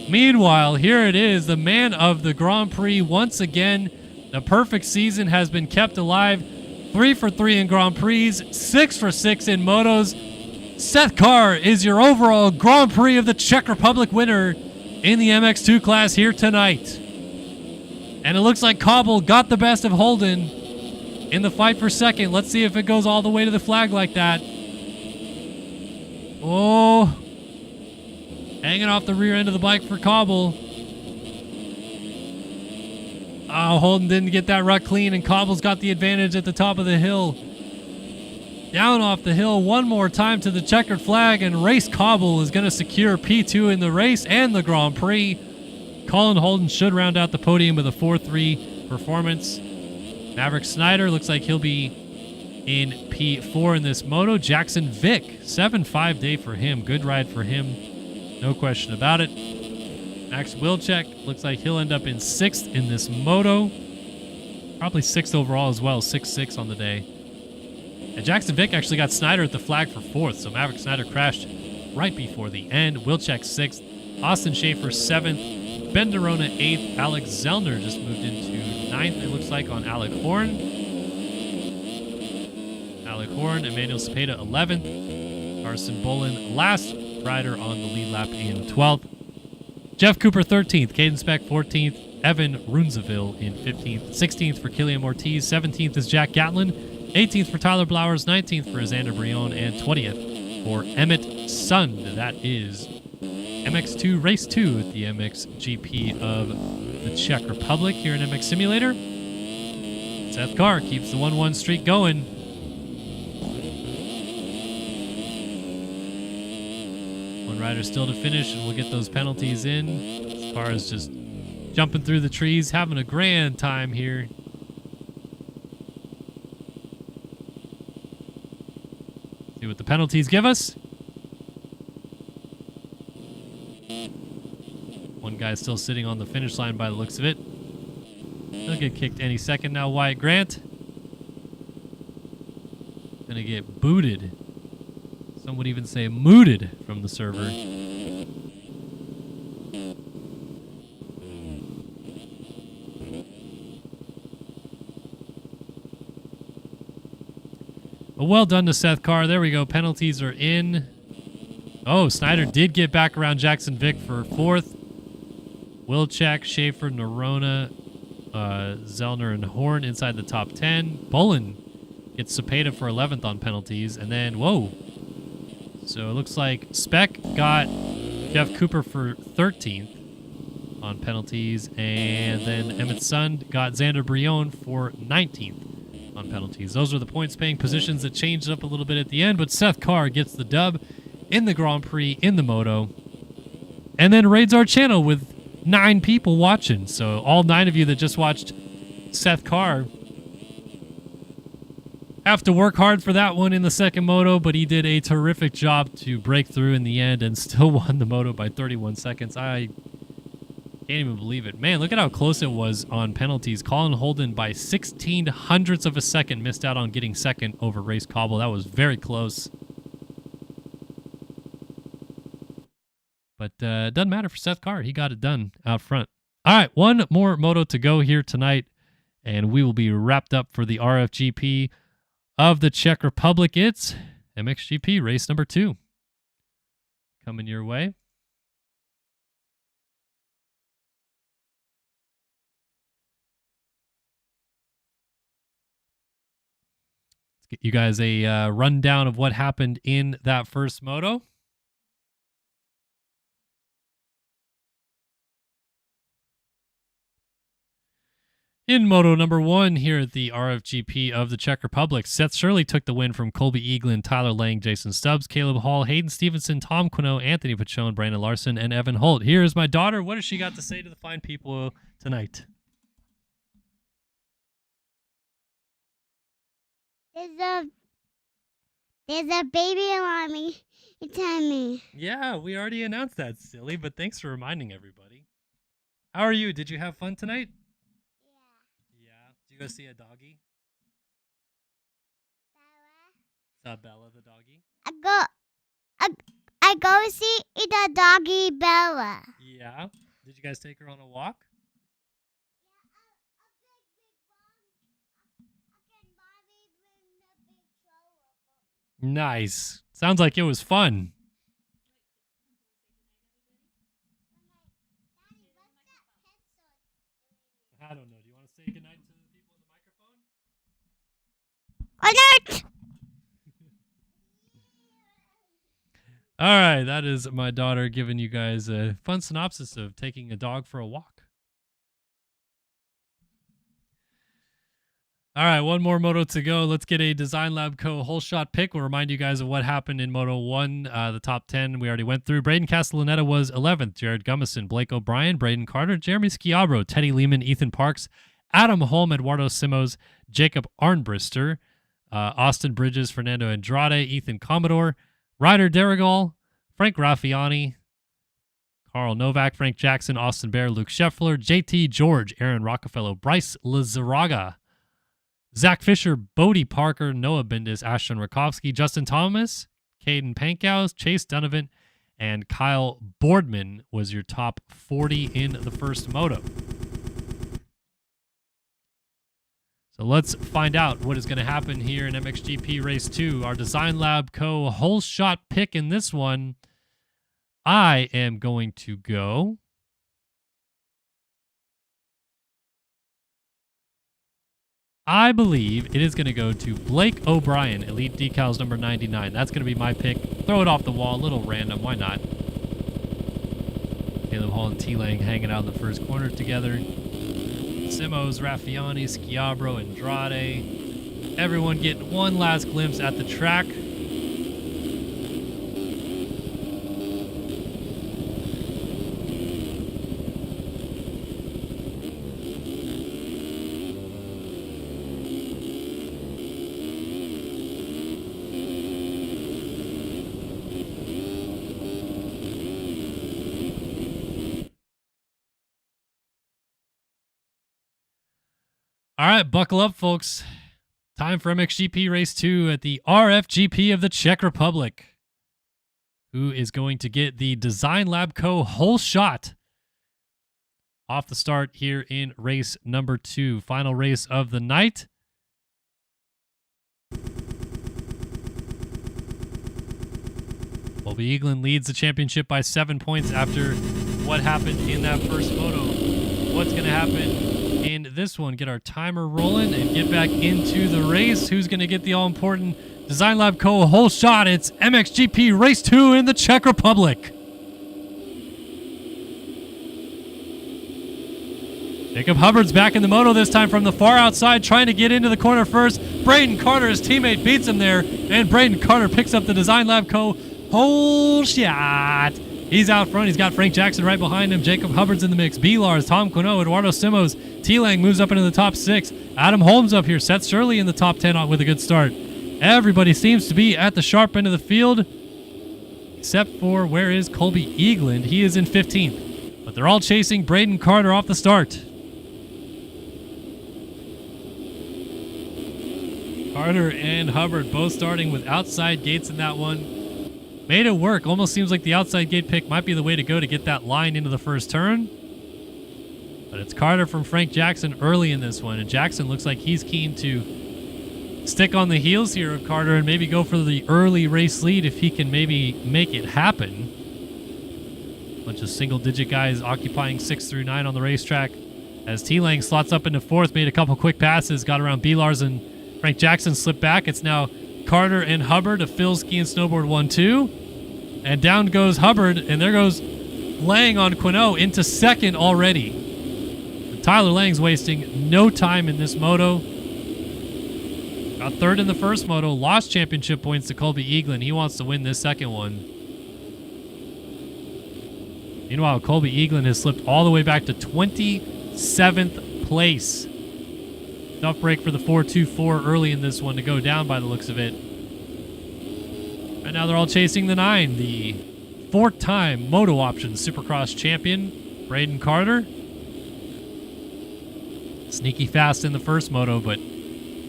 [SPEAKER 2] Meanwhile, here it is. The man of the Grand Prix once again. The perfect season has been kept alive. 3 for 3 in Grand Prix, 6 for 6 in motos. Seth Carr is your overall Grand Prix of the Czech Republic winner in the MX2 class here tonight. And it looks like Cobble got the best of Holden in the fight for second. Let's see if it goes all the way to the flag like that. Oh, hanging off the rear end of the bike for Cobble. Oh, Holden didn't get that rut clean, and Cobble's got the advantage at the top of the hill. Down off the hill one more time to the checkered flag, and Race Cobble is going to secure P2 in the race and the Grand Prix. Colin Holden should round out the podium with a 4-3 performance. Maverick Snyder looks like he'll be in P4 in this moto. Jackson Vick, 7-5 day for him. Good ride for him. No question about it. Max Wilczek looks like he'll end up in 6th in this moto. Probably 6th overall as well, 6-6 on the day. And Jackson Vick actually got Snyder at the flag for 4th, so Maverick Snyder crashed right before the end. Wilczek 6th, Austin Schaefer 7th, Ben Derona 8th, Alex Zellner just moved into 9th, it looks like, on Alec Horn. Alec Horn, Emmanuel Cepeda 11th, Carson Bolin last rider on the lead lap in 12th. Jeff Cooper 13th, Caden Speck 14th, Evan Runzeville in 15th, 16th for Killian Ortiz, 17th is Jack Gatlin, 18th for Tyler Blowers, 19th for Xander Brion, and 20th for Emmett Sund. That is MX2 Race 2 at the MXGP of the Czech Republic here in MX Simulator. Seth Carr keeps the 1-1 streak going. One rider still to finish, and we'll get those penalties in. Carr is just jumping through the trees, having a grand time here. See what the penalties give us. One guy's still sitting on the finish line by the looks of it. He'll get kicked any second now, Wyatt Grant. Gonna get booted. Some would even say mooted from the server. But well done to Seth Carr. There we go. Penalties are in. Oh, Snyder did get back around Jackson Vick for 4th. Wilczek, Schaefer, Nerona, Zellner, and Horn inside the top 10. Bolin gets Cepeda for 11th on penalties. And then, whoa. So it looks like Speck got Jeff Cooper for 13th on penalties. And then Emmett Sund got Xander Brion for 19th on penalties. Those are the points-paying positions that changed up a little bit at the end. But Seth Carr gets the dub in the Grand Prix, in the Moto. And then raids our channel with 9 people watching. So all 9 of you that just watched Seth Carr have to work hard for that one in the second moto, but he did a terrific job to break through in the end and still won the moto by 31 seconds. I can't even believe it. Man, look at how close it was on penalties. Colin Holden by 16 hundredths of a second missed out on getting second over Race Cobble. That was very close. But it doesn't matter for Seth Carr. He got it done out front. All right, one more moto to go here tonight, and we will be wrapped up for the RFGP of the Czech Republic. It's MXGP race number 2 coming your way. Let's get you guys a rundown of what happened in that first moto. In moto number 1 here at the RFGP of the Czech Republic, Seth Shirley took the win from Colby Eaglin, Tyler Lang, Jason Stubbs, Caleb Hall, Hayden Stevenson, Tom Quino, Anthony Pachone, Brandon Larson, and Evan Holt. Here is my daughter. What has she got to say to the fine people tonight?
[SPEAKER 1] There's a baby alarm behind me.
[SPEAKER 2] Yeah, we already announced that, silly, but thanks for reminding everybody. How are you? Did you have fun tonight? Did you go see a doggy? Bella the doggy?
[SPEAKER 1] I go see the doggy Bella.
[SPEAKER 2] Yeah. Did you guys take her on a walk? Nice. Sounds like it was fun. I don't know. Do you want to say goodnight to the people in the microphone?
[SPEAKER 1] Alert!
[SPEAKER 2] All right, that is my daughter giving you guys a fun synopsis of taking a dog for a walk. All right, one more moto to go. Let's get a Design Lab Co. whole shot pick. We'll remind you guys of what happened in Moto 1. The top 10 we already went through. Braden Castellaneta was 11th. Jared Gummison, Blake O'Brien, Braden Carter, Jeremy Schiabro, Teddy Lehman, Ethan Parks, Adam Holm, Eduardo Simos, Jacob Arnbrister, Austin Bridges, Fernando Andrade, Ethan Commodore, Ryder Derrigal, Frank Raffiani, Carl Novak, Frank Jackson, Austin Bear, Luke Scheffler, JT George, Aaron Rockefeller, Bryce Lizaraga, Zach Fisher, Bodie Parker, Noah Bindis, Ashton Rakowski, Justin Thomas, Caden Pankows, Chase Donovan, and Kyle Boardman was your top 40 in the first moto. So let's find out what is going to happen here in MXGP Race 2. Our Design Lab Co. whole shot pick in this one. I am going to go I believe it is going to go to Blake O'Brien, Elite Decals number 99. That's going to be my pick. Throw it off the wall, a little random. Why not? Caleb Hall and T-Lang hanging out in the first corner together. Simos, Raffiani, Schiabro, Andrade. Everyone getting one last glimpse at the track. All right, buckle up, folks. Time for MXGP Race 2 at the RFGP of the Czech Republic. Who is going to get the Design Lab Co. whole shot off the start here in race number 2. Final race of the night. Colby Eaglin leads the championship by 7 points after what happened in that first photo. What's going to happen in this one? Get our timer rolling and get back into the race. Who's going to get the all-important Design Lab Co. whole shot? It's MXGP Race 2 in the Czech Republic. Jacob Hubbard's back in the moto this time from the far outside, trying to get into the corner first. Braden Carter, his teammate, beats him there, and Braden Carter picks up the Design Lab Co. whole shot. He's out front. He's got Frank Jackson right behind him. Jacob Hubbard's in the mix. B-Lars, Tom Quino, Eduardo Simos. T-Lang moves up into the top 6. Adam Holmes up here. Seth Shirley in the top 10 with a good start. Everybody seems to be at the sharp end of the field, except for where is Colby Eaglin? He is in 15th. But they're all chasing Braden Carter off the start. Carter and Hubbard both starting with outside gates in that one. Made it work. Almost seems like the outside gate pick might be the way to go to get that line into the first turn. But it's Carter from Frank Jackson early in this one. And Jackson looks like he's keen to stick on the heels here of Carter and maybe go for the early race lead if he can maybe make it happen. Bunch of single-digit guys occupying 6 through 9 on the racetrack. As T-Lang slots up into 4th, made a couple quick passes, got around B-Lars and Frank Jackson slipped back. It's now Carter and Hubbard, a Phil Ski and Snowboard 1-2. And down goes Hubbard, and there goes Lang on Quino into 2nd already. And Tyler Lang's wasting no time in this moto. Got 3rd in the first moto, lost championship points to Colby Eaglin. He wants to win this second one. Meanwhile, Colby Eaglin has slipped all the way back to 27th place. Tough break for the 4.24 early in this one to go down by the looks of it. And now they're all chasing the 9, the 4-time Moto Options Supercross champion, Braden Carter. Sneaky fast in the first moto, but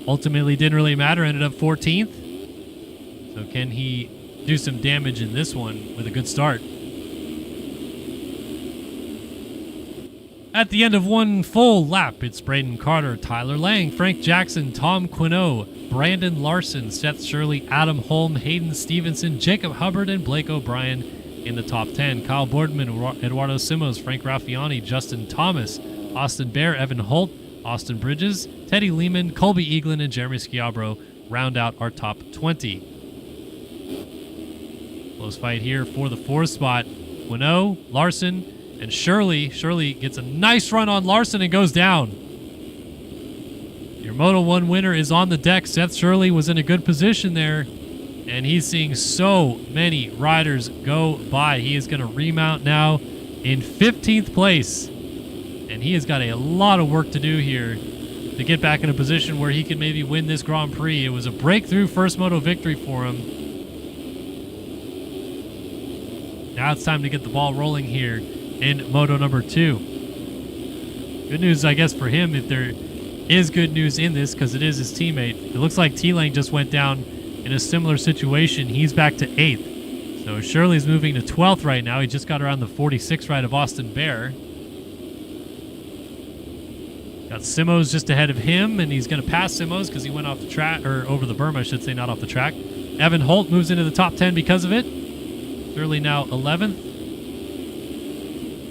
[SPEAKER 2] ultimately didn't really matter. Ended up 14th. So can he do some damage in this one with a good start? At the end of one full lap, it's Braden Carter, Tyler Lang, Frank Jackson, Tom Quino, Brandon Larson, Seth Shirley, Adam Holm, Hayden Stevenson, Jacob Hubbard, and Blake O'Brien in the top 10. Kyle Boardman, Eduardo Simos, Frank Raffiani, Justin Thomas, Austin Bear, Evan Holt, Austin Bridges, Teddy Lehman, Colby Eaglin, and Jeremy Schiabro round out our top 20. Close fight here for the 4th spot. Quino, Larson, and Shirley gets a nice run on Larson and goes down. Your Moto 1 winner is on the deck. Seth Shirley was in a good position there, and he's seeing so many riders go by. He is going to remount now in 15th place, and he has got a lot of work to do here to get back in a position where he can maybe win this Grand Prix. It was a breakthrough first Moto victory for him. Now it's time to get the ball rolling here in Moto number 2. Good news, I guess, for him, if there is good news in this, because it is his teammate. It looks like T-Lang just went down in a similar situation. He's back to 8th. So Shirley's moving to 12th right now. He just got around the 46th ride of Austin Bear. Got Simos just ahead of him, and he's going to pass Simos because he went off the track, or over the berm, I should say, not off the track. Evan Holt moves into the top 10 because of it. Shirley now 11th.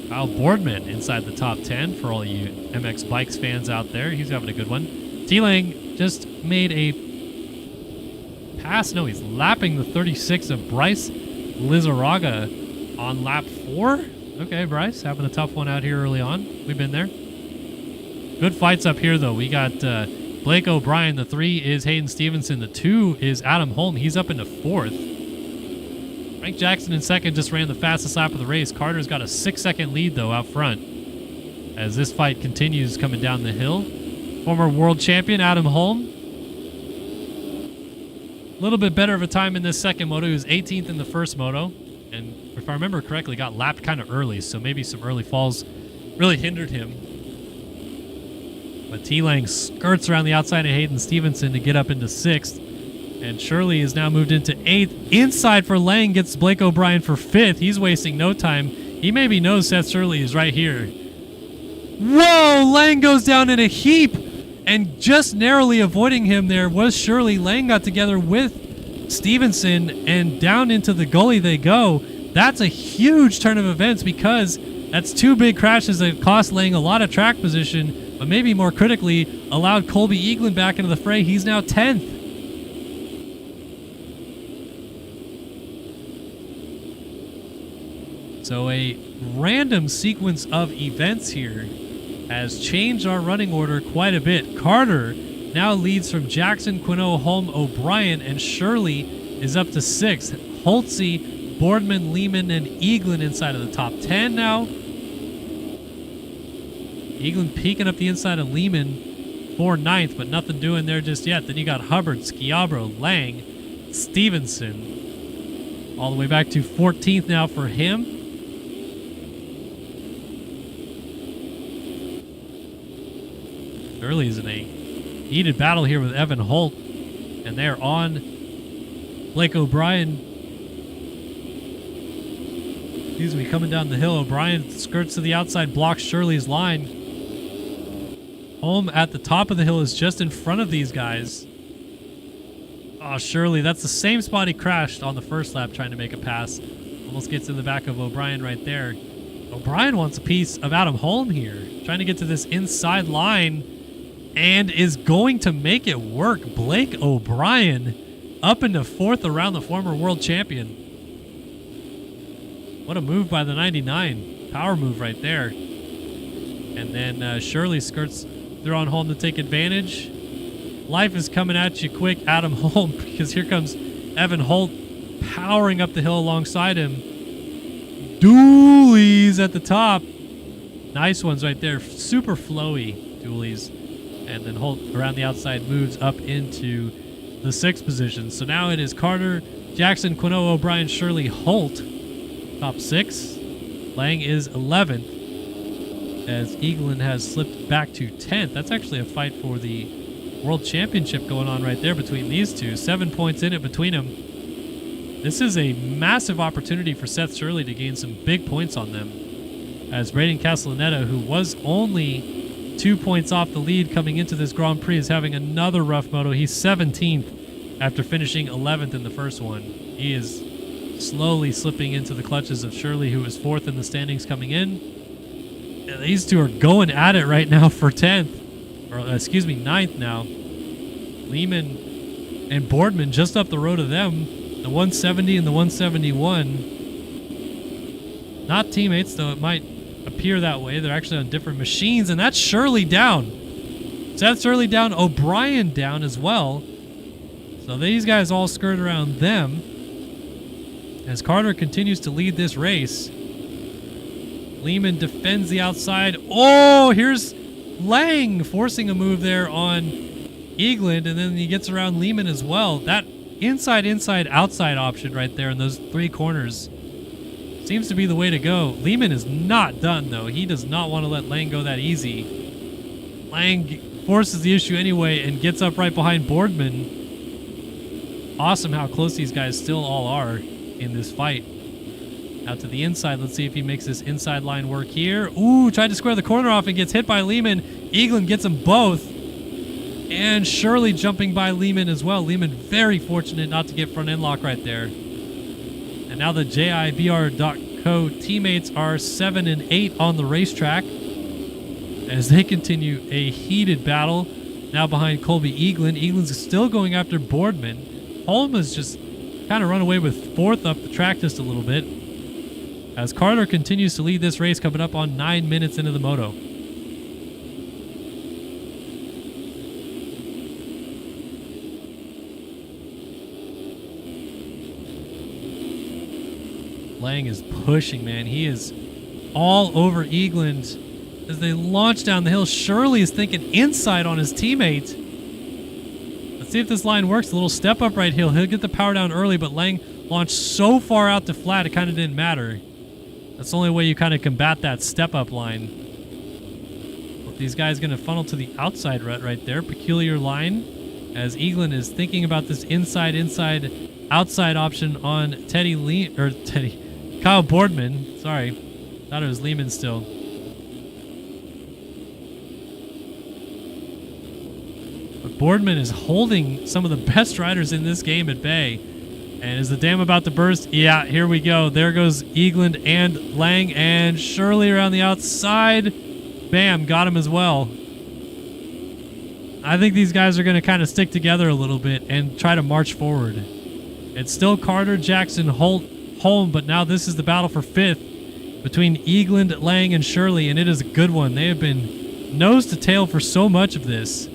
[SPEAKER 2] Kyle Boardman inside the top 10 for all you MX Bikes fans out there. He's having a good one. T-Lang just made a pass. No, he's lapping the 36 of Bryce Lizarraga on lap 4. Okay, Bryce, having a tough one out here early on. We've been there. Good fights up here, though. We got Blake O'Brien. The 3 is Hayden Stevenson. The 2 is Adam Holm. He's up into 4th. Frank Jackson in 2nd just ran the fastest lap of the race. Carter's got a 6-second lead, though, out front as this fight continues coming down the hill. Former world champion Adam Holm. A little bit better of a time in this second moto. He was 18th in the first moto. And if I remember correctly, got lapped kind of early. So maybe some early falls really hindered him. But T-Lang skirts around the outside of Hayden Stevenson to get up into 6th. And Shirley is now moved into 8th. Inside for Lang gets Blake O'Brien for 5th. He's wasting no time. He maybe knows Seth Shirley is right here. Whoa! Lang goes down in a heap. And just narrowly avoiding him there was Shirley. Lang got together with Stevenson and down into the gully they go. That's a huge turn of events because that's 2 big crashes that cost Lang a lot of track position, but maybe more critically, allowed Colby Eaglin back into the fray. He's now 10th. So a random sequence of events here has changed our running order quite a bit. Carter now leads from Jackson, Quinault, Holm, O'Brien, and Shirley is up to 6th. Holtze, Boardman, Lehman, and Eaglin inside of the top 10 now. Eaglin peeking up the inside of Lehman for 9th, but nothing doing there just yet. Then you got Hubbard, Schiabro, Lang, Stevenson. All the way back to 14th now for him. Shirley is in a heated battle here with Evan Holt, and they're on Blake O'Brien. Excuse me, coming down the hill. O'Brien skirts to the outside, blocks Shirley's line. Holm at the top of the hill is just in front of these guys. Oh, Shirley, that's the same spot he crashed on the first lap trying to make a pass. Almost gets in the back of O'Brien right there. O'Brien wants a piece of Adam Holm here, trying to get to this inside line and is going to make it work. Blake O'Brien up into 4th around the former world champion. What a move by the 99. Power move right there. And then Shirley skirts through on Holm to take advantage. Life is coming at you quick, Adam Holm, because here comes Evan Holt powering up the hill alongside him. Dualies at the top. Nice ones right there. Super flowy dualies. And then Holt around the outside moves up into the 6th position. So now it is Carter, Jackson, Quinault, O'Brien, Shirley, Holt. Top 6. Lang is 11th as Eaglin has slipped back to 10th. That's actually a fight for the World Championship going on right there between these two. 7 points in it between them. This is a massive opportunity for Seth Shirley to gain some big points on them, as Braden Castellaneta, who was only 2 points off the lead coming into this Grand Prix, is having another rough moto. He's 17th after finishing 11th in the first one. He is slowly slipping into the clutches of Shirley, who is 4th in the standings coming in. Yeah, these two are going at it right now for 10th. Or, excuse me, 9th now. Lehman and Boardman just up the road of them. The 170 and the 171. Not teammates, though it might appear that way. They're actually on different machines, and that's Shirley down. Seth Shirley down, O'Brien down as well. So these guys all skirt around them as Carter continues to lead this race. Lehman defends the outside. Oh, here's Lang forcing a move there on Eaglin, and then he gets around Lehman as well. That inside, outside option right there in those 3 corners seems to be the way to go. Lehman is not done, though. He does not want to let Lang go that easy. Lang forces the issue anyway and gets up right behind Boardman. Awesome how close these guys still all are in this fight. Out to the inside. Let's see if he makes this inside line work here. Ooh, tried to square the corner off and gets hit by Lehman. Eaglin gets them both. And Shirley jumping by Lehman as well. Lehman very fortunate not to get front end lock right there. And now the JIBR.co teammates are 7 and 8 on the racetrack as they continue a heated battle. Now behind Colby Eaglin. Eaglin's still going after Boardman. Holm has just kind of run away with 4th up the track just a little bit, as Carter continues to lead this race, coming up on 9 minutes into the moto. Lang is pushing, man. He is all over Eagland as they launch down the hill. Shirley is thinking inside on his teammate. Let's see if this line works. A little step up right hill. He'll get the power down early, but Lang launched so far out to flat, it kind of didn't matter. That's the only way you kind of combat that step up line. These guys going to funnel to the outside rut right there. Peculiar line as Eaglin is thinking about this inside, outside option on Kyle Boardman. Sorry. Thought it was Lehman still. But Boardman is holding some of the best riders in this game at bay. And is the dam about to burst? Yeah, here we go. There goes Eagland and Lang and Shirley around the outside. Bam, got him as well. I think these guys are going to kind of stick together a little bit and try to march forward. It's still Carter, Jackson, Holt, Holm, but now this is the battle for 5th between Eagland, Lang, and Shirley, and it is a good one. They have been nose to tail for so much of this.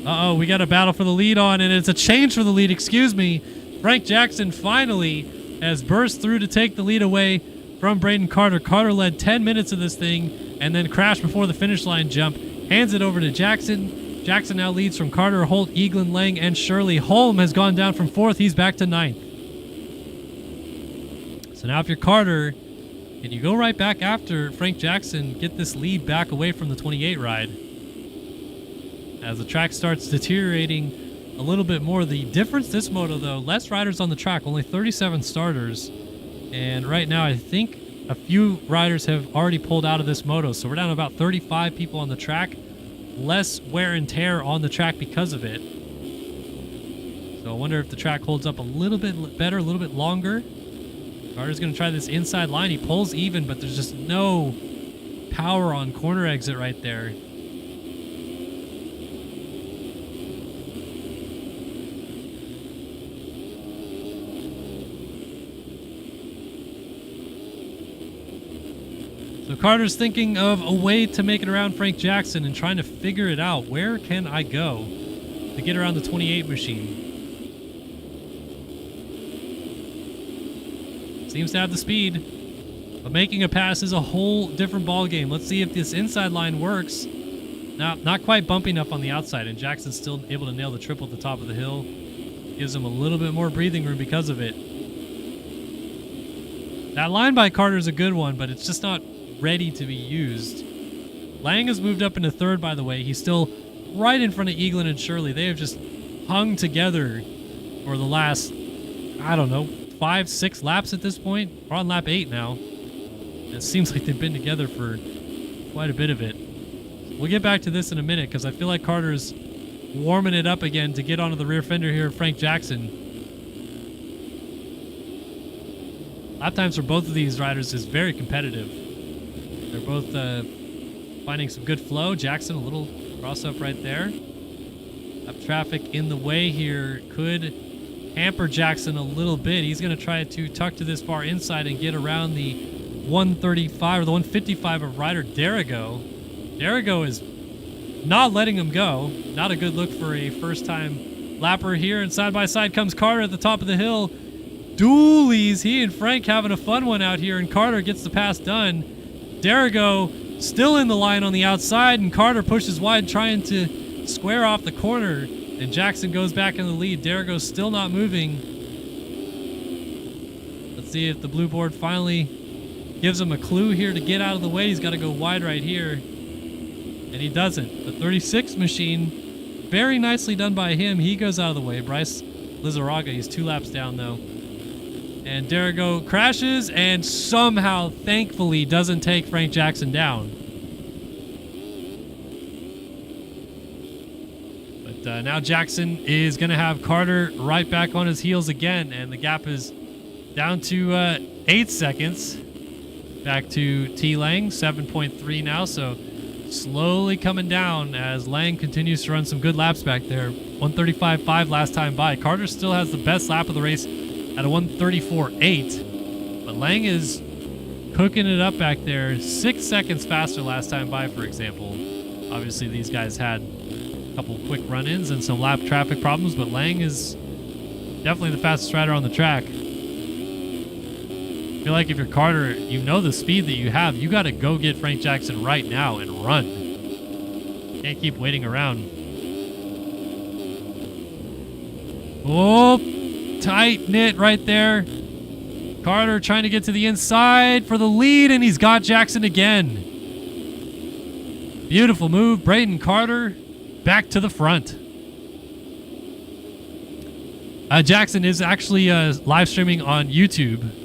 [SPEAKER 2] Uh-oh, we got a battle for the lead on, and it's a change for the lead, excuse me. Frank Jackson finally has burst through to take the lead away from Braden Carter. Carter led 10 minutes of this thing and then crashed before the finish line jump. Hands it over to Jackson. Jackson now leads from Carter, Holt, Eaglin, Lang, and Shirley. Holm has gone down from 4th. He's back to 9th. So now if you're Carter, can you go right back after Frank Jackson, get this lead back away from the 28 ride? As the track starts deteriorating a little bit more. The difference this moto, though, less riders on the track, only 37 starters. And right now, I think a few riders have already pulled out of this moto. So we're down to about 35 people on the track. Less wear and tear on the track because of it. So I wonder if the track holds up a little bit better, a little bit longer. Carter's going to try this inside line. He pulls even, but there's just no power on corner exit right there. So Carter's thinking of a way to make it around Frank Jackson and trying to figure it out. Where can I go to get around the 28 machine? Seems to have the speed, but making a pass is a whole different ball game. Let's see if this inside line works. Now, not quite bumping up on the outside, and Jackson's still able to nail the triple at the top of the hill. Gives him a little bit more breathing room because of it. That line by Carter is a good one, but it's just not ready to be used. Lang has moved up into 3rd, by the way. He's still right in front of Eaglin and Shirley. They have just hung together for the last, I don't know, 5-6 laps at this point. We're on lap 8 now. It seems like they've been together for quite a bit of it. We'll get back to this in a minute because I feel like Carter's warming it up again to get onto the rear fender here of Frank Jackson. Lap times for both of these riders is very competitive. They're both finding some good flow. Jackson, a little cross up right there. Up traffic in the way here could hamper Jackson a little bit. He's going to try to tuck to this far inside and get around the 135 or the 155 of rider Derigo. Derigo is not letting him go. Not a good look for a first-time lapper here. And side by side comes Carter at the top of the hill. Dualies. He and Frank having a fun one out here, and Carter gets the pass done. Derigo still in the line on the outside, and Carter pushes wide trying to square off the corner, and Jackson goes back in the lead. Derigo's still not moving. Let's see if the blue board finally gives him a clue here to get out of the way. He's got to go wide right here, and he doesn't. The 36 machine, very nicely done by him. He goes out of the way. Bryce Lizarraga, he's 2 laps down though. And Derigo crashes and somehow, thankfully, doesn't take Frank Jackson down. But now Jackson is going to have Carter right back on his heels again. And the gap is down to 8 seconds. Back to T. Lang, 7.3 now. So slowly coming down as Lang continues to run some good laps back there. 135.5 last time by. Carter still has the best lap of the race at a 134.8, but Lang is cooking it up back there. 6 seconds faster last time by, for example. Obviously, these guys had a couple quick run-ins and some lap traffic problems, but Lang is definitely the fastest rider on the track. I feel like if you're Carter, you know the speed that you have. You got to go get Frank Jackson right now and run. Can't keep waiting around. Oh! tight knit right there. Carter trying to get to the inside for the lead, and he's got Jackson again. Beautiful move. Braden Carter back to the front. Jackson is actually live streaming on YouTube.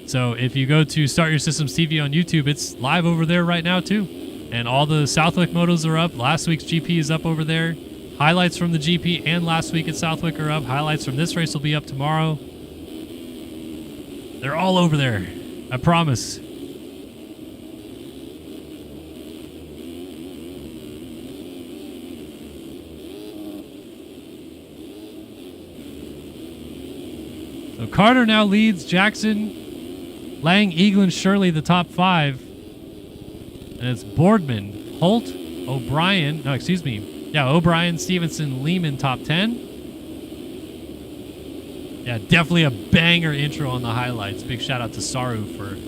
[SPEAKER 2] So if you go to Start Your Systems TV on YouTube, it's live over there right now too. And all the Southwick motos are up. Last week's GP is up over there. Highlights from the GP and last week at Southwick are up. Highlights from this race will be up tomorrow. They're all over there. I promise. So Carter now leads. Jackson, Lang, Eaglin, Shirley, the top 5. And it's Boardman, Holt, O'Brien. No, excuse me. Yeah, O'Brien, Stevenson, Lehman, top 10. Yeah, definitely a banger intro on the highlights. Big shout out to Saru for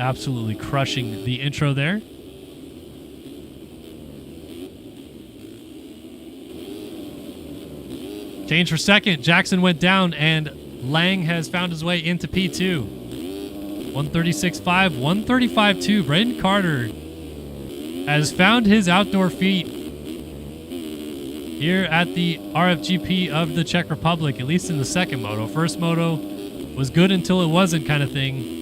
[SPEAKER 2] absolutely crushing the intro there. Change for second. Jackson went down, and Lang has found his way into P2. 136.5, 135.2. Braden Carter has found his outdoor feet here at the RFGP of the Czech Republic, at least in the second moto. First moto was good until it wasn't, kind of thing.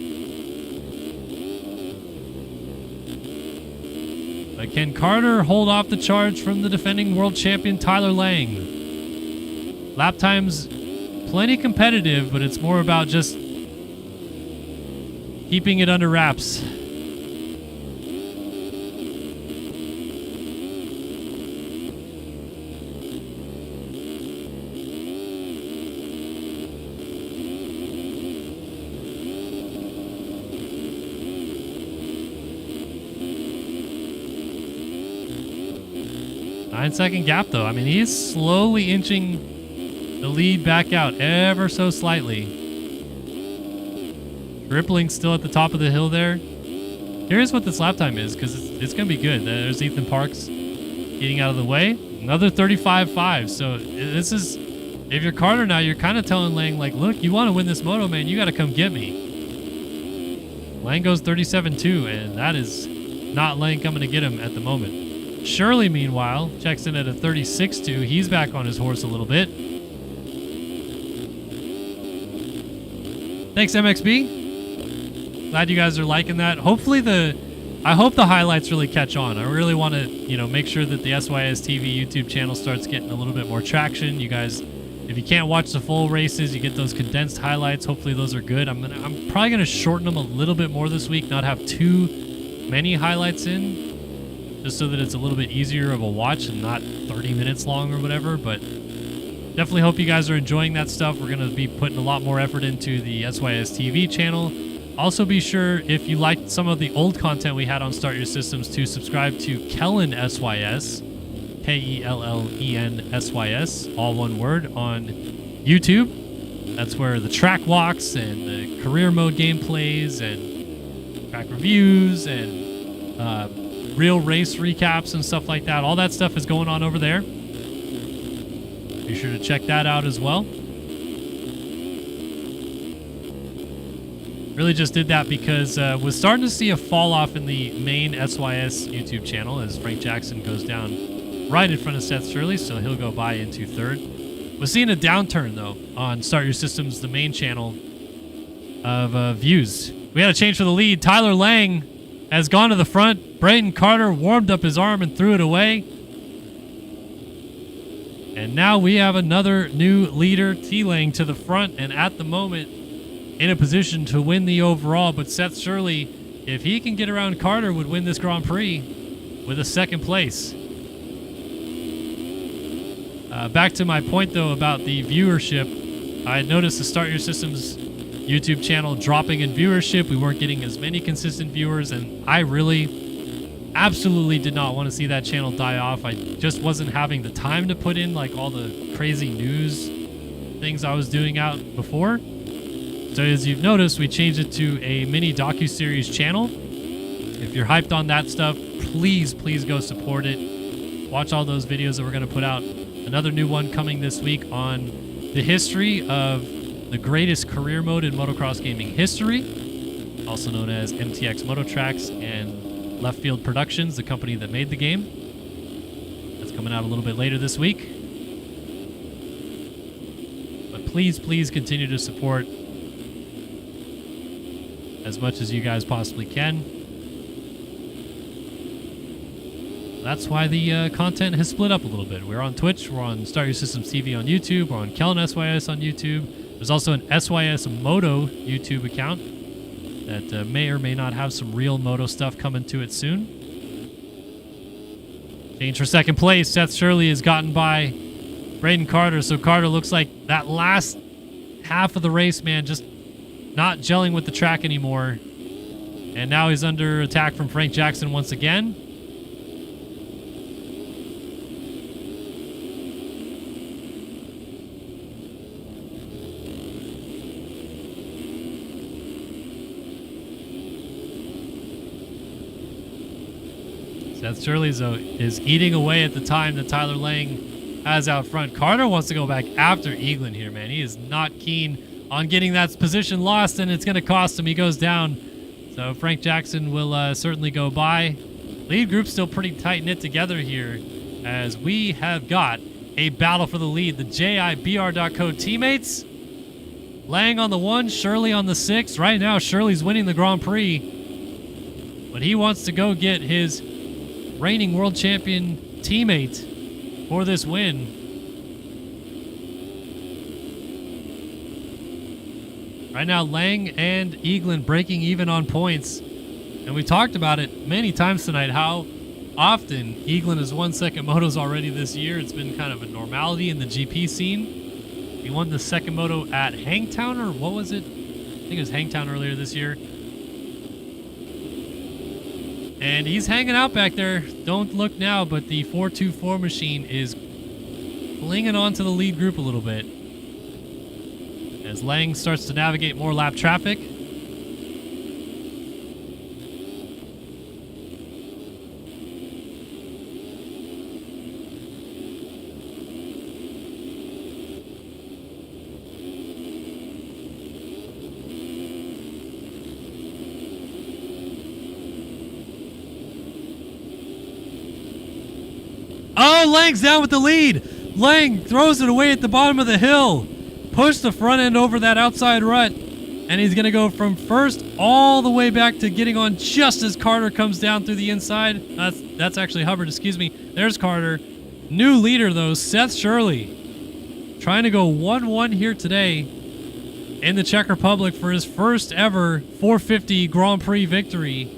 [SPEAKER 2] But can Carter hold off the charge from the defending world champion Tyler Lang? Lap times plenty competitive, but it's more about just keeping it under wraps. Nine-second gap, though. I mean, he's slowly inching the lead back out ever so slightly. Rippling still at the top of the hill there. Here's what this lap time is, because it's going to be good. There's Ethan Parks getting out of the way. Another 35.5. So this is, if you're Carter now, you're kind of telling Lang, like, look, you want to win this moto, man, you got to come get me. Lang goes 37.2, and that is not Lang coming to get him at the moment. Shirley, meanwhile, checks in at a 36.2. He's back on his horse a little bit. Thanks, MXB. Glad you guys are liking that. Hopefully I hope the highlights really catch on. I really want to, make sure that the SYS TV YouTube channel starts getting a little bit more traction. You guys, if you can't watch the full races, you get those condensed highlights. Hopefully those are good. I'm probably gonna shorten them a little bit more this week, not have too many highlights in, just so that it's a little bit easier of a watch and not 30 minutes long or whatever. But definitely hope you guys are enjoying that stuff. We're going to be putting a lot more effort into the SYS TV channel. Also be sure, if you liked some of the old content we had on Start Your Systems, to subscribe to Kellen SYS, Kellen SYS, all one word, on YouTube. That's where the track walks and the career mode gameplays and track reviews and real race recaps and stuff like that. All that stuff is going on over there. Be sure to check that out as well. Really just did that because was starting to see a fall off in the main SYS YouTube channel as Frank Jackson goes down right in front of Seth Shirley, so he'll go by into third. Was seeing a downturn though on Start Your Systems, the main channel of views. We had a change for the lead. Tyler Lang has gone to the front. Braden Carter warmed up his arm and threw it away. And now we have another new leader, T-Lang, to the front, and at the moment in a position to win the overall. But Seth Shirley, if he can get around Carter, would win this Grand Prix with a second place. Back to my point, though, about the viewership. I had noticed the Start Your Systems YouTube channel dropping in viewership. We weren't getting as many consistent viewers, and I really absolutely did not want to see that channel die off. I just wasn't having the time to put in like all the crazy news things I was doing out before. So as you've noticed, we changed it to a mini docuseries channel. If you're hyped on that stuff, please go support it. Watch all those videos that we're going to put out Another new one coming this week on the history of the greatest career mode in motocross gaming history, also known as MTX Moto Tracks and Left Field Productions, the company that made the game. That's coming out a little bit later this week. But please continue to support as much as you guys possibly can. That's why the content has split up a little bit. We're on Twitch, we're on Start Your Systems TV on YouTube, we're on Kellen SYS on YouTube. There's also an SYS Moto YouTube account that may or may not have some real moto stuff coming to it soon. Change for second place. Seth Shirley is gotten by Braden Carter. So Carter looks like that last half of the race, man, just not gelling with the track anymore. And now he's under attack from Frank Jackson once again. Seth Shirley is eating away at the time that Tyler Lang has out front. Carter wants to go back after Eaglin here, man. He is not keen on getting that position lost, and it's going to cost him. He goes down. So Frank Jackson will certainly go by. Lead group still pretty tight-knit together here as we have got a battle for the lead. The JIBR.co teammates. Lang on the 1, Shirley on the 6. Right now, Shirley's winning the Grand Prix, but he wants to go get his reigning world champion teammate for this win. Right now, Lang and Eaglin breaking even on points. And we talked about it many times tonight, how often Eaglin has won second motos already this year. It's been kind of a normality in the GP scene. He won the second moto at Hangtown, or what was it? I think it was Hangtown earlier this year. And he's hanging out back there. Don't look now, but the 424 machine is clinging on to the lead group a little bit as Lang starts to navigate more lap traffic. Oh, Lang's down with the lead. Lang throws it away at the bottom of the hill. Push the front end over that outside rut. And he's going to go from first all the way back to getting on just as Carter comes down through the inside. That's actually Hubbard, excuse me. There's Carter. New leader, though, Seth Shirley. Trying to go 1-1 here today in the Czech Republic for his first ever 450 Grand Prix victory.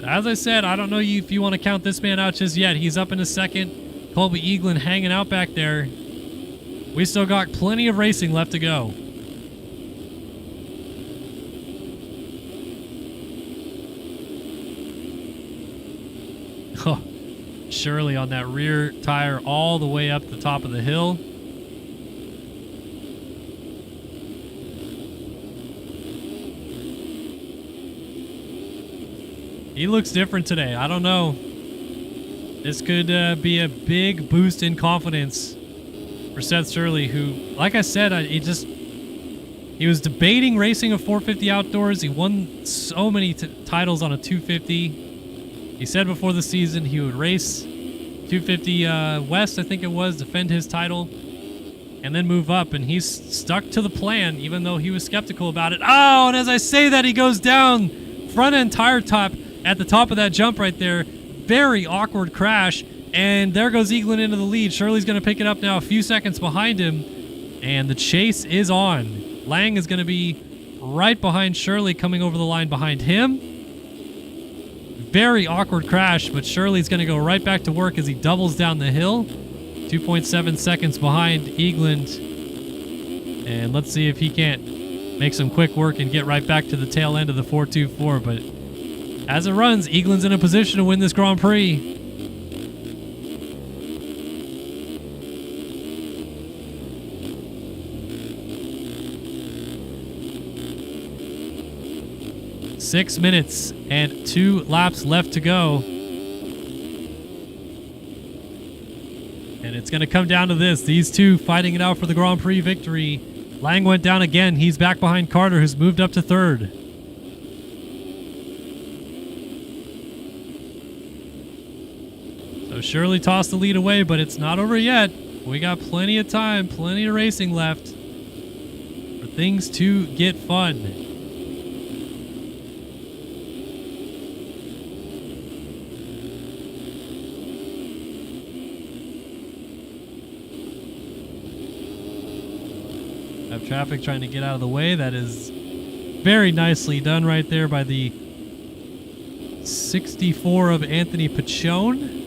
[SPEAKER 2] As I said, I don't know if you want to count this man out just yet. He's up in a second. Colby Eaglin hanging out back there. We still got plenty of racing left to go. Oh, Shirley on that rear tire all the way up the top of the hill. He looks different today. I don't know. This could be a big boost in confidence for Seth Shirley, who, like I said, he was debating racing a 450 outdoors. He won so many titles on a 250. He said before the season he would race 250 West, I think it was, defend his title, and then move up. And he's stuck to the plan, even though he was skeptical about it. Oh, and as I say that, he goes down front end tire top at the top of that jump right there. Very awkward crash. And there goes Eaglin into the lead. Shirley's going to pick it up now a few seconds behind him. And the chase is on. Lang is going to be right behind Shirley, coming over the line behind him. Very awkward crash, but Shirley's going to go right back to work as he doubles down the hill. 2.7 seconds behind Eaglin. And let's see if he can't make some quick work and get right back to the tail end of the 424. But as it runs, Eaglin's in a position to win this Grand Prix. Six minutes and 2 laps left to go. And it's going to come down to this. These two fighting it out for the Grand Prix victory. Lang went down again. He's back behind Carter, who's moved up to third. So Shirley tossed the lead away, but it's not over yet. We got plenty of time, plenty of racing left for things to get fun. Have traffic trying to get out of the way. That is very nicely done right there by the 64 of Anthony Pachone.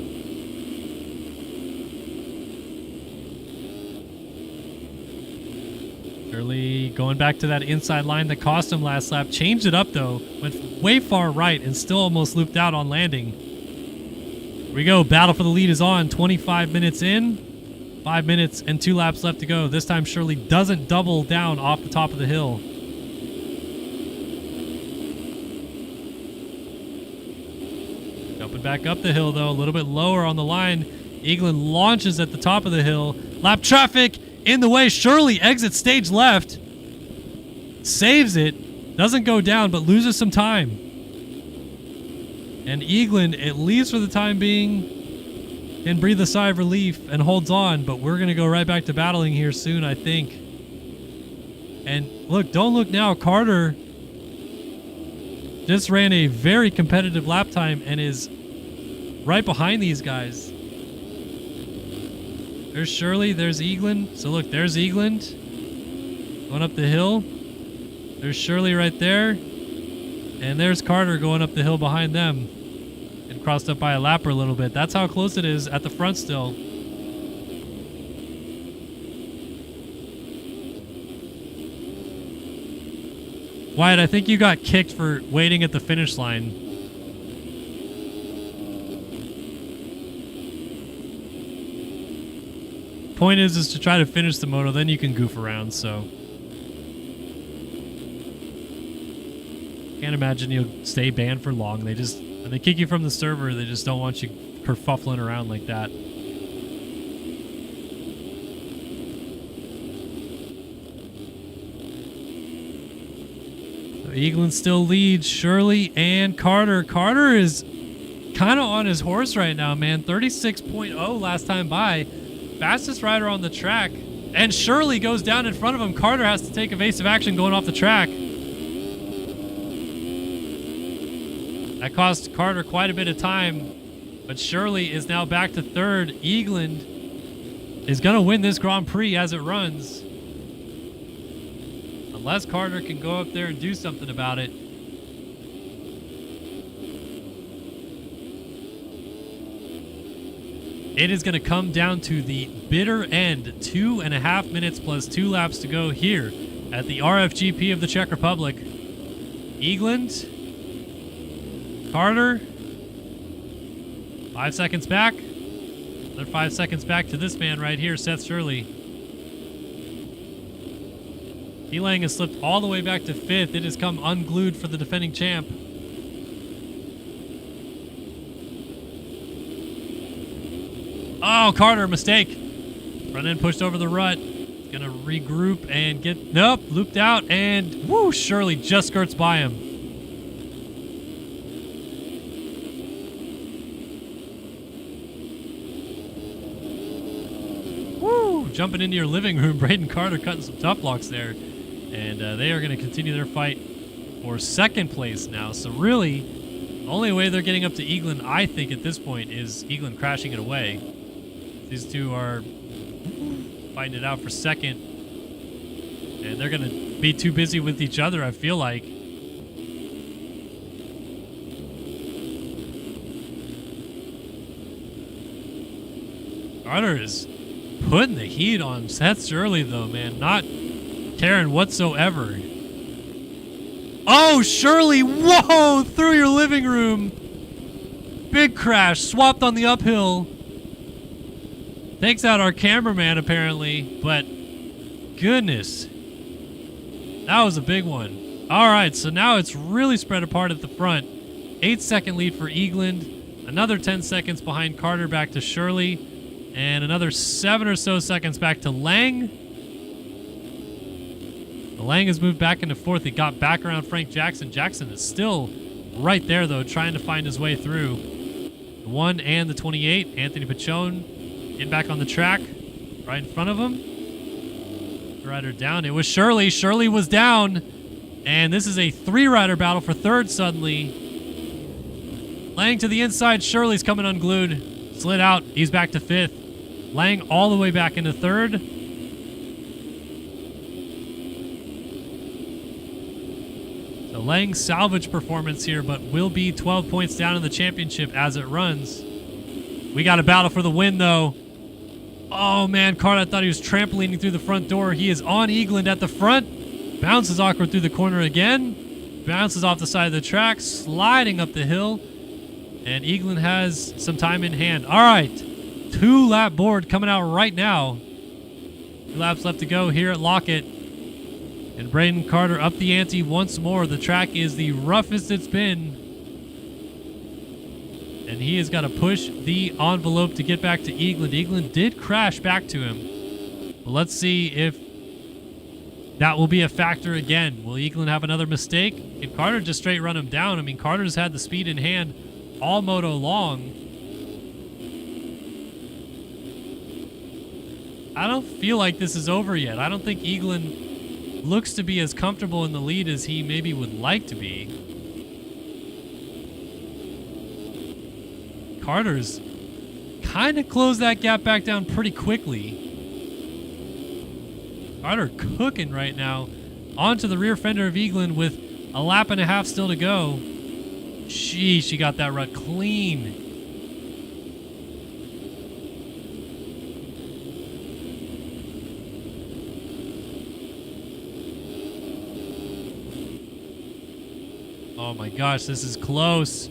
[SPEAKER 2] Shirley going back to that inside line that cost him last lap. Changed it up though. Went way far right and still almost looped out on landing. Here we go. Battle for the lead is on. 25 minutes in. 5 minutes and 2 laps left to go. This time Shirley doesn't double down off the top of the hill. Jumping back up the hill though, a little bit lower on the line. Eaglin launches at the top of the hill. Lap traffic in the way. Shirley exits stage left. Saves it. Doesn't go down, but loses some time. And Eaglin, at least for the time being, can breathe a sigh of relief and holds on, but we're going to go right back to battling here soon, I think. And look, don't look now. Carter just ran a very competitive lap time and is right behind these guys. There's Shirley, there's Eaglin. So look, there's Eaglin going up the hill. There's Shirley right there. And there's Carter going up the hill behind them. And crossed up by a lapper a little bit. That's how close it is at the front still. Wyatt, I think you got kicked for waiting at the finish line. Point is to try to finish the moto, then you can goof around, so. Can't imagine you'll stay banned for long. They just, when they kick you from the server, they just don't want you kerfuffling around like that. So Eaglin still leads Shirley and Carter. Carter is kind of on his horse right now, man. 36.0 last time by. Fastest rider on the track. And Shirley goes down in front of him. Carter has to take evasive action going off the track. That cost Carter quite a bit of time. But Shirley is now back to third. Eaglin is going to win this Grand Prix as it runs. Unless Carter can go up there and do something about it. It is going to come down to the bitter end. 2.5 minutes plus 2 laps to go here at the RFGP of the Czech Republic. Eaglin, Carter, 5 seconds back. Another 5 seconds back to this man right here, Seth Shirley. Elang has slipped all the way back to 5th. It has come unglued for the defending champ. Oh, Carter, mistake. Front end pushed over the rut. Gonna regroup and get, nope, looped out, and woo, Shirley just skirts by him. Woo, jumping into your living room. Braden Carter cutting some tough blocks there. And they are gonna continue their fight for second place now. So really, the only way they're getting up to Eaglin, I think, at this point, is Eaglin crashing it away. These two are fighting it out for second. And they're going to be too busy with each other, I feel like. Carter is putting the heat on Seth Shirley, though, man. Not caring whatsoever. Oh, Shirley, whoa, through your living room. Big crash, swapped on the uphill. Takes out our cameraman, apparently, but goodness. That was a big one. All right, so now it's really spread apart at the front. 8-second lead for Eaglin. Another 10 seconds behind Carter back to Shirley. And another 7 or so seconds back to Lang. Lang has moved back into 4th. He got back around Frank Jackson. Jackson is still right there, though, trying to find his way through. The 1 and the 28. Anthony Pachone getting back on the track right in front of him. Rider down. It was Shirley. Shirley was down. And this is a 3-rider battle for 3rd suddenly. Lang to the inside. Shirley's coming unglued. Slid out. He's back to 5th. Lang all the way back into 3rd. So Lang's salvage performance here, but will be 12 points down in the championship as it runs. We got a battle for the win, though. Oh, man, Carter, I thought he was trampolining through the front door. He is on Eagland at the front. Bounces awkward through the corner again. Bounces off the side of the track, sliding up the hill. And Eagland has some time in hand. All right, 2-lap board coming out right now. 2 laps left to go here at Lockett. And Braden Carter up the ante once more. The track is the roughest it's been. And he has got to push the envelope to get back to Eagland. Eagland did crash back to him. But let's see if that will be a factor again. Will Eagland have another mistake? Can Carter just straight run him down? I mean, Carter's had the speed in hand all moto long. I don't feel like this is over yet. I don't think Eagland looks to be as comfortable in the lead as he maybe would like to be. Carter's kind of closed that gap back down pretty quickly. Carter cooking right now onto the rear fender of Eagland with a lap and a half still to go. Sheesh, she got that rut clean. Oh my gosh, this is close.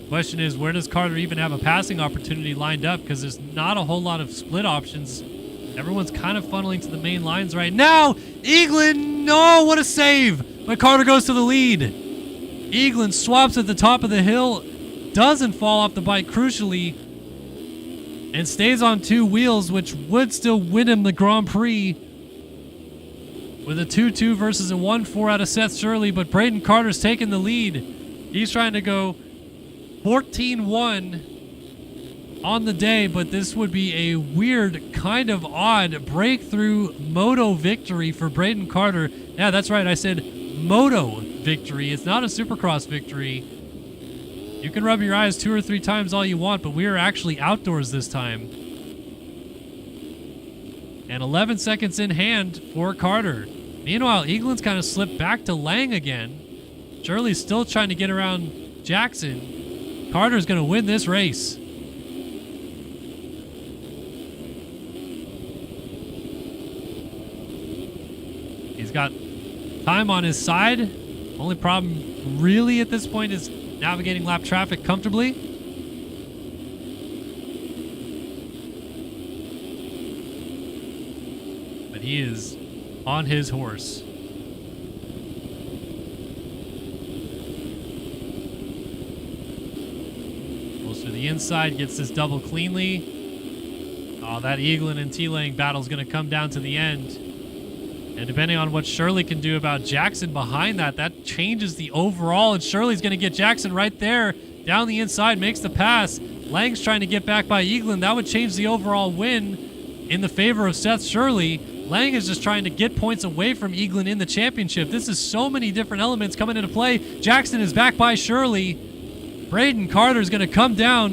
[SPEAKER 2] Question is, where does Carter even have a passing opportunity lined up? Because there's not a whole lot of split options. Everyone's kind of funneling to the main lines right now. Eagland, no, what a save. But Carter goes to the lead. Eagland swaps at the top of the hill, doesn't fall off the bike crucially, and stays on 2 wheels, which would still win him the Grand Prix with a 2-2 versus a 1-4 out of Seth Shirley. But Braden Carter's taking the lead. He's trying to go 14-1 on the day, but this would be a weird, kind of odd breakthrough moto victory for Braden Carter. Yeah, that's right. I said moto victory. It's not a supercross victory. You can rub your eyes 2 or 3 times all you want, but we are actually outdoors this time. And 11 seconds in hand for Carter. Meanwhile, Eagland's kind of slipped back to Lang again. Shirley's still trying to get around Jackson. Carter's going to win this race. He's got time on his side. Only problem really at this point is navigating lap traffic comfortably. But he is on his horse. Goes to the inside, gets this double cleanly. Oh, that Eagland and T-Lang battle is going to come down to the end. And depending on what Shirley can do about Jackson behind that, that changes the overall. And Shirley's going to get Jackson right there. Down the inside, makes the pass. Lang's trying to get back by Eagland. That would change the overall win in the favor of Seth Shirley. Lang is just trying to get points away from Eagland in the championship. This is so many different elements coming into play. Jackson is back by Shirley. Braden Carter is going to come down.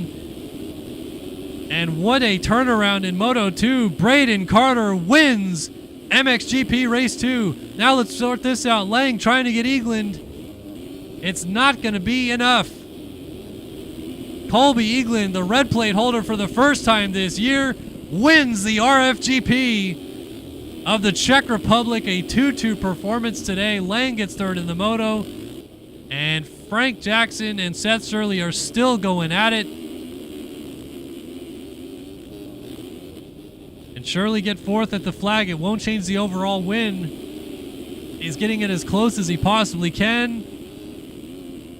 [SPEAKER 2] And what a turnaround in Moto 2. Braden Carter wins MXGP Race 2. Now let's sort this out. Lang trying to get Eagland. It's not going to be enough. Colby Eagland, the red plate holder for the first time this year, wins the RFGP of the Czech Republic. A 2-2 performance today. Lang gets third in the moto. And Frank Jackson and Seth Shirley are still going at it. And Shirley get fourth at the flag. It won't change the overall win. He's getting it as close as he possibly can.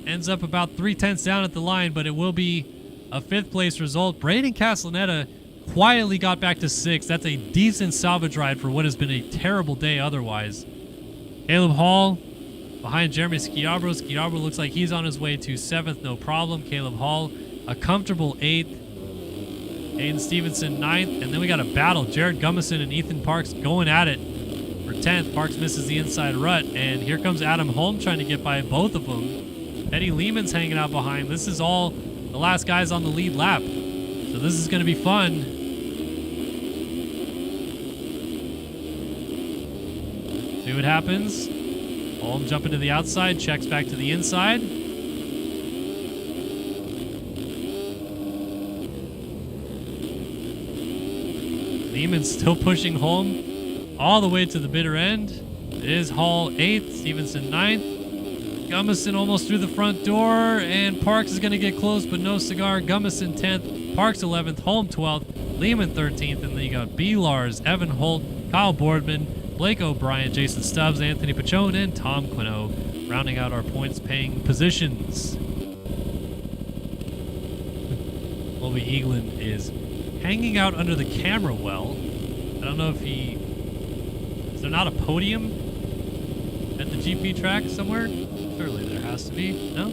[SPEAKER 2] Ends up about 3/10 down at the line, but it will be a 5th place result. Braden Castellaneta quietly got back to 6th. That's a decent salvage ride for what has been a terrible day otherwise. Caleb Hall behind Jeremy Schiabro. Schiabro looks like he's on his way to 7th, no problem. Caleb Hall, a comfortable 8th. Aiden Stevenson 9th. And then we got a battle. Jared Gummison and Ethan Parks going at it for 10th. Parks misses the inside rut. And here comes Adam Holm trying to get by both of them. Eddie Lehman's hanging out behind. This is all the last guys on the lead lap. So this is going to be fun. See what happens. Holm jumping to the outside. Checks back to the inside. Lehman's still pushing Holm all the way to the bitter end. It is Hall 8th, Stevenson 9th. Gummison almost through the front door, and Parks is going to get close, but no cigar. Gummison 10th, Parks 11th, Holm 12th, Lehman 13th, and then you got B. Lars, Evan Holt, Kyle Boardman, Blake O'Brien, Jason Stubbs, Anthony Pachone, and Tom Quino, rounding out our points-paying positions. Colby Eaglin is hanging out under the camera well. I don't know if is there not a podium at the GP track somewhere? Surely there has to be, no?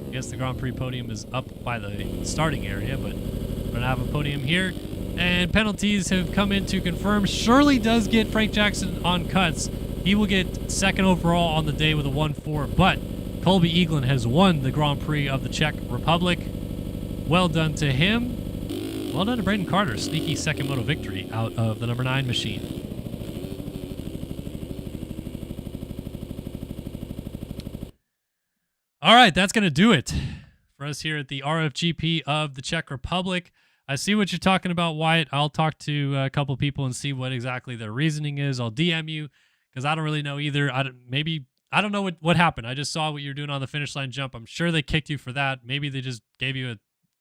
[SPEAKER 2] I guess the Grand Prix podium is up by the starting area, but we're going to have a podium here. And penalties have come in to confirm. Shirley does get Frank Jackson on cuts. He will get 2nd overall on the day with a 1-4, but Colby Eaglin has won the Grand Prix of the Czech Republic. Well done to him. Well done to Braden Carter. Sneaky second moto victory out of the number 9 machine. All right, that's going to do it for us here at the RFGP of the Czech Republic. I see what you're talking about, Wyatt. I'll talk to a couple people and see what exactly their reasoning is. I'll DM you because I don't really know either. I don't know what happened. I just saw what you're doing on the finish line jump. I'm sure they kicked you for that. Maybe they just gave you a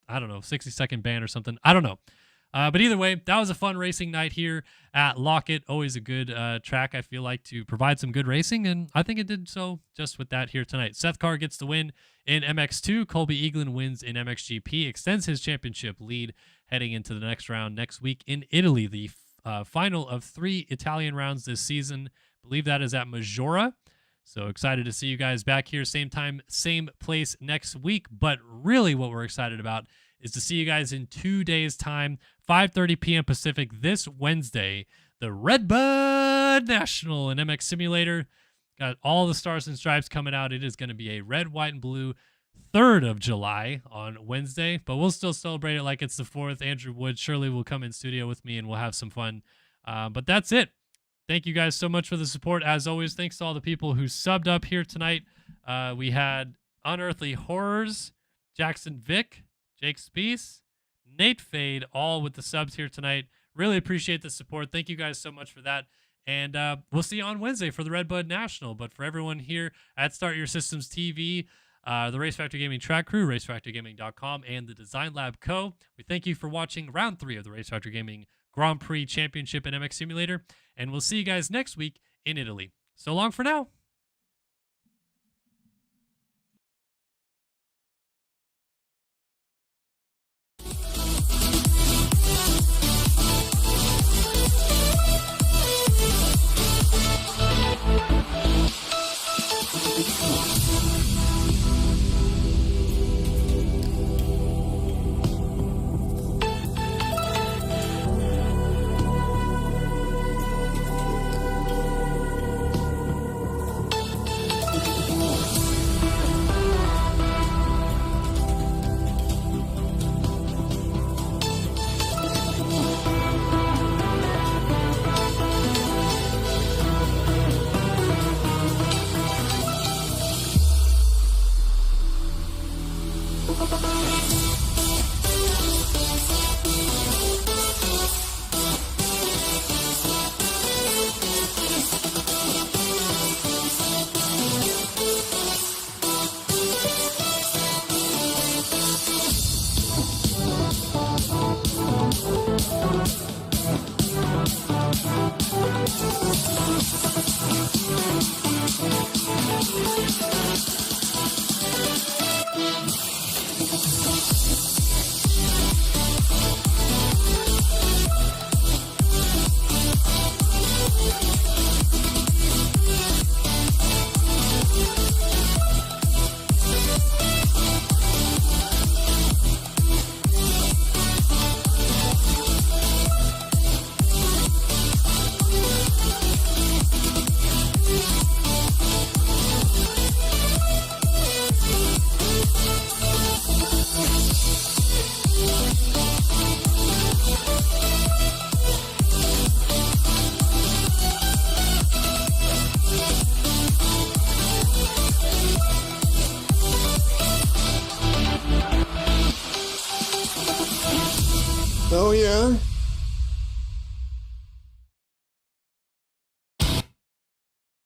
[SPEAKER 2] 60-second ban or something. I don't know. But either way, that was a fun racing night here at Lockett. Always a good track, I feel like, to provide some good racing, and I think it did so just with that here tonight. Seth Carr gets the win in MX2. Colby Eaglin wins in MXGP, extends his championship lead heading into the next round next week in Italy, the final of 3 Italian rounds this season. I believe that is at Majora. So excited to see you guys back here, same time, same place next week. But really what we're excited about is to see you guys in 2 days' time, 5:30 p.m. Pacific this Wednesday, the Redbud National and MX Simulator. Got all the stars and stripes coming out. It is going to be a red, white, and blue 3rd of July on Wednesday, but we'll still celebrate it like it's the 4th. Andrew Wood surely will come in studio with me and we'll have some fun. But that's it. Thank you guys so much for the support. As always, thanks to all the people who subbed up here tonight. We had Unearthly Horrors, Jackson Vick, Jake Spees, Nate Fade, all with the subs here tonight. Really appreciate the support. Thank you guys so much for that. And we'll see you on Wednesday for the Redbud National. But for everyone here at Start Your Systems TV, the Race Factory Gaming track crew, RaceFactoryGaming.com, and the Design Lab Co., we thank you for watching round 3 of the Race Factory Gaming Grand Prix Championship and MX Simulator. And we'll see you guys next week in Italy. So long for now.
[SPEAKER 3] Oh, yeah?